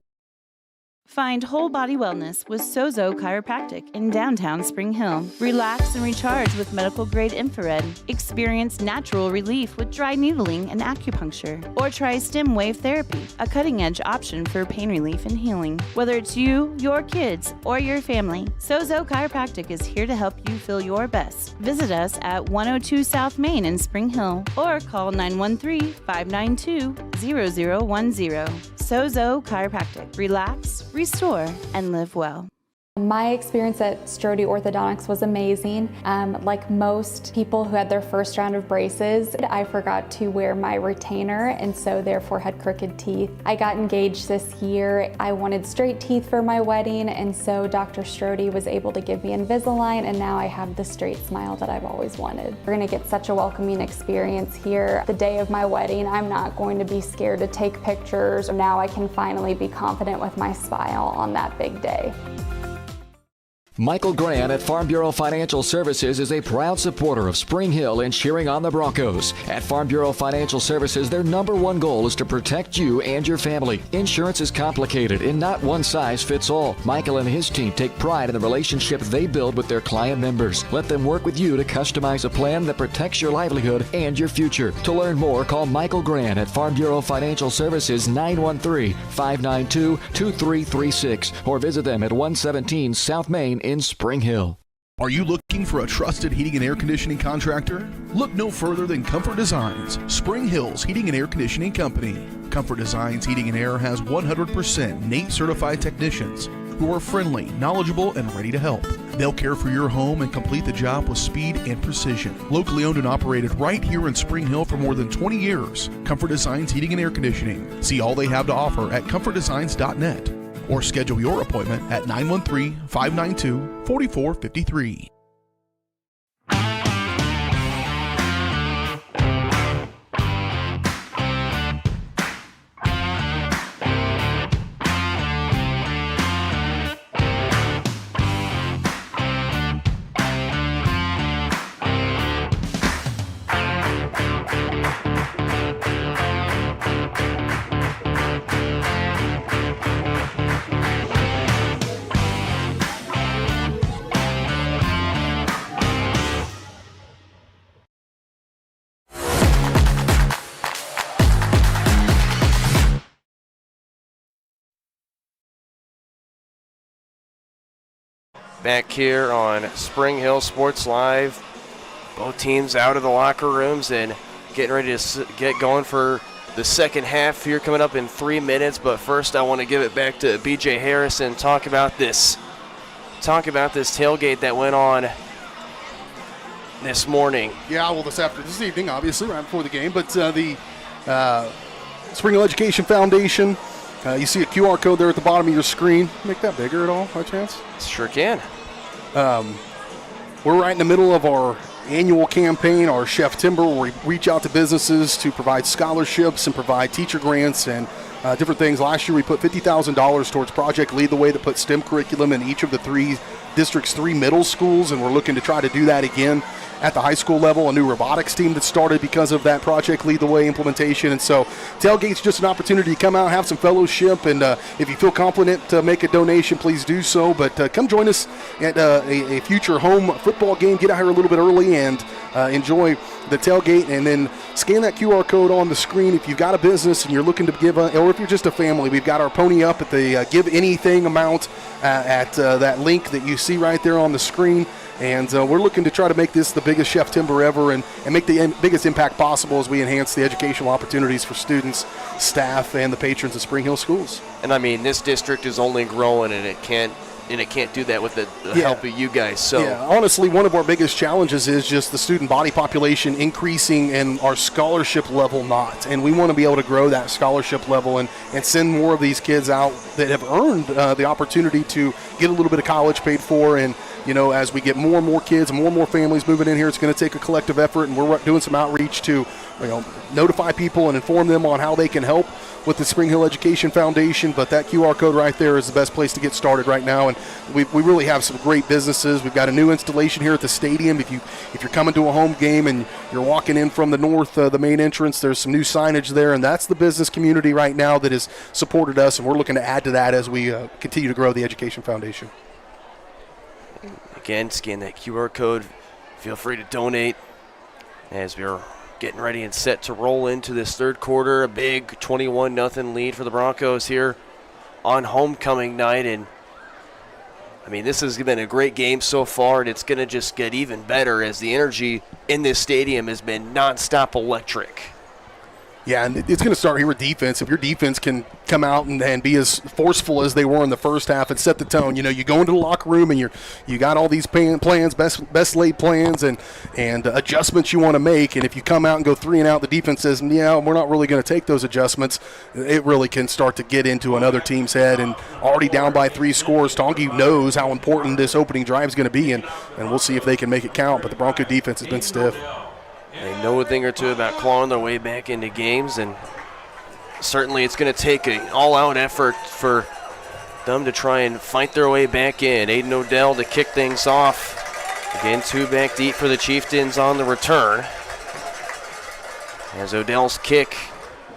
Find whole body wellness with Sozo Chiropractic in downtown Spring Hill. Relax and recharge with medical grade infrared. Experience natural relief with dry needling and acupuncture. Or try stem wave therapy, a cutting edge option for pain relief and healing. Whether it's you, your kids, or your family, Sozo Chiropractic is here to help you feel your best. Visit us at 102 South Main in Spring Hill or call 913-592-0010. Sozo Chiropractic. Relax, restore, and live well. My experience at Strode Orthodontics was amazing. Like most people who had their first round of braces, I forgot to wear my retainer and so therefore had crooked teeth. I got engaged this year. I wanted straight teeth for my wedding, and so Dr. Strode was able to give me Invisalign, and now I have the straight smile that I've always wanted. We're gonna get such a welcoming experience here. The day of my wedding, I'm not going to be scared to take pictures. Now I can finally be confident with my smile on that big day. Michael Grant at Farm Bureau Financial Services is a proud supporter of Spring Hill and cheering on the Broncos. At Farm Bureau Financial Services, their number one goal is to protect you and your family. Insurance is complicated and not one size fits all. Michael and his team take pride in the relationship they build with their client members. Let them work with you to customize a plan that protects your livelihood and your future. To learn more, call Michael Grant at Farm Bureau Financial Services 913-592-2336 or visit them at 117 South Main in Spring Hill. Are you looking for a trusted heating and air conditioning contractor? Look no further than Comfort Designs, Spring Hill's heating and air conditioning company. Comfort Designs Heating and Air has 100% NATE certified technicians who are friendly, knowledgeable, and ready to help. They'll care for your home and complete the job with speed and precision. Locally owned and operated right here in Spring Hill for more than 20 years. Comfort Designs Heating and Air Conditioning. See all they have to offer at comfortdesigns.net. Or schedule your appointment at 913-592-4453. Back here on Spring Hill Sports Live, both teams out of the locker rooms and getting ready to get going for the second half here coming up in 3 minutes. But first I want to give it back to BJ Harrison, talk about this tailgate that went on this morning. Yeah, well, this evening, obviously, right before the game. But the Spring Hill Education Foundation, you see a QR code there at the bottom of your screen. Make that bigger at all, by chance? Sure can. We're right in the middle of our annual campaign, our Chef Timber, where we reach out to businesses to provide scholarships and provide teacher grants and different things. Last year we put $50,000 towards Project Lead the Way that put STEM curriculum in each of the district's 3 middle schools, and we're looking to try to do that again at the high school level. A new robotics team that started because of that Project Lead the Way implementation. And so Tailgate's just an opportunity to come out, have some fellowship, and if you feel confident to make a donation, please do so. But come join us at a future home football game. Get out here a little bit early and enjoy the tailgate, and then scan that QR code on the screen. If you've got a business and you're looking to give, or if you're just a family, we've got our pony up at the Give Anything amount at that link that you see right there on the screen. And we're looking to try to make this the biggest Chef Timber ever and make the biggest impact possible as we enhance the educational opportunities for students, staff, and the patrons of Spring Hill Schools. And I mean, this district is only growing, and it can't do that with the help of you guys. So yeah, honestly, one of our biggest challenges is just the student body population increasing and our scholarship level not. And we want to be able to grow that scholarship level and send more of these kids out that have earned the opportunity to get a little bit of college paid for. And you know, as we get more and more kids and more families moving in here, it's going to take a collective effort, and we're doing some outreach to, notify people and inform them on how they can help with the Spring Hill Education Foundation. But that QR code right there is the best place to get started right now, and we really have some great businesses. We've got a new installation here at the stadium. If you're coming to a home game and you're walking in from the north, the main entrance, there's some new signage there, and that's the business community right now that has supported us, and we're looking to add to that as we continue to grow the Education Foundation. Again, scan that QR code. Feel free to donate as we're getting ready and set to roll into this third quarter. A big 21-0 lead for the Broncos here on homecoming night. And, I mean, this has been a great game so far, and it's going to just get even better as the energy in this stadium has been nonstop electric. Yeah, and it's going to start here with defense. If your defense can come out and be as forceful as they were in the first half and set the tone, you go into the locker room and you got all these plans, best laid plans and adjustments you want to make. And if you come out and go 3 and out, the defense says, yeah, we're not really going to take those adjustments. It really can start to get into another team's head. And already down by 3 scores, Tonganoxie knows how important this opening drive is going to be, and we'll see if they can make it count. But the Bronco defense has been stiff. They know a thing or two about clawing their way back into games, and certainly it's going to take an all-out effort for them to try and fight their way back in. Aiden Odell to kick things off. Again, 2 back deep for the Chieftains on the return. As Odell's kick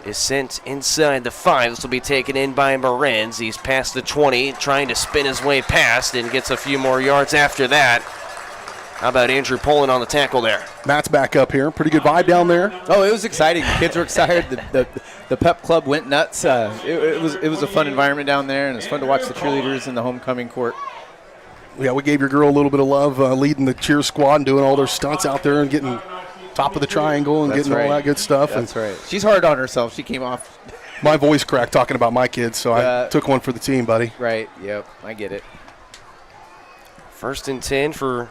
is sent inside the 5. This will be taken in by Morenz. He's past the 20, trying to spin his way past and gets a few more yards after that. How about Andrew Poland on the tackle there? Matt's back up here. Pretty good vibe down there. Oh, it was exciting. The kids were excited. The pep club went nuts. It was a fun environment down there, and it's fun to watch the cheerleaders in the homecoming court. Yeah, we gave your girl a little bit of love leading the cheer squad and doing all their stunts out there and getting top of the triangle and getting all that good stuff. That's right. She's hard on herself. She came off. My voice cracked talking about my kids, so I took one for the team, buddy. Right, yep, I get it. 1st and 10 for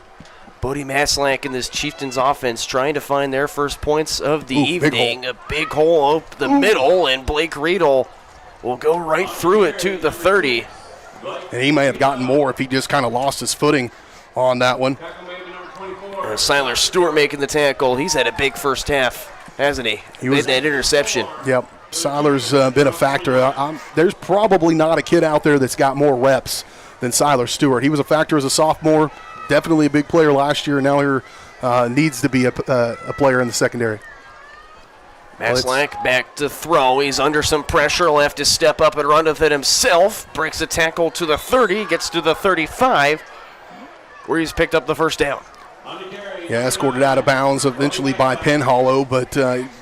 Bodie Maslack and this Chieftains offense, trying to find their first points of the evening. A big hole up the middle, and Blake Riedel will go right through it to the 30. And he may have gotten more if he just kind of lost his footing on that one. Siler Stewart making the tackle. He's had a big first half, hasn't he? He made that interception. Yep. Siler's been a factor. There's probably not a kid out there that's got more reps than Siler Stewart. He was a factor as a sophomore. Definitely a big player last year. Now he needs to be a player in the secondary. Maslack back to throw. He's under some pressure. Will have to step up and run with it himself. Breaks a tackle to the 30. Gets to the 35, where he's picked up the first down. Yeah, escorted out of bounds eventually by Penhollow, but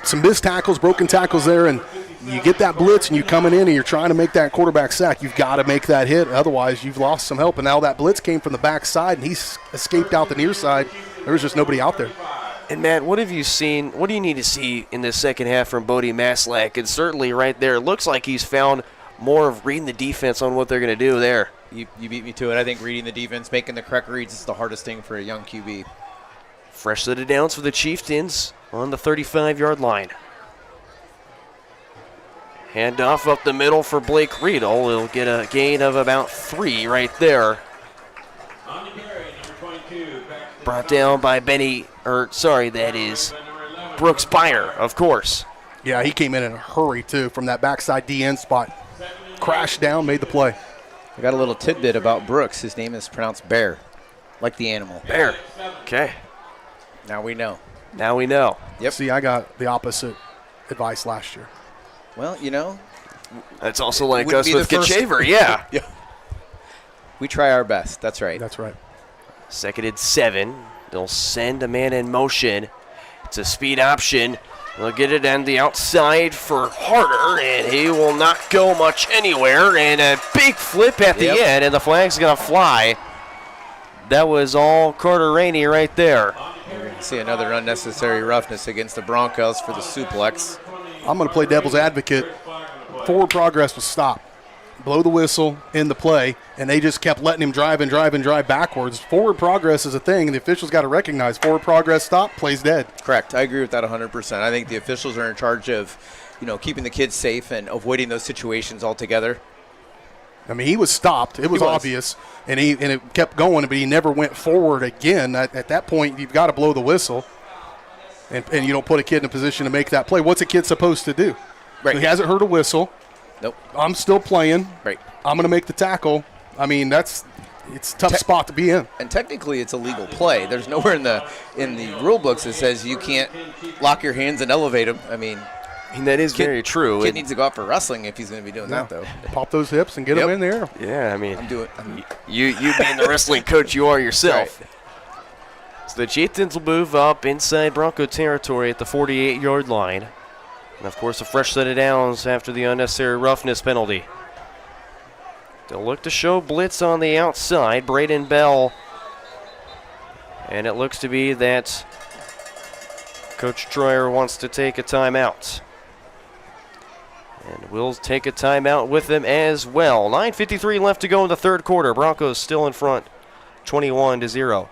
some missed tackles, broken tackles there, and you get that blitz and you coming in and you're trying to make that quarterback sack. You've got to make that hit, otherwise you've lost some help. And now that blitz came from the backside and he's escaped out the near side. There was just nobody out there. And Matt, what have you seen? What do you need to see in the second half from Bodie Maslack? And certainly right there, it looks like he's found more of reading the defense on what they're going to do there. You beat me to it. I think reading the defense, making the correct reads is the hardest thing for a young QB. Fresh set of downs for the Chieftains on the 35-yard line. Handoff up the middle for Blake Riedel. He'll get a gain of about 3 right there. Brought down by that is Brooks Byer, of course. Yeah, he came in a hurry, too, from that backside DN spot. Crashed down, made the play. I got a little tidbit about Brooks. His name is pronounced Bear, like the animal. Bear. Okay. Now we know. Now we know. Yep. See, I got the opposite advice last year. Well, you know. That's also like us with Kachaver, yeah. Yeah. We try our best. That's right. That's right. 2nd and 7. They'll send a man in motion. It's a speed option. They'll get it on the outside for Harder, and he will not go much anywhere. And a big flip at the end, and the flag's going to fly. That was all Carter Rainey right there. We're going to see another unnecessary roughness against the Broncos for the suplex. I'm going to play devil's advocate. Forward progress was stopped. Blow the whistle in the play, and they just kept letting him drive backwards. Forward progress is a thing, and the officials got to recognize forward progress stop, plays dead. Correct. I agree with that 100%. I think the officials are in charge of, keeping the kids safe and avoiding those situations altogether. I mean, he was stopped. It was obvious, and it kept going, but he never went forward again. At that point, you've got to blow the whistle, and you don't put a kid in a position to make that play. What's a kid supposed to do? Right. He hasn't heard a whistle. Nope. I'm still playing. Right. I'm going to make the tackle. I mean, it's a tough spot to be in. And technically, it's a legal play. There's nowhere in the rule books that says you can't lock your hands and elevate them. I mean, that is very true. Kid needs to go out for wrestling if he's going to be doing that, though. Pop those hips and get them in there. Yeah, I mean, you being the wrestling coach you are yourself. Right. So the Chieftains will move up inside Bronco territory at the 48-yard line. And, of course, a fresh set of downs after the unnecessary roughness penalty. They'll look to show blitz on the outside. Braden Bell. And it looks to be that Coach Troyer wants to take a timeout. And we'll take a timeout with them as well. 9:53 left to go in the third quarter. Broncos still in front, 21-0.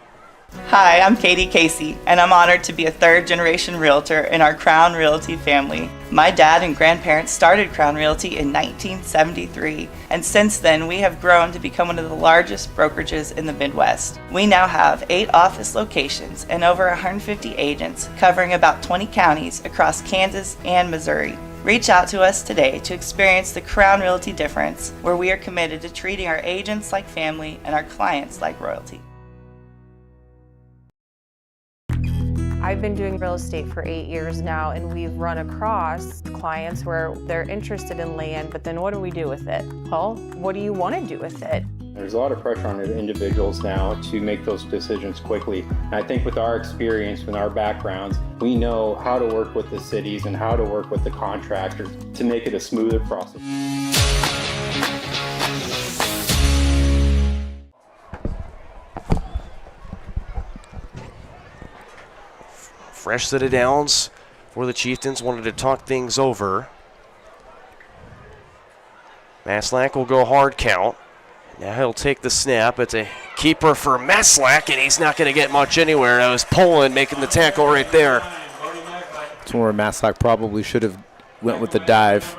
Hi, I'm Katie Casey, and I'm honored to be a third-generation realtor in our Crown Realty family. My dad and grandparents started Crown Realty in 1973, and since then we have grown to become one of the largest brokerages in the Midwest. We now have 8 office locations and over 150 agents covering about 20 counties across Kansas and Missouri. Reach out to us today to experience the Crown Realty difference, where we are committed to treating our agents like family and our clients like royalty. I've been doing real estate for 8 years now, and we've run across clients where they're interested in land, but then what do we do with it? Well, what do you want to do with it? There's a lot of pressure on individuals now to make those decisions quickly. And I think with our experience, with our backgrounds, we know how to work with the cities and how to work with the contractors to make it a smoother process. Fresh set of downs for the Chieftains. Wanted to talk things over. Maslack will go hard count. Now he'll take the snap. It's a keeper for Maslack, and he's not going to get much anywhere. That was Poland making the tackle right there. It's where Maslack probably should have went with the dive.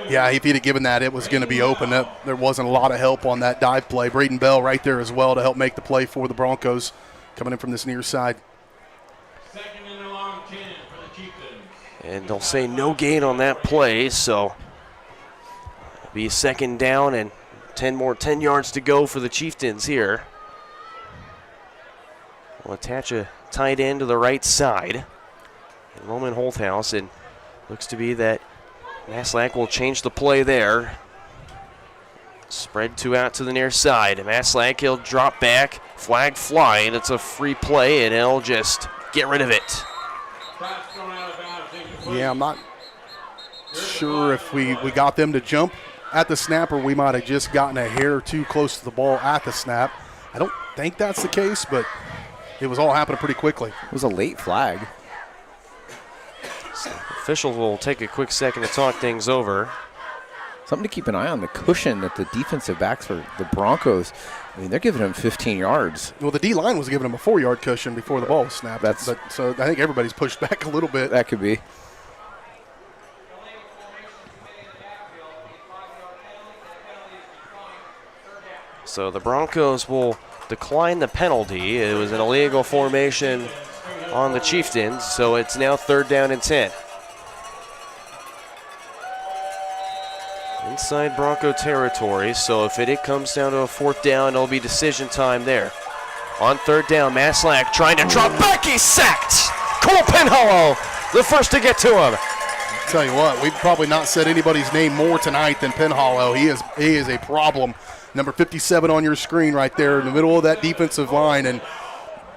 Yeah, if he'd have given that, it was going to be open. There wasn't a lot of help on that dive play. Braden Bell right there as well to help make the play for the Broncos, coming in from this near side. And they'll say no gain on that play, so it'll be second down and 10 yards to go for the Chieftains here. We'll attach a tight end to the right side. And Roman Holthouse, and looks to be that Maslack will change the play there. Spread two out to the near side. Maslack, he'll drop back, flag flying. It's a free play, and he'll just get rid of it. Yeah, I'm not sure if we got them to jump at the snap, or we might have just gotten a hair too close to the ball at the snap. I don't think that's the case, but it was all happening pretty quickly. It was a late flag. So officials will take a quick second to talk things over. Something to keep an eye on, the cushion that the defensive backs for the Broncos. I mean, they're giving them 15 yards. Well, the D-line was giving them a 4-yard cushion before the ball was snapped. So I think everybody's pushed back a little bit. That could be. So the Broncos will decline the penalty. It was an illegal formation on the Chieftains, so it's now 3rd down and 10. Inside Bronco territory, so if it comes down to a 4th down, it'll be decision time there. On 3rd down, Maslack trying to drop back. He's sacked. Cole Penhollow, the first to get to him. I'll tell you what, we've probably not said anybody's name more tonight than Penhollow. He is a problem. Number 57 on your screen right there in the middle of that defensive line, and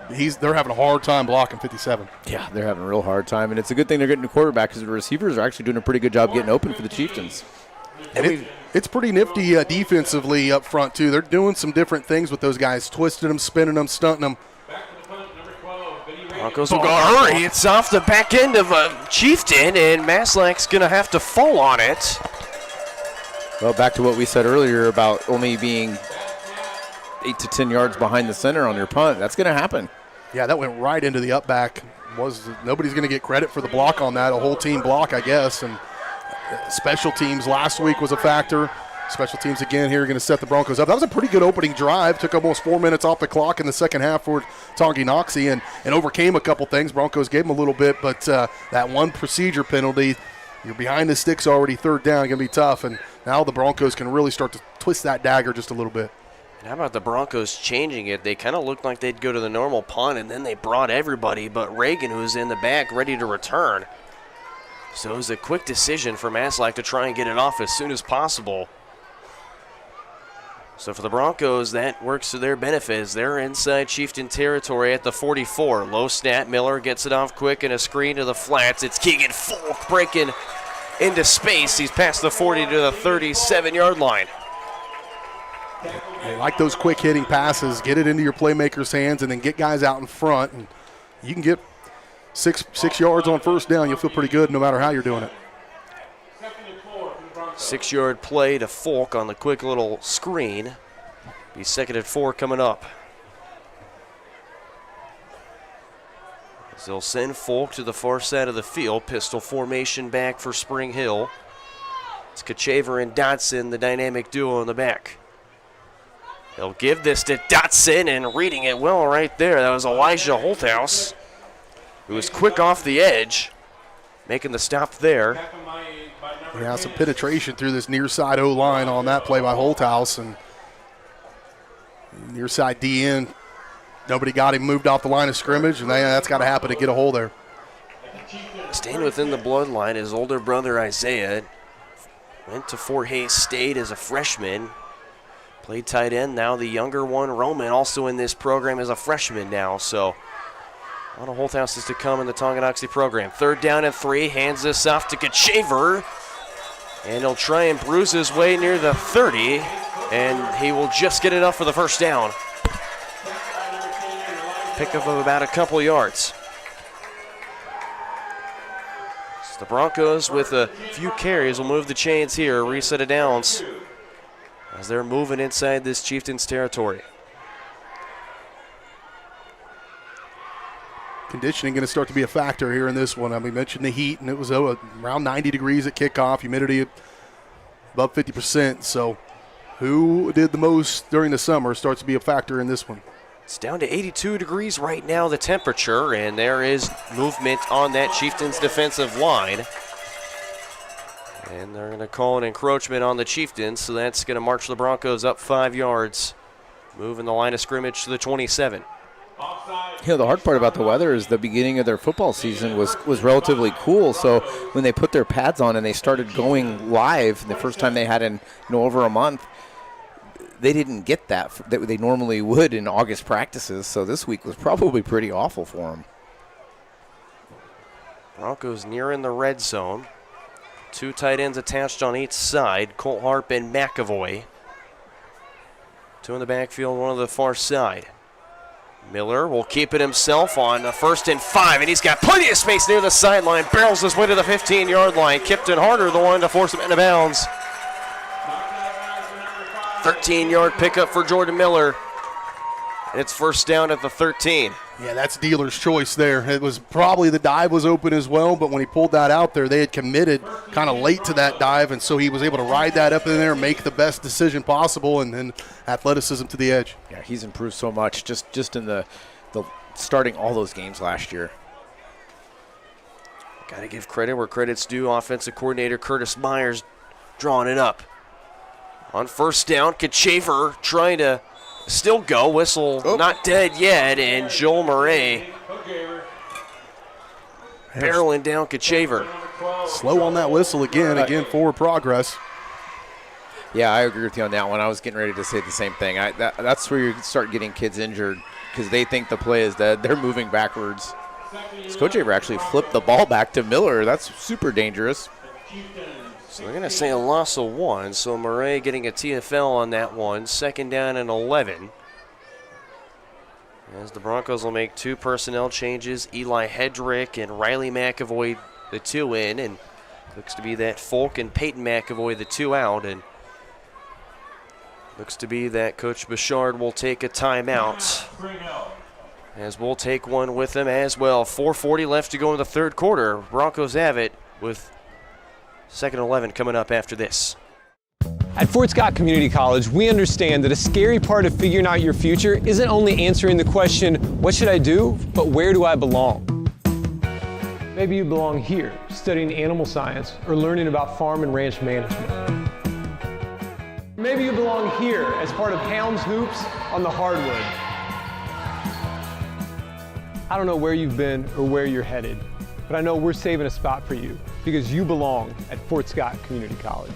they're having a hard time blocking 57. Yeah, they're having a real hard time, and it's a good thing they're getting a quarterback because the receivers are actually doing a pretty good job getting open for the Chieftains. And it's pretty nifty defensively up front, too. They're doing some different things with those guys, twisting them, spinning them, stunting them. Broncos will go hurry. It's off the back end of a Chieftain, and Maslack's going to have to fall on it. Well, back to what we said earlier about only being 8 to 10 yards behind the center on your punt. That's going to happen. Yeah, that went right into the up back. Nobody's going to get credit for the block on that, a whole team block, I guess. And special teams last week was a factor. Special teams again here are going to set the Broncos up. That was a pretty good opening drive. Took almost 4 minutes off the clock in the second half for Tonganoxie and overcame a couple things. Broncos gave them a little bit, but that one procedure penalty, you're behind the sticks already, 3rd down, going to be tough. And now the Broncos can really start to twist that dagger just a little bit. And how about the Broncos changing it? They kind of looked like they'd go to the normal punt, and then they brought everybody but Reagan, who's in the back, ready to return. So it was a quick decision for Maslack to try and get it off as soon as possible. So for the Broncos, that works to their benefit as they're inside Chieftain territory at the 44. Low snap, Miller gets it off quick and a screen to the flats. It's Keegan Folk breaking into space. He's past the 40 to the 37-yard line. They like those quick hitting passes. Get it into your playmakers' hands and then get guys out in front. And you can get six yards on 1st down. You'll feel pretty good no matter how you're doing it. 6-yard play to Folk on the quick little screen. Be 2nd and 4 coming up. As they'll send Folk to the far side of the field. Pistol formation back for Spring Hill. It's Kachaver and Dotson, the dynamic duo in the back. He'll give this to Dotson, and reading it well right there. That was Elijah Holthouse, who was quick off the edge, making the stop there. Yeah, some penetration through this near side O-line on that play by Holthouse, and near side DN, nobody got him, moved off the line of scrimmage, and that's got to happen to get a hole there. Staying within the bloodline, his older brother Isaiah went to Fort Hays State as a freshman, played tight end. Now the younger one, Roman, also in this program as a freshman now, so a lot of Holthouses to come in the Tonganoxie program. 3rd down and 3, hands this off to Kachaver, and he'll try and bruise his way near the 30, and he will just get enough for the first down. Pickup of about a couple yards. So the Broncos with a few carries will move the chains here, reset of downs, as they're moving inside this Chieftains territory. Conditioning going to start to be a factor here in this one. We mentioned the heat, and it was around 90 degrees at kickoff, humidity above 50%. So who did the most during the summer starts to be a factor in this one. It's down to 82 degrees right now, the temperature, and there is movement on that Chieftains defensive line. And they're going to call an encroachment on the Chieftains, so that's going to march the Broncos up 5 yards, moving the line of scrimmage to the 27. The hard part about the weather is the beginning of their football season was relatively cool. So when they put their pads on and they started going live, the first time they had in over a month, they didn't get that they normally would in August practices. So this week was probably pretty awful for them. Broncos nearing the red zone. 2 tight ends attached on each side, Colt Harp and McAvoy. 2 in the backfield, 1 on the far side. Miller will keep it himself on the 1st and 5, and he's got plenty of space near the sideline. Barrels his way to the 15-yard line. Kipton Harder, the one to force him into bounds. 13-yard pickup for Jordan Miller. And it's 1st down at the 13. Yeah, that's dealer's choice there. It was probably the dive was open as well, but when he pulled that out there, they had committed kind of late to that dive, and so he was able to ride that up in there, make the best decision possible, and then athleticism to the edge. Yeah, he's improved so much just in the starting all those games last year. Got to give credit where credit's due. Offensive coordinator Curtis Myers drawing it up. On 1st down, Kachaver trying to still go. Whistle not dead yet, and Joel Murray barreling down Kachaver. Slow on that whistle again, forward progress. Yeah, I agree with you on that one. I was getting ready to say the same thing. That's where you start getting kids injured because they think the play is dead. They're moving backwards. Kachaver actually flipped the ball back to Miller. That's super dangerous. So they're going to say a loss of 1, so Murray getting a TFL on that one. 2nd down and 11. As the Broncos will make 2 personnel changes. Eli Hedrick and Riley McAvoy, the 2 in, and looks to be that Folk and Peyton McAvoy, the 2 out, and looks to be that Coach Bouchard will take a timeout. As we'll take one with him as well. 4:40 left to go in the 3rd quarter. Broncos have it with 2nd and 11 coming up after this. At Fort Scott Community College, we understand that a scary part of figuring out your future isn't only answering the question, what should I do, but where do I belong? Maybe you belong here, studying animal science or learning about farm and ranch management. Maybe you belong here as part of Hounds Hoops on the hardwood. I don't know where you've been or where you're headed, but I know we're saving a spot for you because you belong at Fort Scott Community College.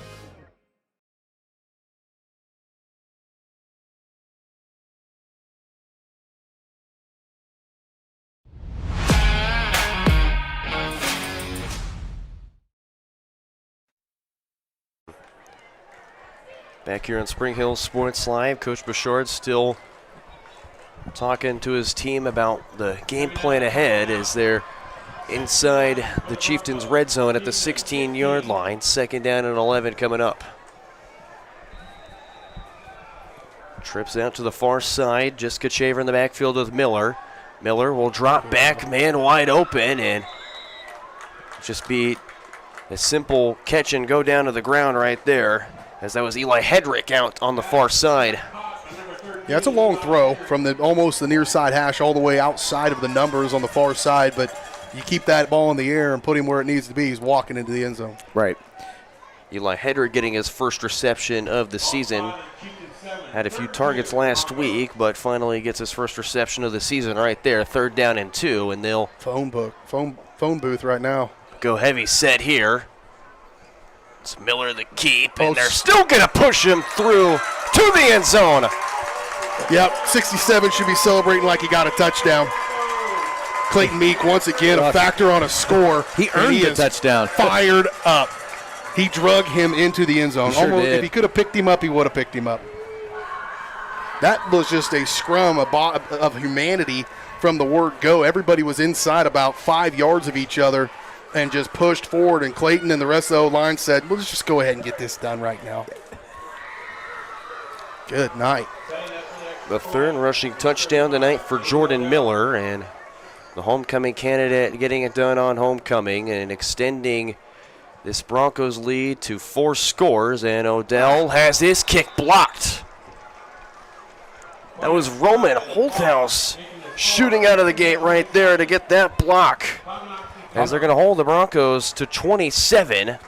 Back here on Spring Hill Sports Live, Coach Bouchard still talking to his team about the game plan ahead as they're inside the Chieftains red zone at the 16-yard line. 2nd down and 11 coming up. Trips out to the far side. Just Kachaver in the backfield with Miller. Miller will drop back, man wide open, and just be a simple catch and go down to the ground right there, as that was Eli Hedrick out on the far side. Yeah, it's a long throw from almost the near side hash all the way outside of the numbers on the far side, but you keep that ball in the air and put him where it needs to be. He's walking into the end zone. Right. Eli Hedrick getting his first reception of the season. Had a few targets last week, but finally gets his first reception of the season right there. 3rd down and 2, and they'll phone booth right now. Go heavy set here. It's Miller the keep, and they're still going to push him through to the end zone. Yep, 67 should be celebrating like he got a touchdown. Clayton Meek, once again, a factor on a score. He earned the touchdown. Fired up. He drug him into the end zone. He sure Almost, did. if he could have picked him up, he would have picked him up. That was just a scrum of humanity from the word go. Everybody was inside about 5 yards of each other and just pushed forward, and Clayton and the rest of the O-line said, well, let's just go ahead and get this done right now. Good night. The 3rd rushing touchdown tonight for Jordan Miller, and the homecoming candidate getting it done on homecoming and extending this Broncos lead to 4 scores, and Odell has his kick blocked. That was Roman Holthouse shooting out of the gate right there to get that block, as they're going to hold the Broncos to 27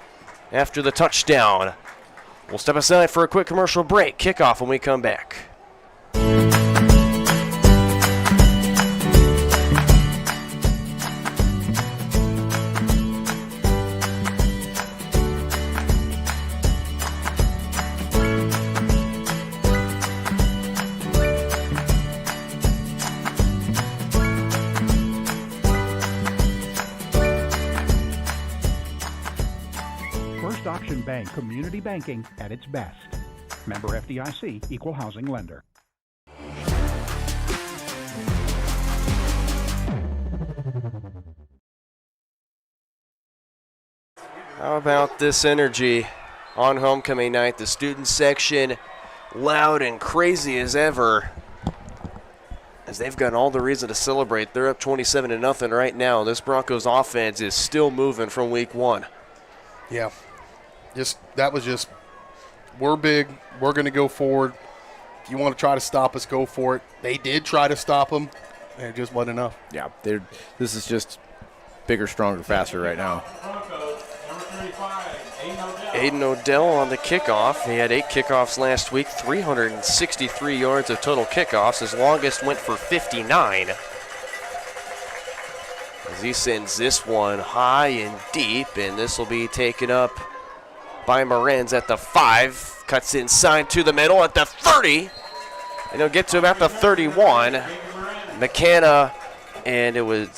after the touchdown. We'll step aside for a quick commercial break. Kickoff when we come back. First Option Bank, community banking at its best. Member FDIC, equal housing lender. How about this energy on homecoming night? The student section loud and crazy as ever, as they've got all the reason to celebrate. They're up 27-0 right now. This Broncos offense is still moving from week 1. Yeah. We're big. We're going to go forward. If you want to try to stop us, go for it. They did try to stop them, and it just wasn't enough. Yeah, this is just bigger, stronger, faster right now. Aiden Odell on the kickoff. He had 8 kickoffs last week, 363 yards of total kickoffs. His longest went for 59. As he sends this one high and deep, and this will be taken up by Morenz at the 5. Cuts inside to the middle at the 30. And he'll get to about the 31. McKenna, and it was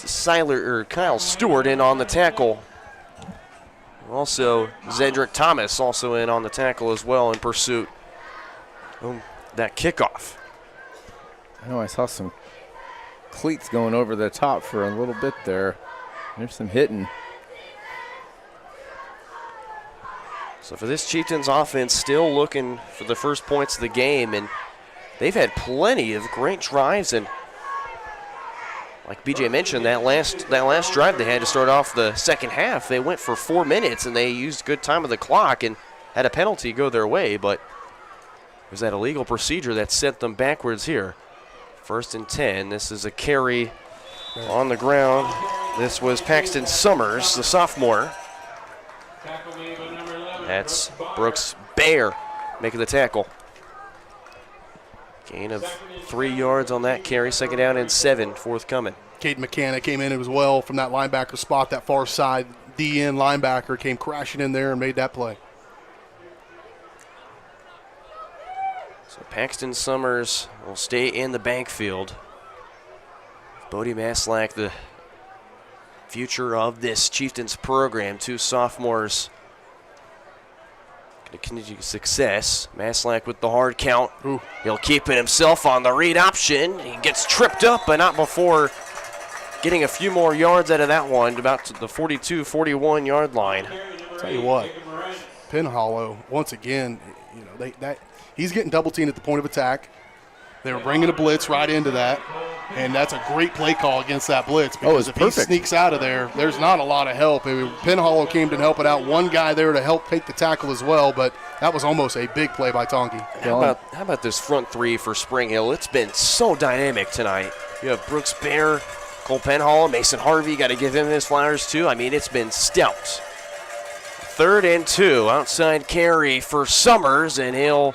Kyle Stewart in on the tackle. Also, Zedric Thomas also in on the tackle as well in pursuit of that kickoff. I know I saw some cleats going over the top for a little bit there. There's some hitting. So for this Chieftains offense, still looking for the first points of the game, and they've had plenty of great drives, and like BJ mentioned, that last drive they had to start off the second half, they went for 4 minutes, and they used good time of the clock and had a penalty go their way, but it was that illegal procedure that sent them backwards here. 1st and 10. This is a carry on the ground. This was Paxton Summers, the sophomore. That's Brooks Baer making the tackle. Gain of 3 yards on that carry. 2nd down and 7 forthcoming. Caden McKenna came in as well from that linebacker spot, that far side DN linebacker came crashing in there and made that play. So Paxton Summers will stay in the backfield. Bodie Maslack, the future of this Chieftains program. 2 sophomores going to continue success. Maslack with the hard count. Ooh. He'll keep it himself on the read option. He gets tripped up, but not before getting a few more yards out of that one, about to the 42, 41 yard line. Tell you what, Penhollow, once again, he's getting double teamed at the point of attack. They were bringing a blitz right into that, and that's a great play call against that blitz, because if perfect. he sneaks out of there, there's not a lot of help. Penhollow came to help it out. One guy there to help take the tackle as well, but that was almost a big play by Tongi. How about this front 3 for Spring Hill? It's been so dynamic tonight. You have Brooks Baer, Cole Penhollow, Mason Harvey, got to give him his flowers too. I mean, it's been stout. 3rd and 2. Outside carry for Summers, and he'll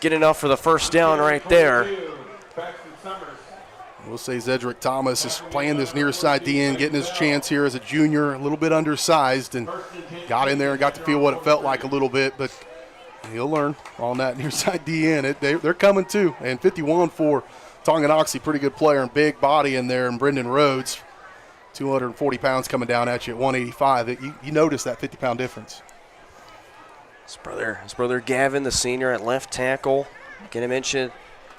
get enough for the first down right there. We'll say Zedric Thomas is playing this near side DN, getting his chance here as a junior, a little bit undersized, and got in there and got to feel what it felt like a little bit, but he'll learn on that near side DN. They're coming too, and 51 for Tonganoxie, pretty good player and big body in there, and Brendan Rhodes, 240 pounds coming down at you at 185. You notice that 50-pound difference. His brother Gavin, the senior at left tackle. Can I mention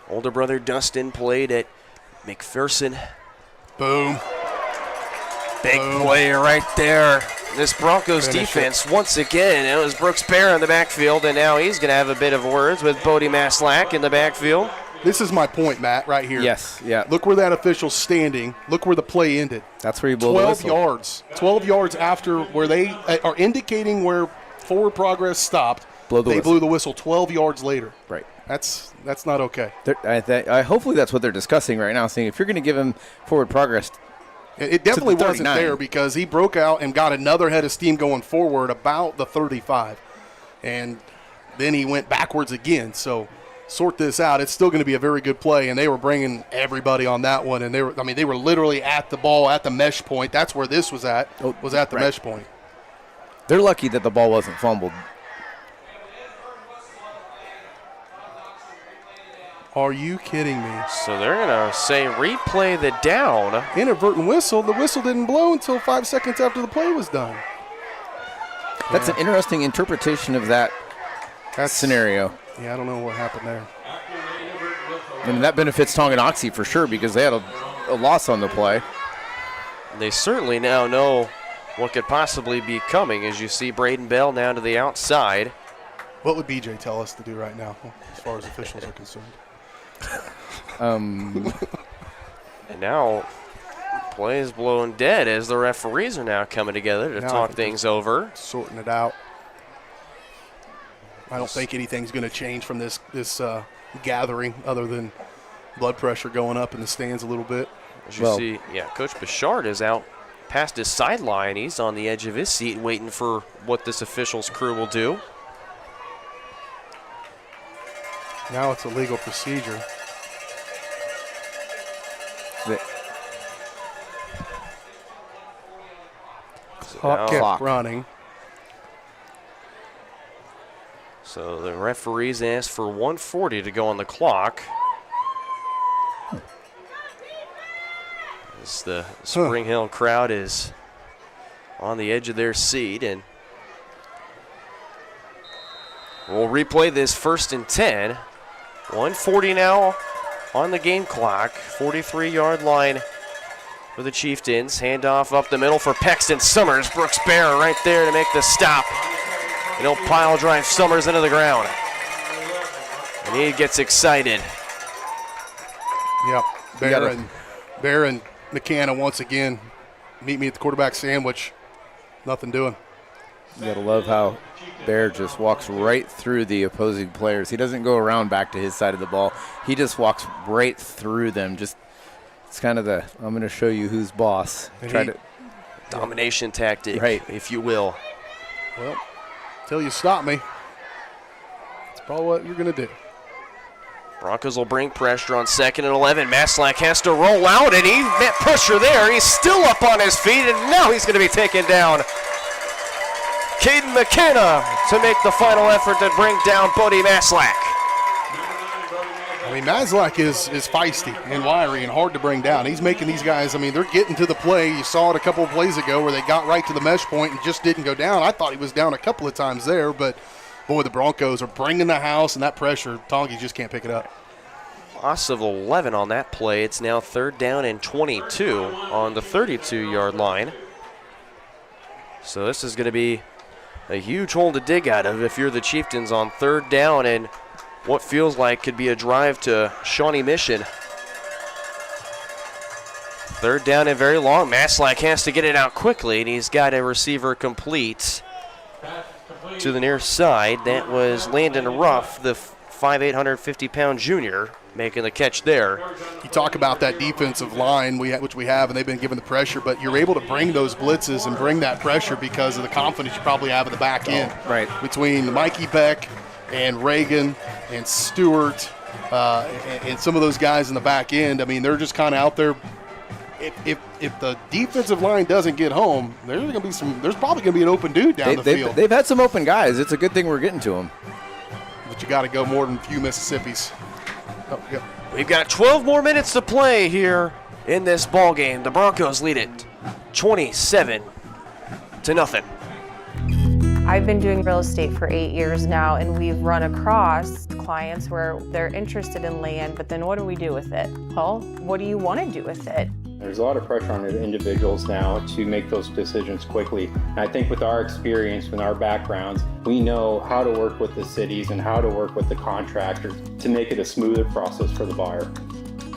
older brother Dustin played at McPherson. Boom. Big play right there. This Broncos defense, once again, it was Brooks Bear in the backfield, and now he's going to have a bit of words with Bodie Maslack in the backfield. This is my point, Matt, right here. Yes, yeah. Look where that official's standing. Look where the play ended. That's where you blow the whistle. 12 yards. 12 yards after where they are indicating where forward progress stopped. They blew the whistle 12 yards later. Right. That's not okay. Hopefully that's what they're discussing right now, saying if you're going to give him forward progress. It definitely wasn't there because he broke out and got another head of steam going forward about the 35. And then he went backwards again. So sort this out. It's still going to be a very good play, and they were bringing everybody on that one. And they were literally at the ball, at the mesh point. That's where this was at, the mesh point. They're lucky that the ball wasn't fumbled. Are you kidding me? So they're going to say replay the down. Inadvertent whistle. The whistle didn't blow until 5 seconds after the play was done. That's an interesting interpretation of that scenario. Yeah, I don't know what happened there. I mean, that benefits Tonganoxie for sure because they had a loss on the play. They certainly now know what could possibly be coming as you see Braden Bell down to the outside. What would BJ tell us to do right now as far as officials are concerned? And now play is blown dead as the referees are now coming together to talk things over. Sorting it out. I don't think anything's going to change from this gathering other than blood pressure going up in the stands a little bit. As you see, Coach Bichard is out past his sideline. He's on the edge of his seat waiting for what this officials crew will do. Now it's a legal procedure. Clock running. So the referees asked for 1:40 to go on the clock. As the Spring Hill crowd is on the edge of their seat, and we'll replay this 1st and 10. 1:40 now on the game clock. 43-yard line for the Chieftains. Handoff up the middle for Paxton Summers. Brooks Bear right there to make the stop. And he'll pile drive Summers into the ground. And he gets excited. Yep. Bear and McCanna once again meet me at the quarterback sandwich. Nothing doing. You got to love how Bear just walks right through the opposing players. He doesn't go around back to his side of the ball. He just walks right through them. It's kind of I'm going to show you who's boss. Domination tactic, right, if you will. Well, until you stop me, that's probably what you're going to do. Broncos will bring pressure on 2nd and 11. Maslack has to roll out, and he met pressure there. He's still up on his feet, and now he's going to be taken down. Caden McKenna to make the final effort to bring down Bodie Maslack. I mean, Maslack is feisty and wiry and hard to bring down. He's making these guys, they're getting to the play. You saw it a couple of plays ago where they got right to the mesh point and just didn't go down. I thought he was down a couple of times there, but boy, the Broncos are bringing the house, and that pressure, Tongi just can't pick it up. Loss of 11 on that play. It's now 3rd down and 22 on the 32-yard line. So this is going to be a huge hole to dig out of if you're the Chieftains on 3rd down and what feels like could be a drive to Shawnee Mission. 3rd down and very long. Maslack has to get it out quickly, and he's got a receiver complete to the near side. That was Landon Ruff, the 5'8", 150-pound junior. making the catch there. You talk about that defensive line, which we have, and they've been given the pressure, but you're able to bring those blitzes and bring that pressure because of the confidence you probably have in the back end. Right. Between Mikey Beck and Reagan and Stewart and some of those guys in the back end, I mean, they're just kind of out there. If the defensive line doesn't get home, there's probably going to be an open dude down the field. They've had some open guys. It's a good thing we're getting to them. But you got to go more than a few Mississippis. Oh, yep. We've got 12 more minutes to play here in this ball game. The Broncos lead it 27-0. I've been doing real estate for 8 years now, and we've run across clients where they're interested in land, but then what do we do with it? Well, what do you want to do with it? There's a lot of pressure on individuals now to make those decisions quickly. And I think with our experience, with our backgrounds, we know how to work with the cities and how to work with the contractors to make it a smoother process for the buyer.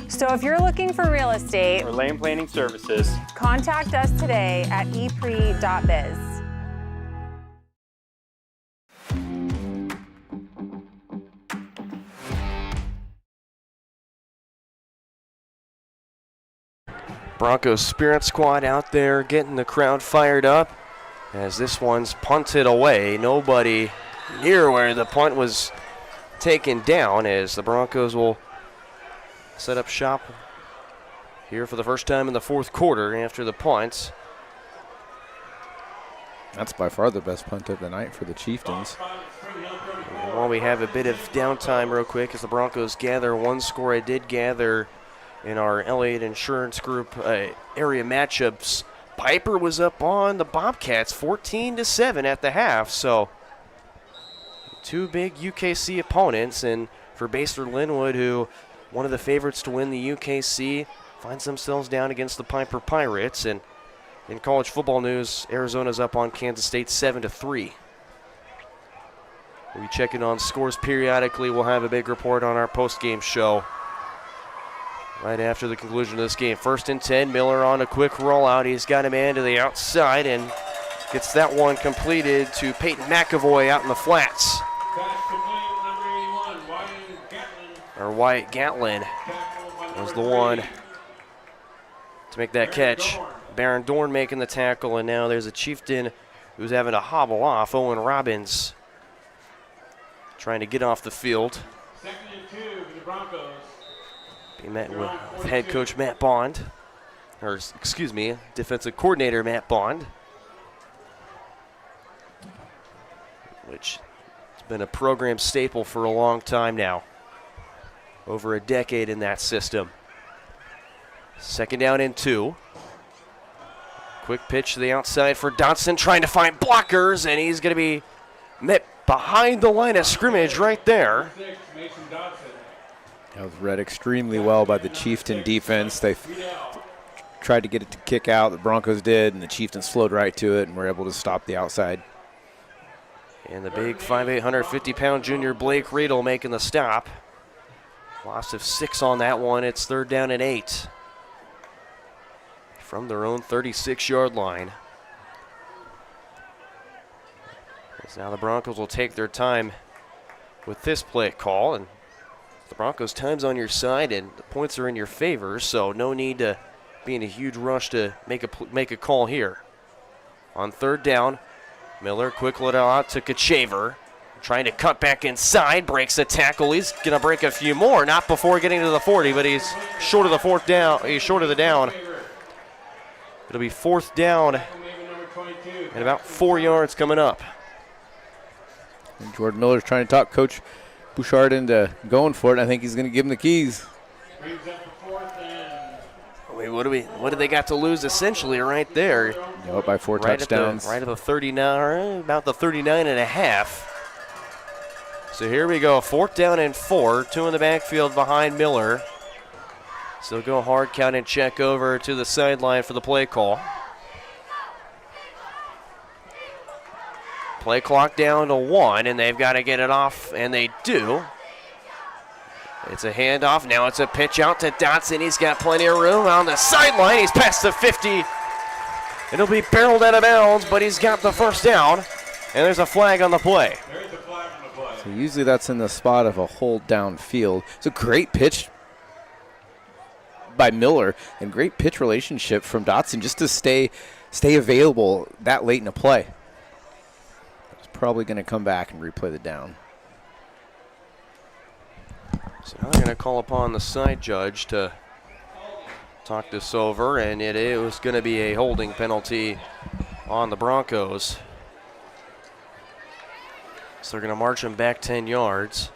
So if you're looking for real estate or land planning services, contact us today at epre.biz. Broncos Spirit Squad out there getting the crowd fired up as this one's punted away. Nobody near where the punt was taken down, as the Broncos will set up shop here for the first time in the fourth quarter after the punt. That's by far the best punt of the night for the Chieftains. While we have a bit of downtime real quick as the Broncos gather one score I did gather in our Elliott Insurance Group area matchups, Piper was up on the Bobcats 14-7 at the half. So two big UKC opponents, and for Basler Linwood, who one of the favorites to win the UKC, finds themselves down against the Piper Pirates. And in college football news, Arizona's up on Kansas State 7-3. We'll be checking on scores periodically. We'll have a big report on our post-game show right after the conclusion of this game. 1st and 10, Miller on a quick rollout. He's got a man to the outside and gets that one completed to Peyton McAvoy out in the flats. Wyatt Gatlin was the one to make that catch. Baron Dorn making the tackle, and now there's a Chieftain who's having to hobble off. Owen Robbins trying to get off the field. 2nd and 2 for the Broncos. He met with head coach Matt Bond, or excuse me, defensive coordinator Matt Bond, which has been a program staple for a long time now, over a decade in that system. 2nd down and 2. Quick pitch to the outside for Dotson, trying to find blockers, and he's going to be met behind the line of scrimmage right there. That was read extremely well by the Chieftain defense. They tried to get it to kick out. The Broncos did, and the Chieftains flowed right to it and were able to stop the outside. And the big 5'8", 150-pound junior Blake Riedel making the stop. Loss of 6 on that one. It's 3rd down and 8 from their own 36-yard line. As now the Broncos will take their time with this play call, and the Broncos' time's on your side and the points are in your favor, so no need to be in a huge rush to make a call here. On 3rd down, Miller quick let out to Kachaver, trying to cut back inside, breaks a tackle. He's going to break a few more, not before getting to the 40, but he's short of the 4th down. He's short of the down. It'll be 4th down and about 4 yards coming up. And Jordan Miller's trying to talk Coach Bouchard into going for it. I think he's going to give him the keys. What do they got to lose essentially right there? Up by 4 touchdowns. Right at the 39, about the 39 and a half. So here we go, 4th down and 4, 2 in the backfield behind Miller. So go hard count and check over to the sideline for the play call. Play clock down to 1, and they've got to get it off, and they do. It's a handoff. Now it's a pitch out to Dotson. He's got plenty of room on the sideline. He's past the 50. It'll be barreled out of bounds, but he's got the 1st down, and there's a flag on the play. There's a flag on the play. So usually that's in the spot of a hold downfield. It's a great pitch by Miller and great pitch relationship from Dotson just to stay available that late in a play. He's probably going to come back and replay the down. So now they're going to call upon the side judge to talk this over, and it was going to be a holding penalty on the Broncos. So they're going to march him back 10 yards.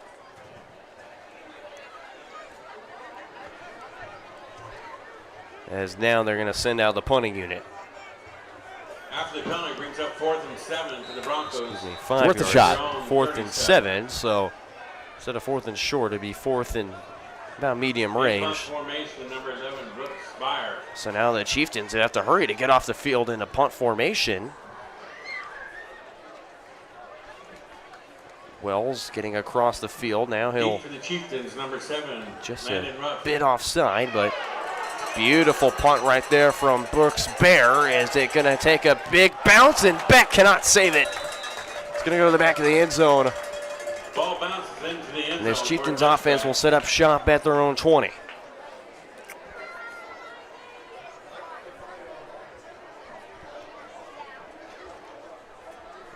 As now they're going to send out the punting unit. After the penalty brings up 4th and 7 for the Broncos. Fourth and shot. 4th and 7, so instead of 4th and short, it'd be 4th and about medium range. So now the Chieftains have to hurry to get off the field in a punt formation. Wells getting across the field. Now he'll for the Chieftains, number 7, just a bit offside, but beautiful punt right there from Brooks Bear. Is it going to take a big bounce? And Beck cannot save it. It's going to go to the back of the end zone. Ball bounces into the end zone. And this Chieftains offense will set up shop at their own 20.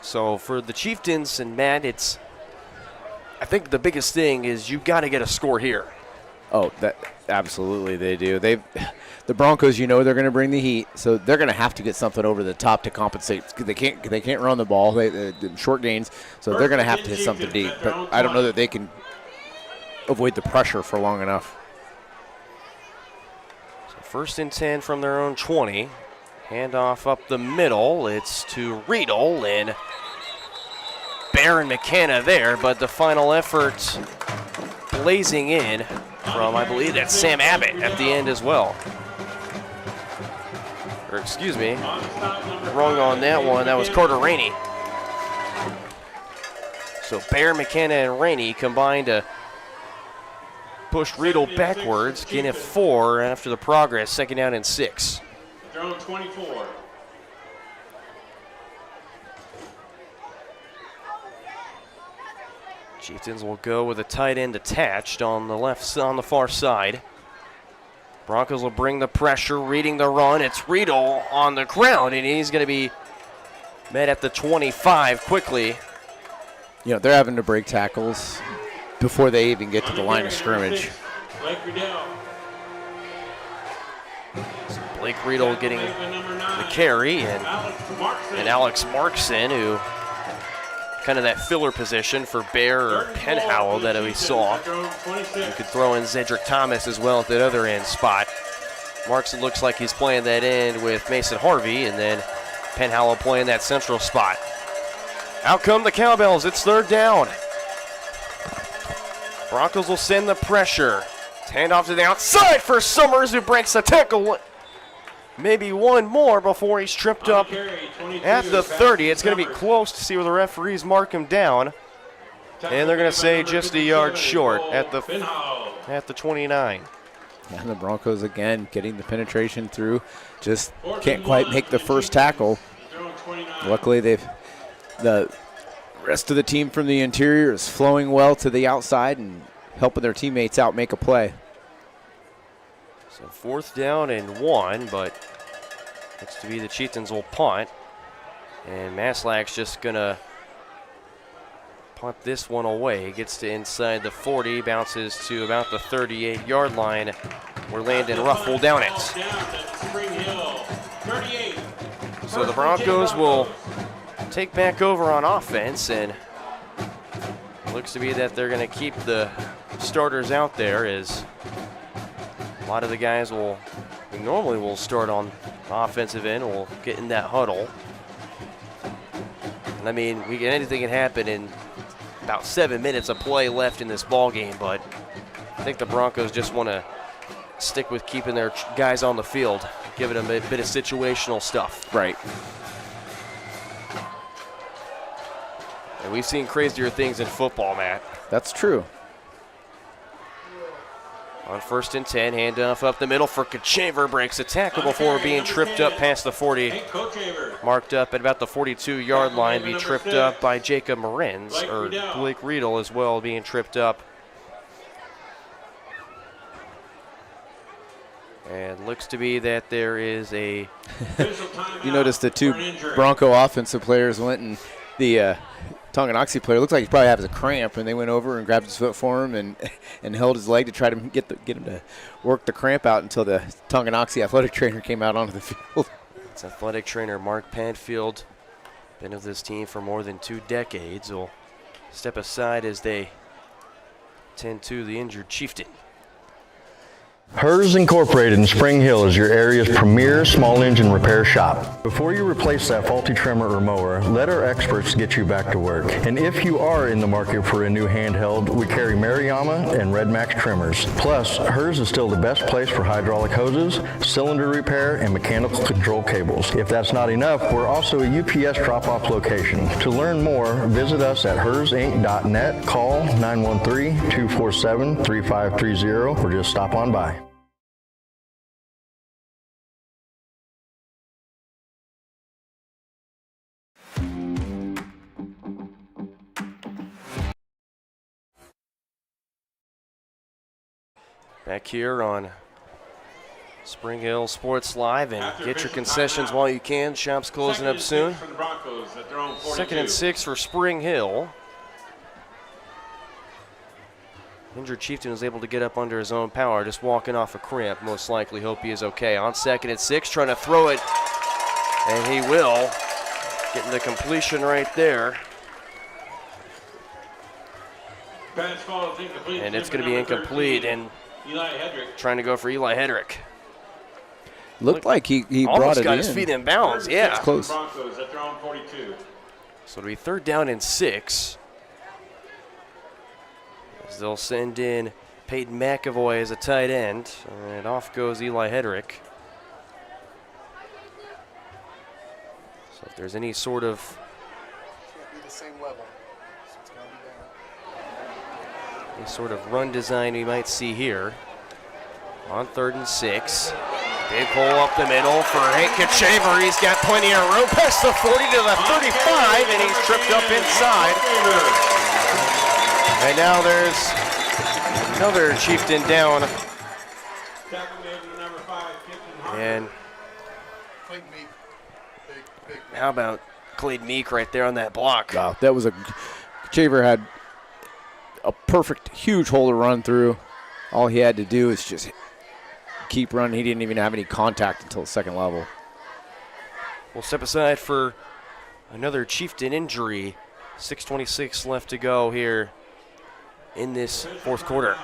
So for the Chieftains and Matt, I think the biggest thing is you got to get a score here. Oh, that absolutely they do. The Broncos, they're going to bring the heat, so they're going to have to get something over the top to compensate. They can't run the ball. They short gains, so they're going to have to hit something deep. But I don't know that they can avoid the pressure for long enough. So 1st and 10 from their own 20. Handoff up the middle. It's to Riedel and Bear and McKenna there, but the final effort blazing in from, I believe that's Sam Abbott at the end as well. Or excuse me, wrong on that one. That was Carter Rainey. So Bear, McKenna, and Rainey combined to push Riedel backwards, gain of 4 after the progress, 2nd down and 6. Their own 24. Chieftains will go with a tight end attached on the far side. Broncos will bring the pressure, reading the run. It's Riedel on the ground, and he's going to be met at the 25 quickly. They're having to break tackles before they even get to the line of scrimmage. So Blake Riedel getting the carry, and Alex Markson, who kind of that filler position for Bear or Penhowell that we saw. You could throw in Zedric Thomas as well at that other end spot. Markson looks like he's playing that end with Mason Harvey, and then Penhowell playing that central spot. Out come the Cowbells. It's 3rd down. Broncos will send the pressure. Hand off to the outside for Summers, who breaks the tackle. Maybe one more before he's tripped up at the 30. It's going to be close to see where the referees mark him down. And they're going to say just a yard short at the 29. And the Broncos again getting the penetration through. Just can't quite make the first tackle. Luckily, the rest of the team from the interior is flowing well to the outside and helping their teammates out make a play. So 4th down and 1, but looks to be the Chieftains will punt. And Maslak's just going to punt this one away. Gets to inside the 40, bounces to about the 38-yard line, where Landon Ruff will down it. So the Broncos will take back over on offense, and looks to be that they're going to keep the starters out there, as a lot of the guys normally will start on offensive end, will get in that huddle. And I mean, anything can happen in about 7 minutes of play left in this ball game, but I think the Broncos just want to stick with keeping their guys on the field, giving them a bit of situational stuff. Right. And we've seen crazier things in football, Matt. That's true. On 1st and 10, handoff up the middle for Kachaver, breaks a tackle before being tripped up past the 40. Marked up at about the 42-yard line, be tripped up by Jacob Morenz, or Blake Riedel as well, being tripped up. And looks to be that there is a... You notice the two Bronco offensive players went, and the Tonganoxie player looked like he probably had a cramp, and they went over and grabbed his foot for him and held his leg to try to get him to work the cramp out until the Tonganoxie athletic trainer came out onto the field. It's athletic trainer Mark Padfield, been with this team for more than 2 decades, will step aside as they tend to the injured Chieftain. Hers Incorporated in Spring Hill is your area's premier small engine repair shop. Before you replace that faulty trimmer or mower, let our experts get you back to work. And if you are in the market for a new handheld, we carry Maruyama and Red Max trimmers. Plus, Hers is still the best place for hydraulic hoses, cylinder repair, and mechanical control cables. If that's not enough, we're also a UPS drop-off location. To learn more, visit us at hersinc.net, call 913-247-3530, or just stop on by. Back here on Spring Hill Sports Live, and get your concessions while you can. Shop's closing up soon. 2nd and 6 for Spring Hill. Injured Chieftain was able to get up under his own power, just walking off a cramp. Most likely hope he is okay. On 2nd and 6, trying to throw it, and he will. Getting the completion right there. And it's going to be incomplete, and trying to go for Eli Hedrick. Looked like he brought it in. Almost got his feet in bounds, yeah. It's close. So it'll be 3rd down and 6. As they'll send in Peyton McAvoy as a tight end, and off goes Eli Hedrick. So if there's any sort of run design we might see here. On 3rd and 6. Big hole up the middle for Hank Kachaver. He's got plenty of room past the 40 to the 35, and he's tripped up inside. And now there's another Chieftain down. And how about Clayton Meek right there on that block? Wow, that was Kachaver had a perfect, huge hole to run through. All he had to do is just keep running. He didn't even have any contact until the 2nd level. We'll step aside for another Chieftain injury. 6:26 left to go here in this 4th quarter.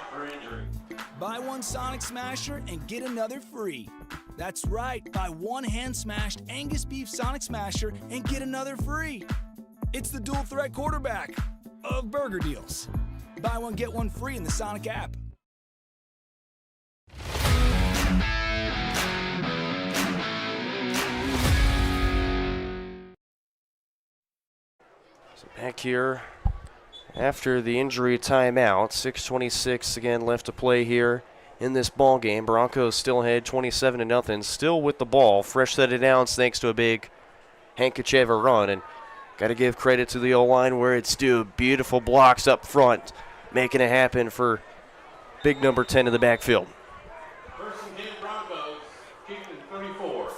Buy one Sonic Smasher and get another free. That's right, buy one hand-smashed Angus beef Sonic Smasher and get another free. It's the dual threat quarterback of burger deals. Buy one, get one free in the Sonic app. So back here after the injury timeout, 6:26 again left to play here in this ball game. Broncos still ahead 27-0, still with the ball. Fresh set of downs thanks to a big Hank Kachaver run, and got to give credit to the O-line where it's due. Beautiful blocks up front, making it happen for big number 10 in the backfield.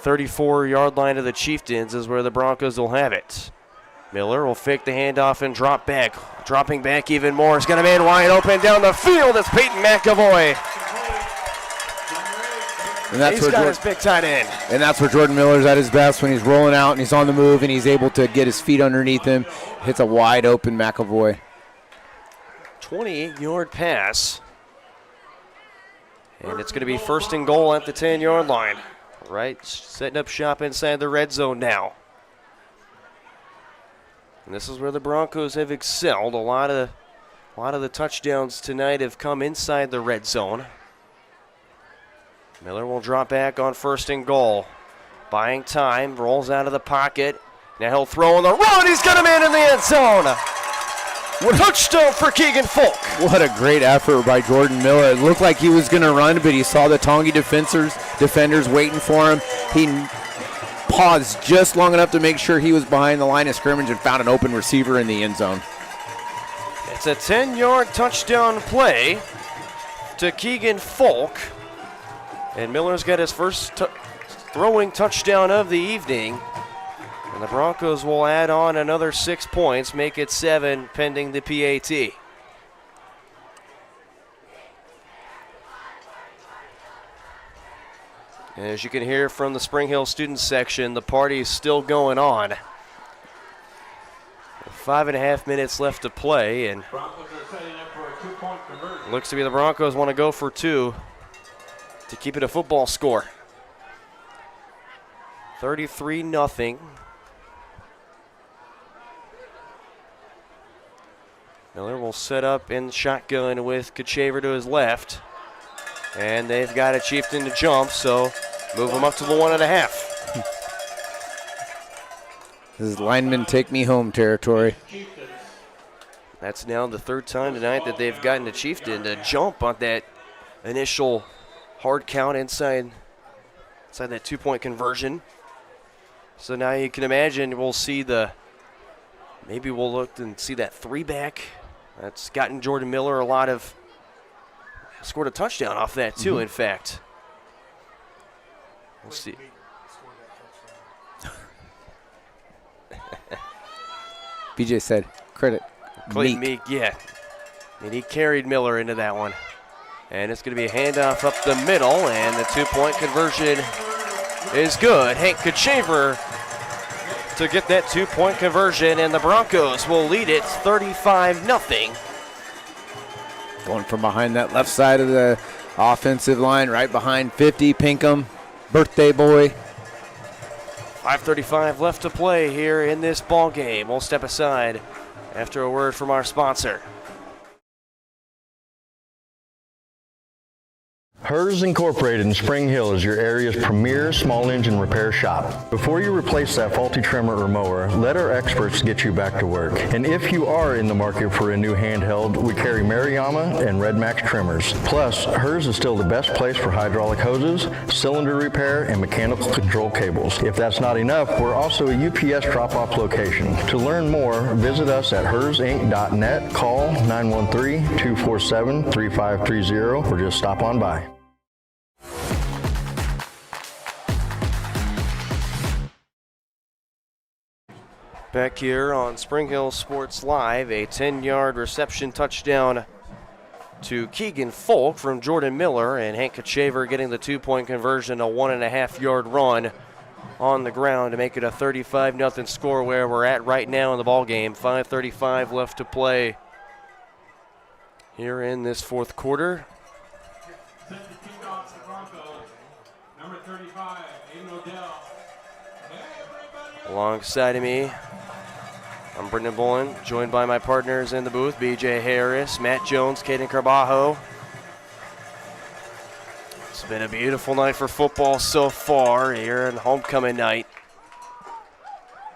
34-yard line of the Chieftains is where the Broncos will have it. Miller will fake the handoff and drop back. Dropping back even more. He's got a man wide open down the field. It's Peyton McAvoy. And that's he's got his big tight end. And that's where Jordan Miller's at his best, when he's rolling out and he's on the move and he's able to get his feet underneath him. Hits a wide open McAvoy. 28-yard pass. And it's going to be 1st and goal at the 10-yard line. Right, setting up shop inside the red zone now. And this is where the Broncos have excelled. A lot of the touchdowns tonight have come inside the red zone. Miller will drop back on 1st and goal. Buying time, rolls out of the pocket. Now he'll throw on the run. He's got a man in the end zone. Touchdown for Keegan Folk. What a great effort by Jordan Miller. It looked like he was going to run, but he saw the Tongi defenders waiting for him. He paused just long enough to make sure he was behind the line of scrimmage and found an open receiver in the end zone. It's a 10-yard touchdown play to Keegan Folk. And Miller's got his first throwing touchdown of the evening. And the Broncos will add on another 6 points, make it 7 pending the PAT. And as you can hear from the Spring Hill student section, the party's still going on. 5.5 minutes left to play, and looks to be the Broncos want to go for 2 to keep it a football score. 33-0. Miller will set up in shotgun with Kachaver to his left. And they've got a Chieftain to jump, so move him up to the 1.5. This is lineman take me home territory. That's now the third time tonight that they've gotten a Chieftain to jump on that initial hard count inside that 2-point conversion. So now you can imagine maybe we'll look and see that 3-back. That's gotten Jordan Miller scored a touchdown off that too, in fact. We'll see. BJ said, credit. Clayton Meek, yeah. And he carried Miller into that one. And it's going to be a handoff up the middle, and the 2-point conversion is good. Hank Kachaver to get that 2-point conversion, and the Broncos will lead it 35-0. Going from behind that left side of the offensive line, right behind 50, Pinkham, birthday boy. 5:35 left to play here in this ball game. We'll step aside after a word from our sponsor. Hers Incorporated in Spring Hill is your area's premier small engine repair shop. Before you replace that faulty trimmer or mower, let our experts get you back to work. And if you are in the market for a new handheld, we carry Maruyama and Red Max trimmers. Plus, Hers is still the best place for hydraulic hoses, cylinder repair, and mechanical control cables. If that's not enough, we're also a UPS drop-off location. To learn more, visit us at hersinc.net, call 913-247-3530, or just stop on by. Back here on Spring Hill Sports Live, a 10-yard reception touchdown to Keegan Folk from Jordan Miller, and Hank Kachaver getting the 2-point conversion, a 1.5-yard run on the ground to make it a 35-0 score where we're at right now in the ball game. 5:35 left to play here in this fourth quarter. Set the kickoff to the Broncos. Number 35, Aiden Odell. Alongside of me, I'm Brendan Bullen, joined by my partners in the booth, BJ Harris, Matt Jones, Caden Carbajo. It's been a beautiful night for football so far here on homecoming night.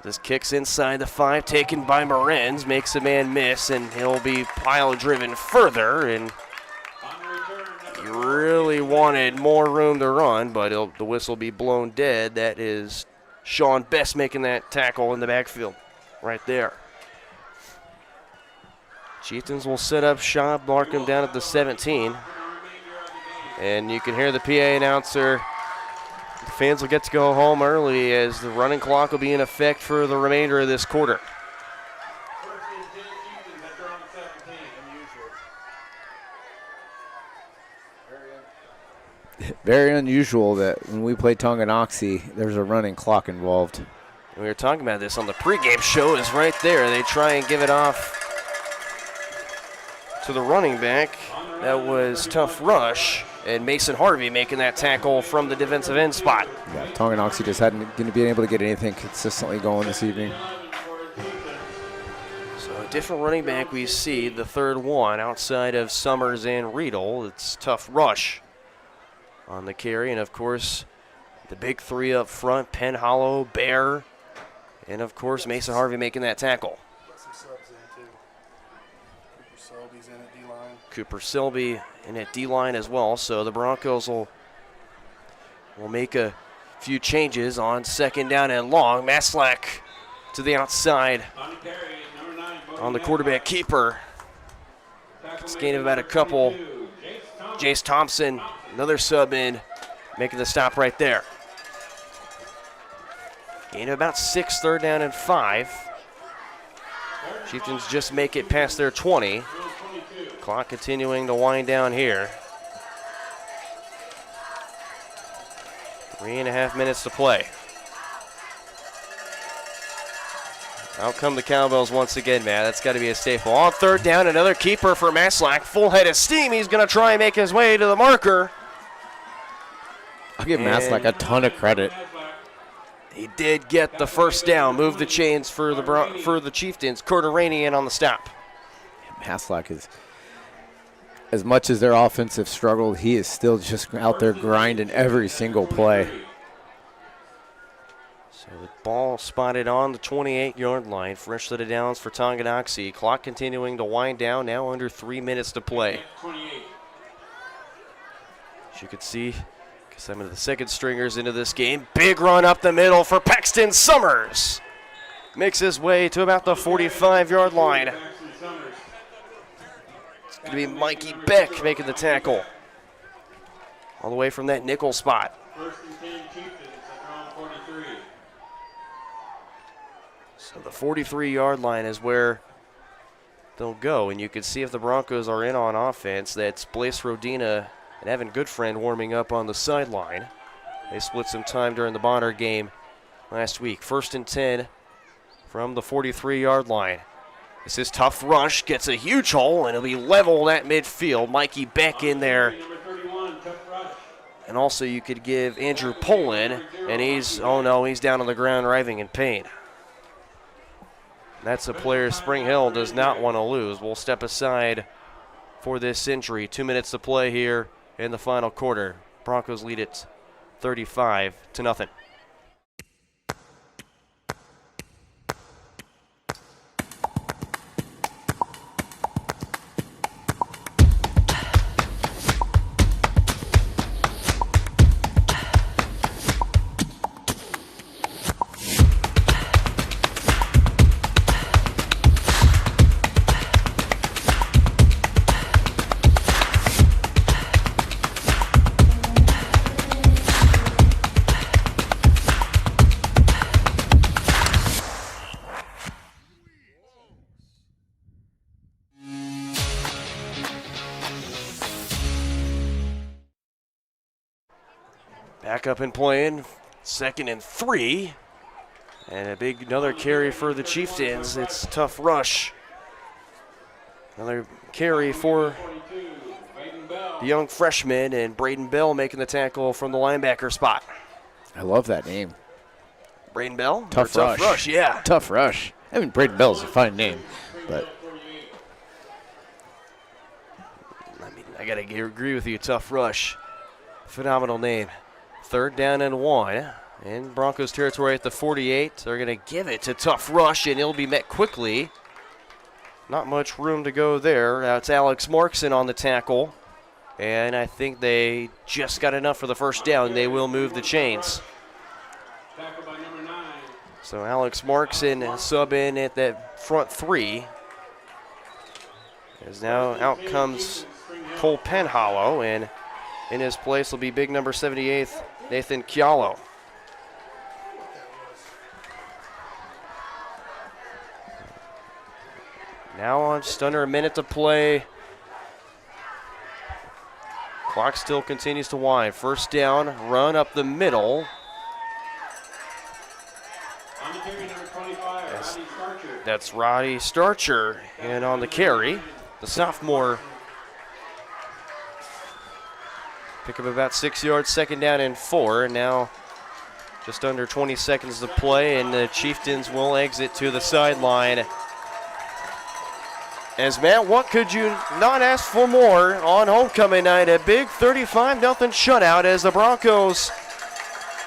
This kicks inside the 5, taken by Morenz, makes a man miss, and he'll be pile-driven further. And he really wanted more room to run, but the whistle be blown dead. That is Sean Best making that tackle in the backfield right there. Chieftains will set up shop, mark him down at the 17. And you can hear the PA announcer. The fans will get to go home early as the running clock will be in effect for the remainder of this quarter. Very unusual that when we play Tonganoxie, there's a running clock involved. We were talking about this on the pregame show. Is right there. They try and give it off to the running back. That was tough rush, and Mason Harvey making that tackle from the defensive end spot. Yeah, Tonganoxie just hadn't been able to get anything consistently going this evening. So a different running back we see, the third one outside of Summers and Riedel. It's tough rush on the carry, and of course the big three up front, Penhollow, Bear, and of course Mason Harvey making that tackle. Selby's in at D-line. Cooper Selby in at D-line as well. So the Broncos will make a few changes on 2nd down and long. Maslak to the outside on the quarterback keeper. It's gain of about a couple. Jace Thompson, another sub in, making the stop right there. Gain of about 6, 3rd down and 5. Chieftains just make it past their 20. Clock continuing to wind down here. 3.5 minutes to play. Out come the Cowbells once again, man. That's got to be a staple. On 3rd down, another keeper for Maslak. Full head of steam. He's going to try and make his way to the marker. I'll give Maslak a ton of credit. He did get the 1st down. Move the chains for the Chieftains. Coronation on the stop. Maslak is, as much as their offensive struggled, he is still just out there grinding every single play. So the ball spotted on the 28-yard line. Fresh set of downs for Tonganoxie. Clock continuing to wind down. Now under 3 minutes to play. As you can see, some of the second stringers into this game. Big run up the middle for Paxton Summers. Makes his way to about the 45-yard line. It's going to be Mikey Beck making the tackle. All the way from that nickel spot. So the 43-yard line is where they'll go. And you can see if the Broncos are in on offense, that's Blaise Rodina and Evan Goodfriend warming up on the sideline. They split some time during the Bonner game last week. 1st and 10 from the 43-yard line. This is tough rush, gets a huge hole, and it'll be leveled at midfield. Mikey Beck in there. And also you could give Andrew Poland, and he's down on the ground writhing in pain. That's a player Spring Hill does not want to lose. We'll step aside for this injury. 2 minutes to play here in the final quarter. Broncos lead it 35-0. Back up and playing, 2nd and 3. And another carry for the Chieftains. It's a tough rush. Another carry for the young freshman, and Braden Bell making the tackle from the linebacker spot. I love that name. Braden Bell? Tough rush, yeah. Tough rush. I mean, Braden Bell is a fine name, but I got to agree with you. Tough rush. Phenomenal name. 3rd down and 1. In Broncos territory at the 48. They're going to give it to Tough Rush, and it'll be met quickly. Not much room to go there. Now it's Alex Markson on the tackle. And I think they just got enough for the 1st down. They will move the chains. So Alex Markson sub in at that front 3. As now out comes Cole Penhollow, and in his place will be big number 78, Nathan Chialo. Now on just under a minute to play. Clock still continues to wind. 1st down, run up the middle. That's Roddy Starcher, and on the carry, the sophomore. Pick up about 6 yards, 2nd down and 4. And now just under 20 seconds to play, and the Chieftains will exit to the sideline. As Matt, what could you not ask for more on homecoming night? A big 35-0 shutout as the Broncos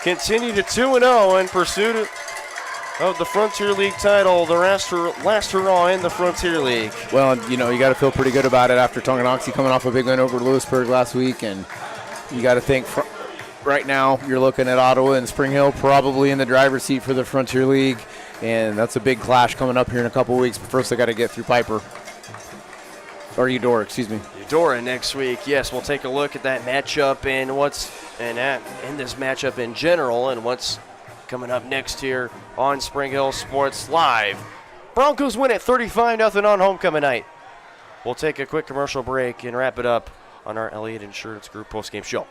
continue to 2-0 in pursuit of the Frontier League title, the last hurrah in the Frontier League. Well, you got to feel pretty good about it after Tonganoxie coming off a big win over Lewisburg last week, and you got to think right now you're looking at Ottawa and Spring Hill probably in the driver's seat for the Frontier League, and that's a big clash coming up here in a couple weeks. But first, they got to get through Piper. Or Eudora, excuse me. Eudora next week. Yes, we'll take a look at that matchup and in this matchup in general and what's coming up next here on Spring Hill Sports Live. Broncos win at 35-0 on homecoming night. We'll take a quick commercial break and wrap it up on our Elliott Insurance Group postgame show.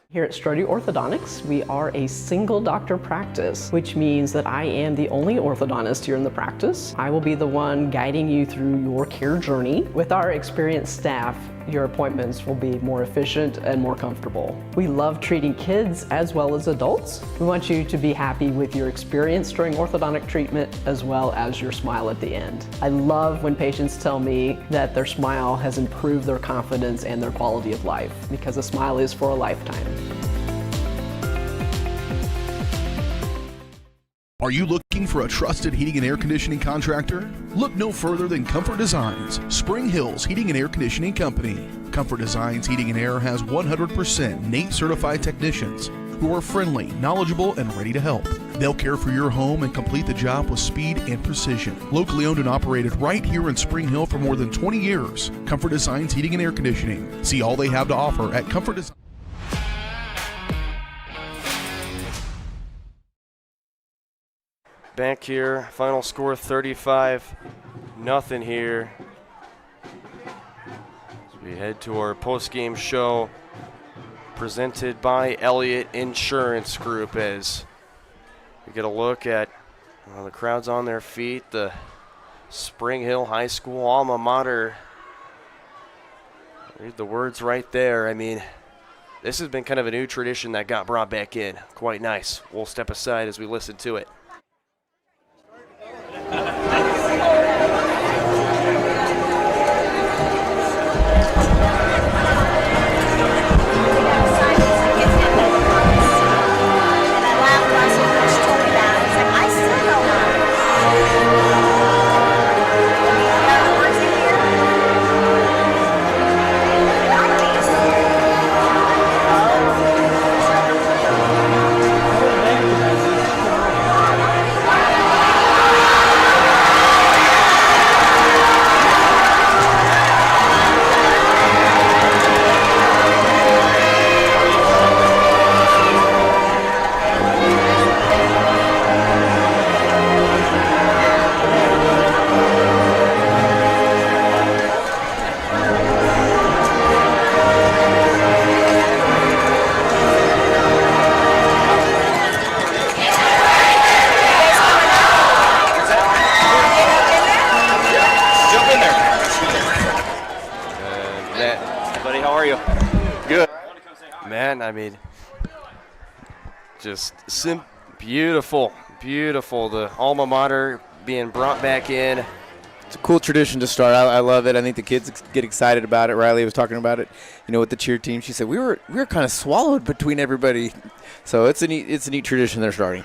Here at Strode Orthodontics, we are a single doctor practice, which means that I am the only orthodontist here in the practice. I will be the one guiding you through your care journey. With our experienced staff, your appointments will be more efficient and more comfortable. We love treating kids as well as adults. We want you to be happy with your experience during orthodontic treatment as well as your smile at the end. I love when patients tell me that their smile has improved their confidence and their quality of life, because a smile is for a lifetime. Are you looking for a trusted heating and air conditioning contractor? Look no further than Comfort Designs, Spring Hill's Heating and Air Conditioning Company. Comfort Designs Heating and Air has 100% NATE certified technicians who are friendly, knowledgeable, and ready to help. They'll care for your home and complete the job with speed and precision. Locally owned and operated right here in Spring Hill for more than 20 years. Comfort Designs Heating and Air Conditioning. See all they have to offer at Comfort Designs. Back here, final score 35-0 here. As we head to our post-game show presented by Elliott Insurance Group as we get a look at the crowds on their feet, the Spring Hill High School alma mater. Read the words right there. I mean, this has been kind of a new tradition that got brought back in. Quite nice. We'll step aside as we listen to it. I mean, just beautiful, beautiful. The alma mater being brought back in. It's a cool tradition to start. I love it. I think the kids get excited about it. Riley was talking about it, with the cheer team. She said we were kind of swallowed between everybody. So it's a neat tradition they're starting.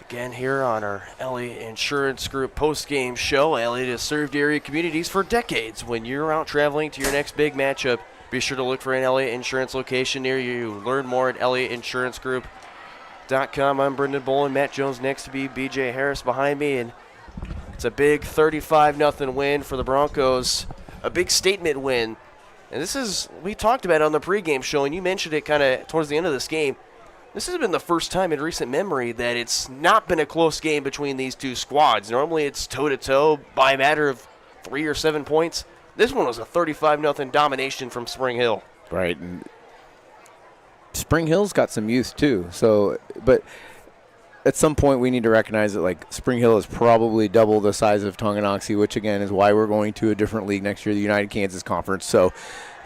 Again, here on our Elliott Insurance Group post-game show, Elliott has served area communities for decades. When you're out traveling to your next big matchup, be sure to look for an Elliott Insurance location near you. Learn more at ElliottInsuranceGroup.com. I'm Brendan Bolin. Matt Jones next to me. BJ Harris behind me. And it's a big 35-0 win for the Broncos. A big statement win. And this is, we talked about it on the pregame show, and you mentioned it kind of towards the end of this game. This has been the first time in recent memory that it's not been a close game between these two squads. Normally it's toe-to-toe by a matter of 3 or 7 points. This one was a 35-0 domination from Spring Hill. Right. And Spring Hill's got some youth too. So, but at some point we need to recognize that Spring Hill is probably double the size of Tonganoxie, which again is why we're going to a different league next year, the United Kansas Conference. So,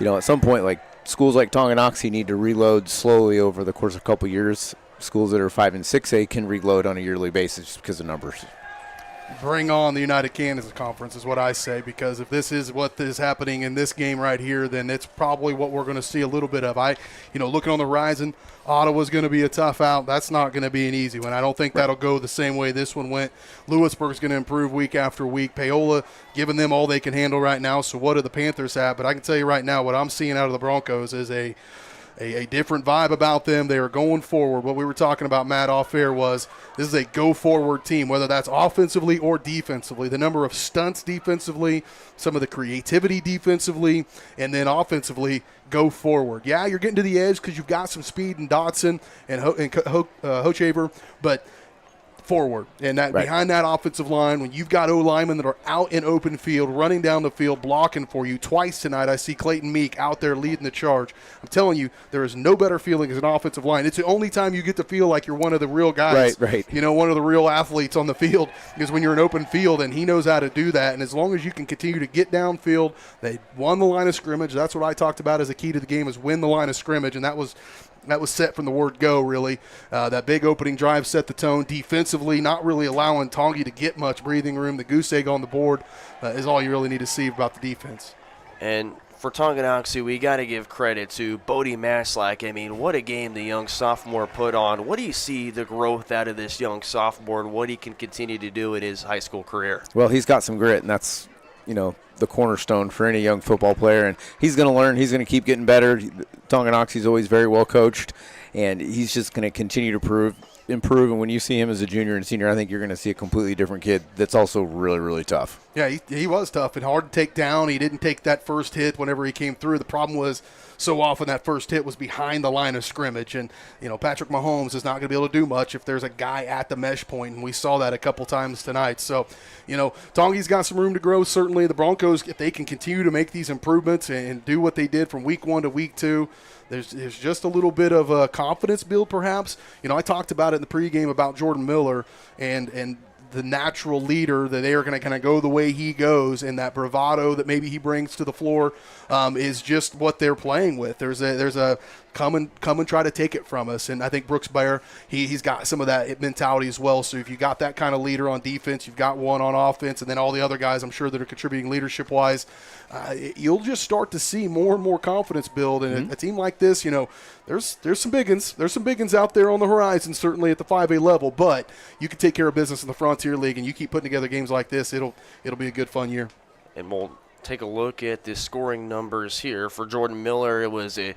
at some point schools like Tonganoxie need to reload slowly over the course of a couple years. Schools that are 5 and 6A can reload on a yearly basis just because of numbers. Bring on the United Kansas Conference is what I say, because if this is what is happening in this game right here, then it's probably what we're going to see a little bit of. Looking on the horizon, Ottawa's going to be a tough out. That's not going to be an easy one. I don't think that'll go the same way this one went. Lewisburg's going to improve week after week. Paola giving them all they can handle right now. So what do the Panthers have? But I can tell you right now, what I'm seeing out of the Broncos is a different vibe about them. They are going forward. What we were talking about, Matt, off air was this is a go-forward team, whether that's offensively or defensively. The number of stunts defensively, some of the creativity defensively, and then offensively, go forward. Yeah, you're getting to the edge because you've got some speed in Dotson and Hochaver, but forward. And that behind that offensive line, when you've got O-linemen that are out in open field, running down the field, blocking for you. Twice tonight I see Clayton Meek out there leading the charge. I'm telling you, there is no better feeling as an offensive line. It's the only time you get to feel like you're one of the real guys. Right. One of the real athletes on the field is when you're in open field, and he knows how to do that. And as long as you can continue to get downfield, they won the line of scrimmage. That's what I talked about as a key to the game, is win the line of scrimmage, and that was set from the word go, really. That big opening drive set the tone. Defensively, not really allowing Tongi to get much breathing room. The goose egg on the board is all you really need to see about the defense. And for Tonganoxie, we got to give credit to Bodie Maslak. I mean, what a game the young sophomore put on. What do you see the growth out of this young sophomore and what he can continue to do in his high school career? Well, he's got some grit, and that's, the cornerstone for any young football player, and he's going to learn. He's going to keep getting better. Tonganoxie is always very well coached, and he's just going to continue to improve. And when you see him as a junior and senior, I think you're going to see a completely different kid that's also really, really tough. Yeah, he was tough and hard to take down. He didn't take that first hit whenever he came through. The problem was so often that first hit was behind the line of scrimmage. And, Patrick Mahomes is not going to be able to do much if there's a guy at the mesh point, and we saw that a couple times tonight. So, Tongi's got some room to grow, certainly. The Broncos, if they can continue to make these improvements and do what they did from week 1 to week 2, there's just a little bit of a confidence build, perhaps. I talked about it in the pregame about Jordan Miller and the natural leader, that they are going to kind of go the way he goes, and that bravado that maybe he brings to the floor is just what they're playing with. There's a come and try to take it from us, and I think Brooks Baer, he's got some of that mentality as well. So if you got that kind of leader on defense, you've got one on offense, and then all the other guys I'm sure that are contributing leadership-wise, you'll just start to see more and more confidence build. And a team like this, there's some big uns. There's some big uns out there on the horizon, certainly at the 5A level, but you can take care of business in the Frontier League, and you keep putting together games like this, it'll be a good, fun year. And we'll take a look at the scoring numbers here. For Jordan Miller, it was a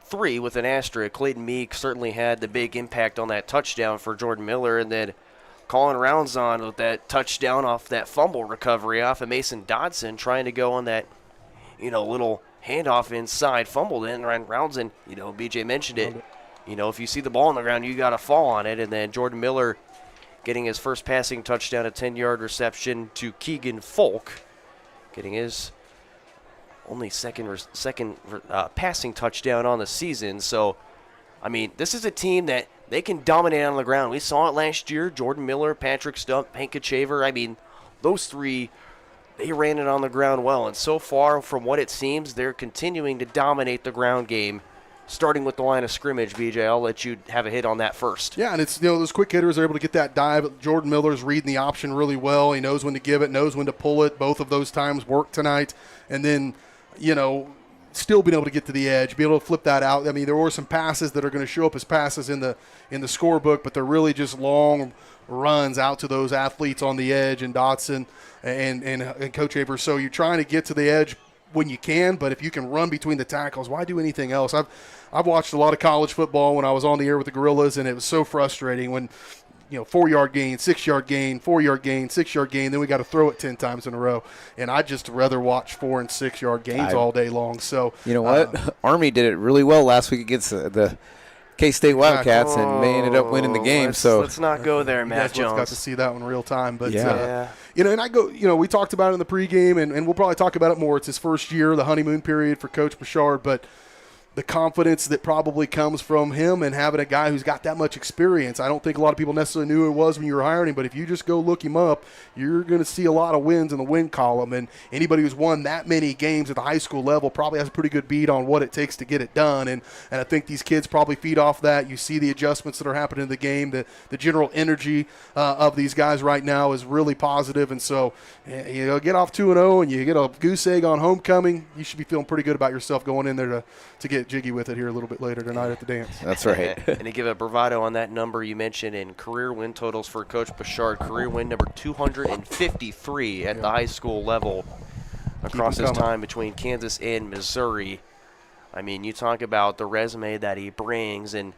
3 with an asterisk. Clayton Meek certainly had the big impact on that touchdown for Jordan Miller, and then Colin Rounds with that touchdown off that fumble recovery off of Mason Dodson, trying to go on that, little handoff inside, fumbled in, and Rounds, BJ mentioned it. If you see the ball on the ground, you got to fall on it, and then Jordan Miller getting his first passing touchdown, a 10-yard reception to Keegan Folk, getting his only second passing touchdown on the season. So, this is a team that they can dominate on the ground. We saw it last year. Jordan Miller, Patrick Stump, Hank Kachaver. Those three, they ran it on the ground well. And so far, from what it seems, they're continuing to dominate the ground game, starting with the line of scrimmage. BJ, I'll let you have a hit on that first. Yeah, and it's, those quick hitters are able to get that dive. Jordan Miller's reading the option really well. He knows when to give it, knows when to pull it. Both of those times worked tonight. And then, still being able to get to the edge, be able to flip that out. There were some passes that are going to show up as passes in the scorebook, but they're really just long runs out to those athletes on the edge, and Dotson and Coach Aver. So you're trying to get to the edge when you can, but if you can run between the tackles, why do anything else? I've watched a lot of college football when I was on the air with the Gorillas, and it was so frustrating when 4-yard gain, 6-yard gain, 4-yard gain, 6-yard gain, then we got to throw it 10 times in a row. And I'd just rather watch 4- and 6-yard gains all day long. So you know what? Army did it really well last week against the K-State Wildcats, and they ended up winning the game. Let's not go there, Matt Jones. Got to see that one real time. But, yeah. And I go, we talked about it in the pregame, and we'll probably talk about it more. It's his first year, the honeymoon period for Coach Bouchard. But, the confidence that probably comes from him and having a guy who's got that much experience. I don't think a lot of people necessarily knew who it was when you were hiring him, but if you just go look him up, you're going to see a lot of wins in the win column. And anybody who's won that many games at the high school level probably has a pretty good beat on what it takes to get it done. And I think these kids probably feed off that. You see the adjustments that are happening in the game. The general energy of these guys right now is really positive. And so, get off 2-0 and you get a goose egg on homecoming, you should be feeling pretty good about yourself going in there to get jiggy with it here a little bit later tonight at the dance. That's right. And to give a bravado on that number you mentioned in career win totals for Coach Bouchard, career win number 253 at the high school level across his time between Kansas and Missouri. I mean, you talk about the resume that he brings, and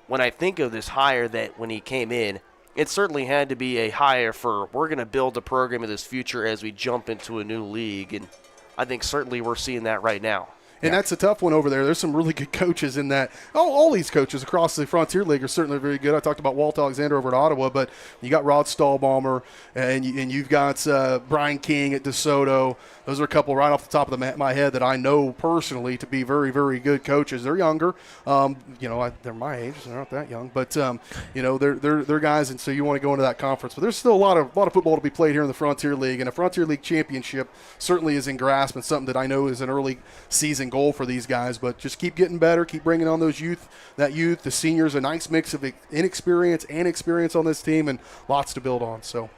when I think of this hire that when he came in, it certainly had to be a hire for we're going to build a program of this future as we jump into a new league, and I think certainly we're seeing that right now. And that's a tough one over there. There's some really good coaches in that. All these coaches across the Frontier League are certainly very good. I talked about Walt Alexander over at Ottawa, but you got Rod Stahlbaumer, and you've got Brian King at DeSoto. Those are a couple right off the top of my head that I know personally to be very, very good coaches. They're younger. They're my age. So they're not that young. But, they're guys, and so you want to go into that conference. But there's still a lot of football to be played here in the Frontier League, and a Frontier League championship certainly is in grasp and something that I know is an early season goal for these guys. But just keep getting better, keep bringing on those youth, the seniors, a nice mix of inexperience and experience on this team, and lots to build on. So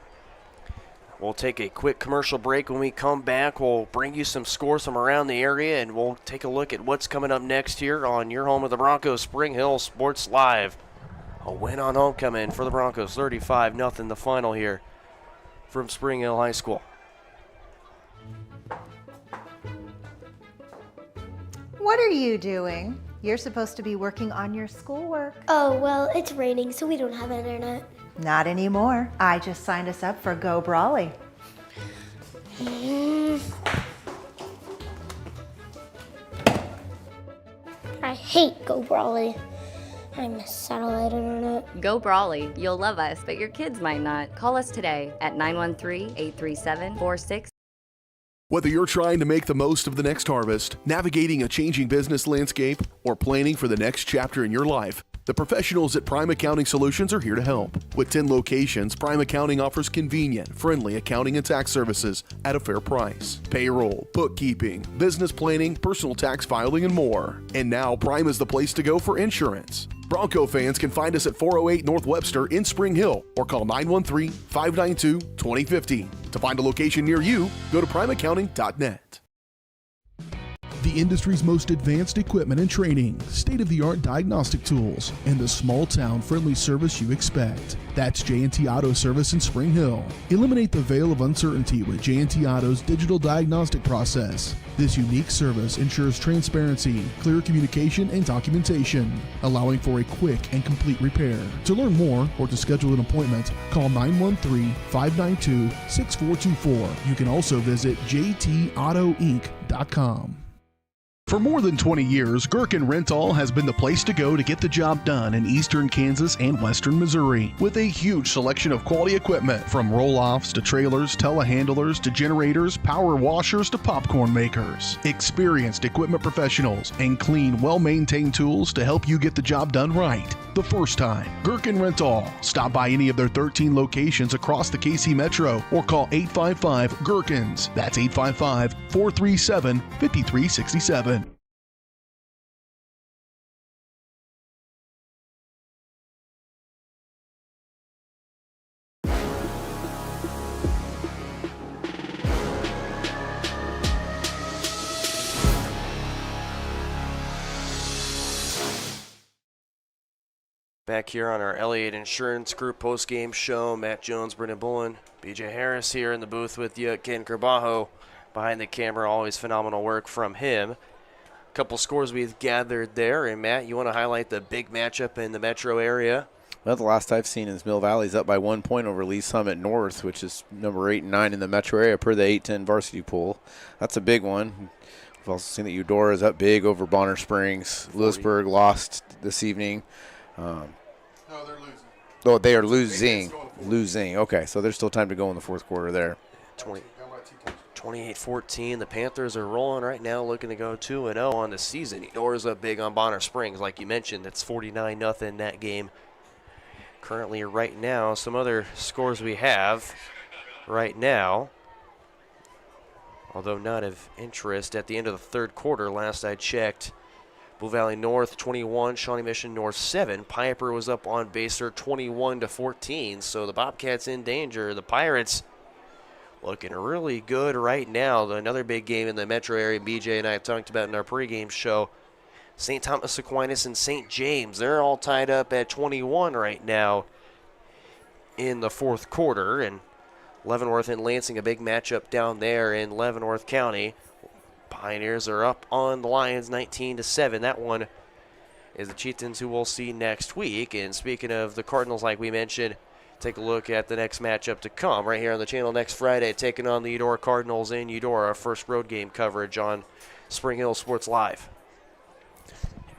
we'll take a quick commercial break. When we come back, we'll bring you some scores from around the area, and we'll take a look at what's coming up next here on your home of the Broncos, Spring Hill Sports Live. A win on homecoming for the Broncos, 35-0 the final here from Spring Hill High School. What are you doing? You're supposed to be working on your schoolwork. Oh, well, it's raining, so we don't have internet. Not anymore. I just signed us up for Go Brawley. I hate Go Brawley. I miss satellite internet. Go Brawley. You'll love us, but your kids might not. Call us today at 913-837-46. Whether you're trying to make the most of the next harvest, navigating a changing business landscape, or planning for the next chapter in your life, the professionals at Prime Accounting Solutions are here to help. With 10 locations, Prime Accounting offers convenient, friendly accounting and tax services at a fair price. Payroll, bookkeeping, business planning, personal tax filing, and more. And now Prime is the place to go for insurance. Bronco fans can find us at 408 North Webster in Spring Hill or call 913-592-2015. To find a location near you, go to primeaccounting.net. The industry's most advanced equipment and training, state-of-the-art diagnostic tools, and the small-town friendly service you expect. That's J&T Auto Service in Spring Hill. Eliminate the veil of uncertainty with J&T Auto's digital diagnostic process. This unique service ensures transparency, clear communication, and documentation, allowing for a quick and complete repair. To learn more or to schedule an appointment, call 913-592-6424. You can also visit jtautoinc.com. For more than 20 years, Gherkin Rental has been the place to go to get the job done in eastern Kansas and western Missouri. With a huge selection of quality equipment, from roll-offs to trailers, telehandlers to generators, power washers to popcorn makers. Experienced equipment professionals and clean, well-maintained tools to help you get the job done right the first time. Gherkin Rental. Stop by any of their 13 locations across the KC Metro or call 855-GHERKINS. That's 855-437-5367. Back here on our Elliott Insurance Group post-game show, Matt Jones, Brendan Bullen, BJ Harris here in the booth with you. Ken Carbajo behind the camera, always phenomenal work from him. A couple scores we've gathered there, and Matt, you want to highlight the big matchup in the metro area? Well, the last I've seen is Mill Valley's up by 1 point over Lee Summit North, which is number 8 and 9 in the metro area per the 8-10 varsity pool. That's a big one. We've also seen that Eudora is up big over Bonner Springs. Lewisburg lost this evening. No, they're losing. Oh, they are losing. Okay, so there's still time to go in the fourth quarter there. 28-14. The Panthers are rolling right now, looking to go 2-0 on the season. Edora's up big on Bonner Springs, like you mentioned. It's 49-0 that game. Currently, right now, some other scores we have right now, although not of interest. At the end of the third quarter, last I checked, Blue Valley North 21, Shawnee Mission North 7. Piper was up on Baser 21-14, so the Bobcats in danger. The Pirates looking really good right now. Another big game in the metro area, BJ and I have talked about in our pregame show. St. Thomas Aquinas and St. James, they're all tied up at 21 right now in the fourth quarter. And Leavenworth and Lansing, a big matchup down there in Leavenworth County. Pioneers are up on the Lions 19-7. That one is the Chieftains, who we'll see next week. And speaking of the Cardinals, like we mentioned, take a look at the next matchup to come right here on the channel next Friday, taking on the Eudora Cardinals in Eudora. Our first road game coverage on Spring Hill Sports Live.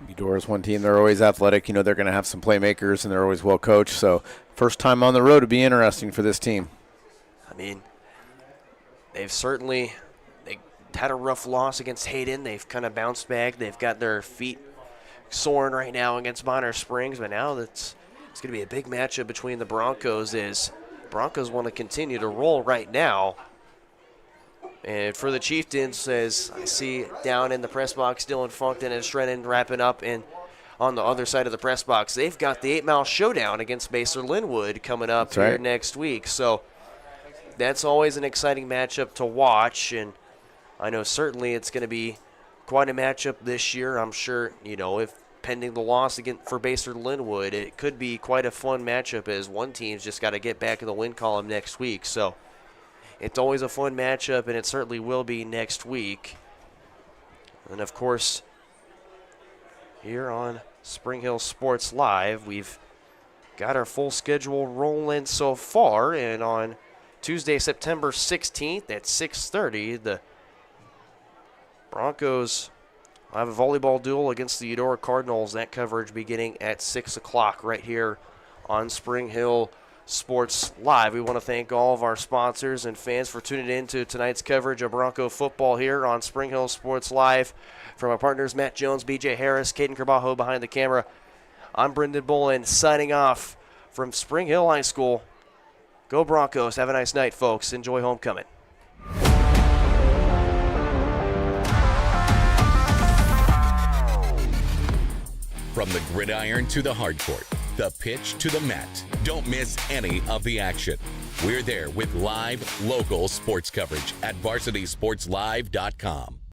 Eudora's one team. They're always athletic. You know, they're going to have some playmakers, and they're always well coached. So first time on the road would be interesting for this team. I mean, they've certainly had a rough loss against Hayden. They've kind of bounced back. They've got their feet soaring right now against Bonner Springs, but now it's going to be a big matchup between the Broncos, as Broncos want to continue to roll right now. And for the Chieftains, as I see down in the press box, Dylan Funkton and Shredden wrapping up, and on the other side of the press box, they've got the 8 Mile Showdown against Baser Linwood coming up here next week. So that's always an exciting matchup to watch, and I know certainly it's going to be quite a matchup this year. I'm sure, you know, if pending the loss again for Baser Linwood, it could be quite a fun matchup, as one team's just got to get back in the win column next week. So it's always a fun matchup, and it certainly will be next week. And, of course, here on Spring Hill Sports Live, we've got our full schedule rolling so far. And on Tuesday, September 16th at 6:30, the Broncos have a volleyball duel against the Eudora Cardinals. That coverage beginning at 6 o'clock right here on Spring Hill Sports Live. We want to thank all of our sponsors and fans for tuning in to tonight's coverage of Bronco football here on Spring Hill Sports Live. From our partners Matt Jones, BJ Harris, Caden Carbajo behind the camera, I'm Brendan Bullen signing off from Spring Hill High School. Go Broncos. Have a nice night, folks. Enjoy homecoming. From the gridiron to the hardcourt, the pitch to the mat, don't miss any of the action. We're there with live, local sports coverage at VarsitySportsLive.com.